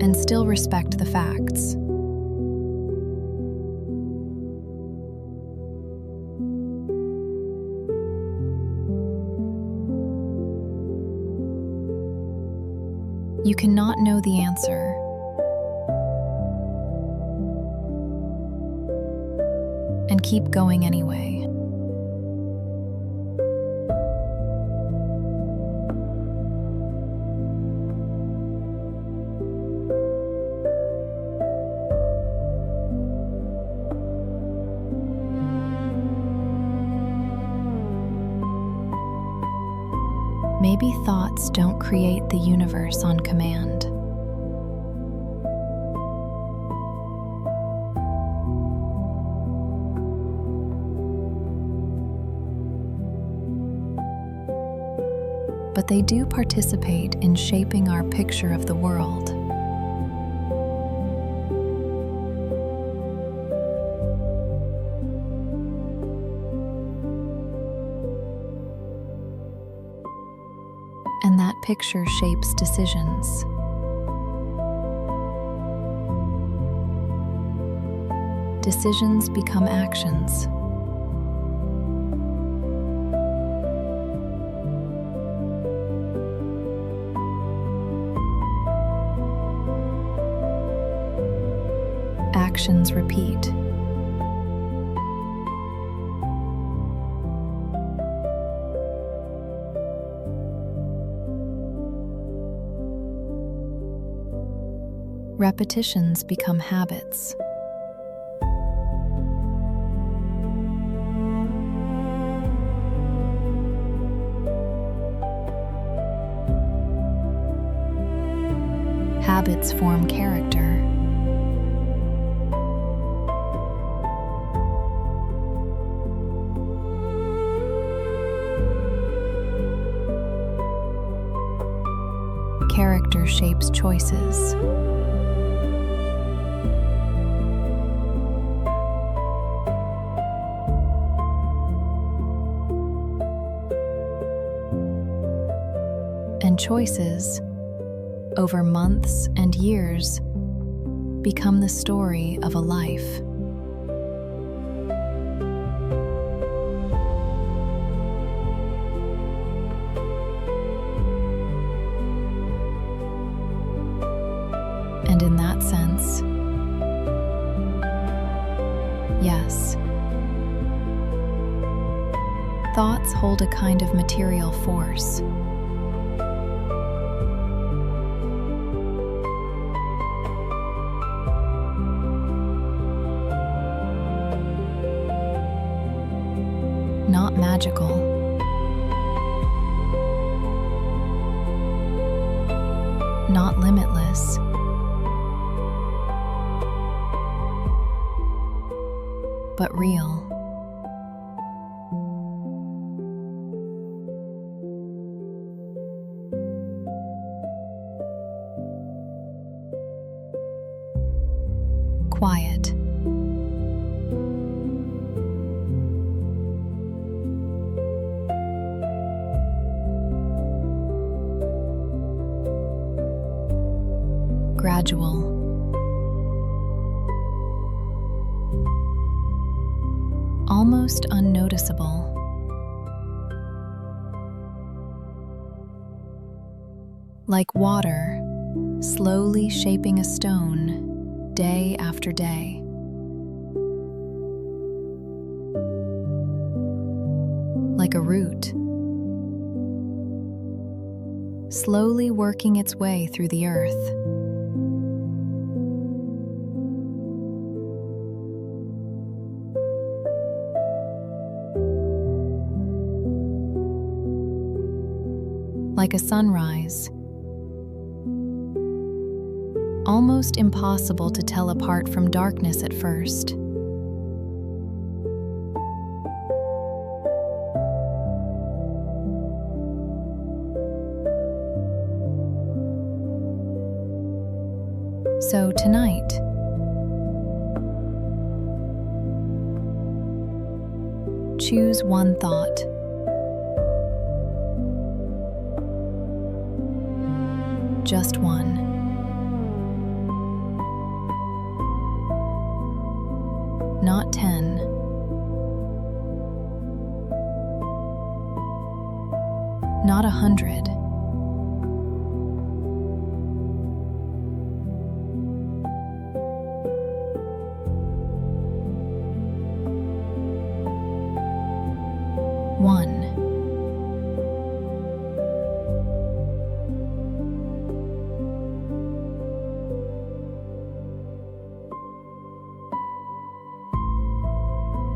and still respect the facts. You cannot know the answer, and keep going anyway. Maybe thoughts don't create the universe on command. But they do participate in shaping our picture of the world. And that picture shapes decisions. Decisions become actions. Actions repeat. repetitions become habits. Habits form character. Character shapes choices. And choices, over months and years, become the story of a life. And in that sense, yes, thoughts hold a kind of material force. Not magical, not limitless, but real. Quiet. Gradual. Almost unnoticeable. Like water, slowly shaping a stone, day after day. Like a root, slowly working its way through the earth. Like a sunrise, almost impossible to tell apart from darkness at first. So tonight, choose one thought. Just one. Not 10. Not 100. One.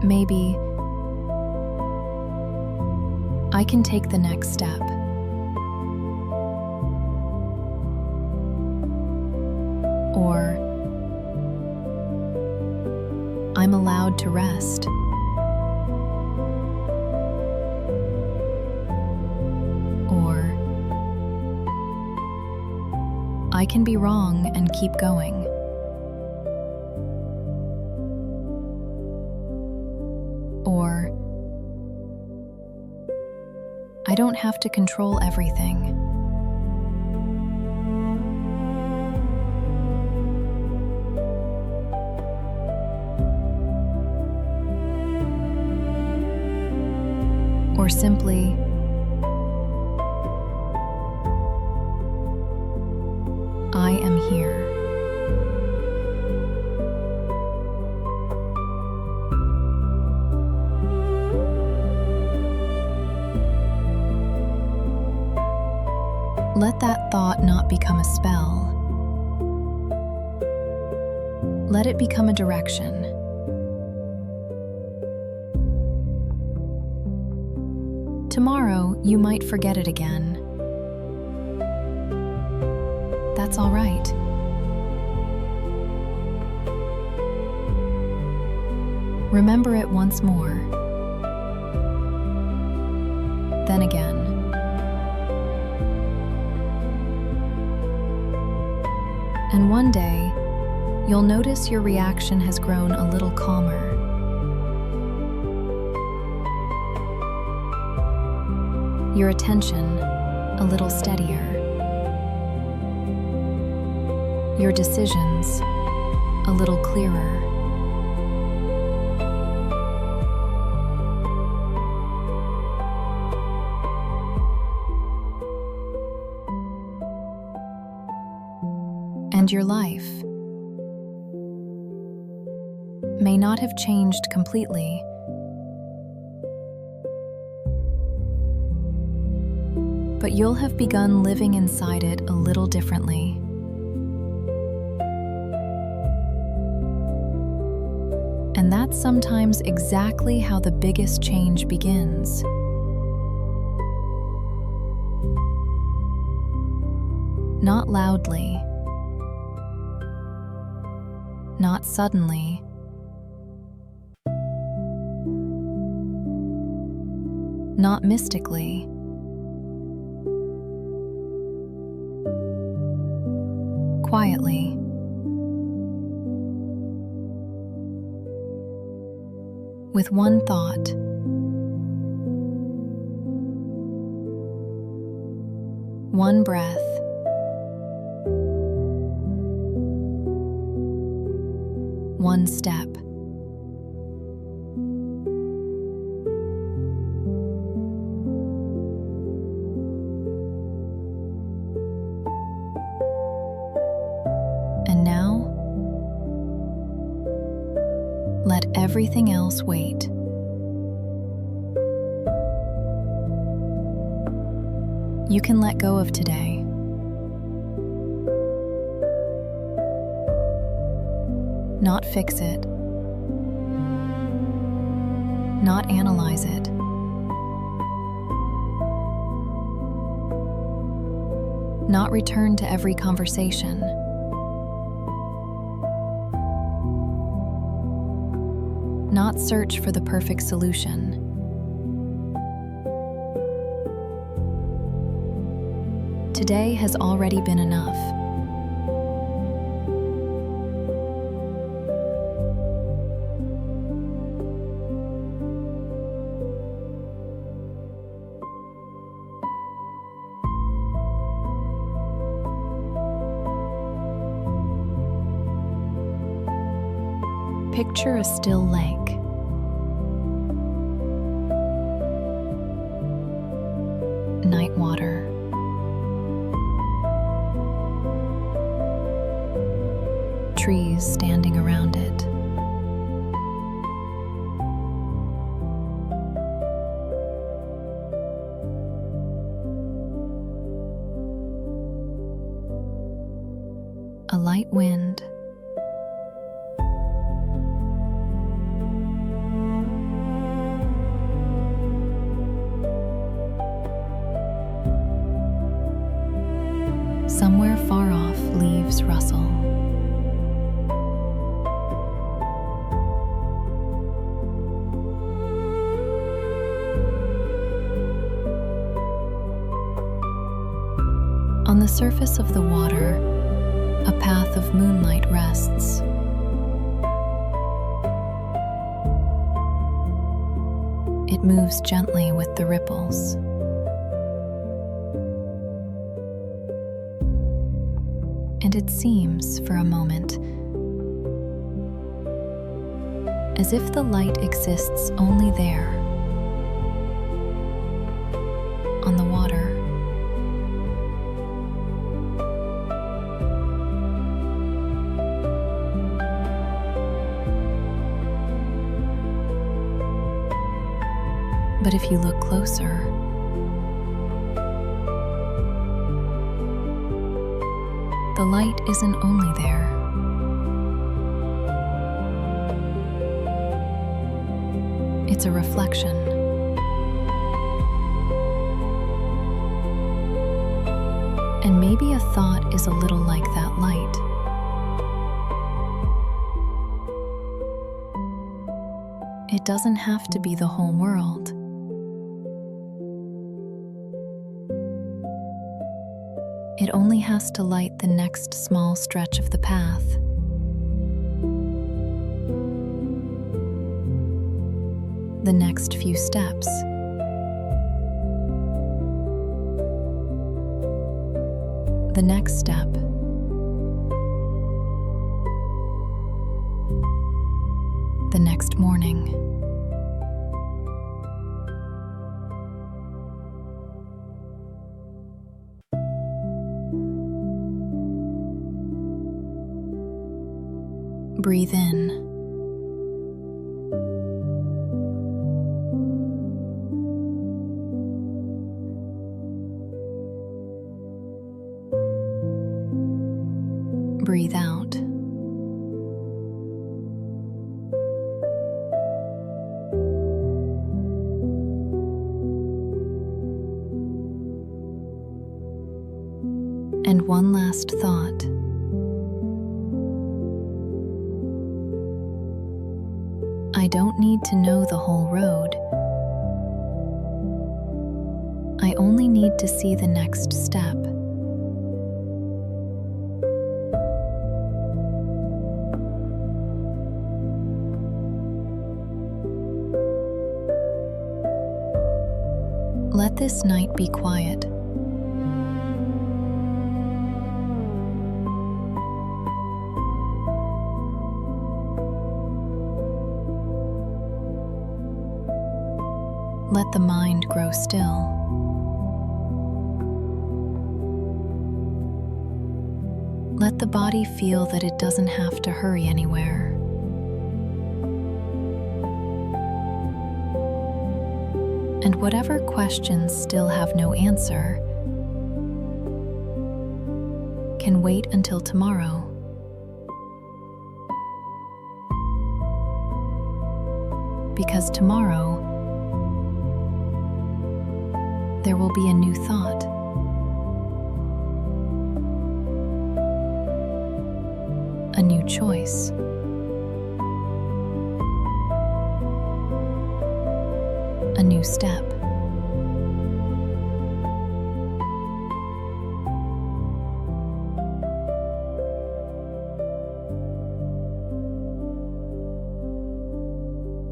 Maybe I can take the next step. Or I'm allowed to rest. Or I can be wrong and keep going. Or I don't have to control everything. Or simply, I am here. Let that thought not become a spell. Let it become a direction. Tomorrow, you might forget it again. That's all right. Remember it once more. Then again. And one day, you'll notice your reaction has grown a little calmer. Your attention a little steadier. Your decisions a little clearer. And your life may not have changed completely, but you'll have begun living inside it a little differently. And that's sometimes exactly how the biggest change begins. Not loudly, not suddenly, not mystically. Quietly. With one thought. One breath. One step. And now, let everything else wait. You can let go of today. Not fix it. Not analyze it. Not return to every conversation. Not search for the perfect solution. Today has already been enough. Picture a still lake. Night water. Trees standing around it. A light wind. Somewhere far off, leaves rustle. On the surface of the water, a path of moonlight rests. It moves gently with the ripples. And it seems, for a moment, as if the light exists only there, on the water. But if you look closer, the light isn't only there. It's a reflection. And maybe a thought is a little like that light. It doesn't have to be the whole world. It only has to light the next small stretch of the path. The next few steps. The next step. The next morning. Breathe in. Breathe out. And one last thought. I don't need to know the whole road. I only need to see the next step. Let this night be quiet. Let the mind grow still. Let the body feel that it doesn't have to hurry anywhere. And whatever questions still have no answer can wait until tomorrow. Because tomorrow, there will be a new thought. A new choice. A new step.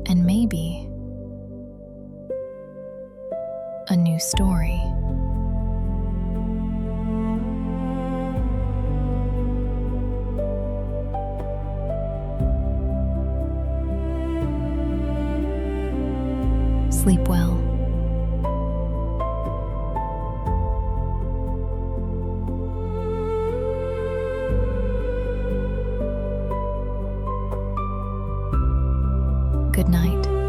And maybe a new story. Sleep well. Good night.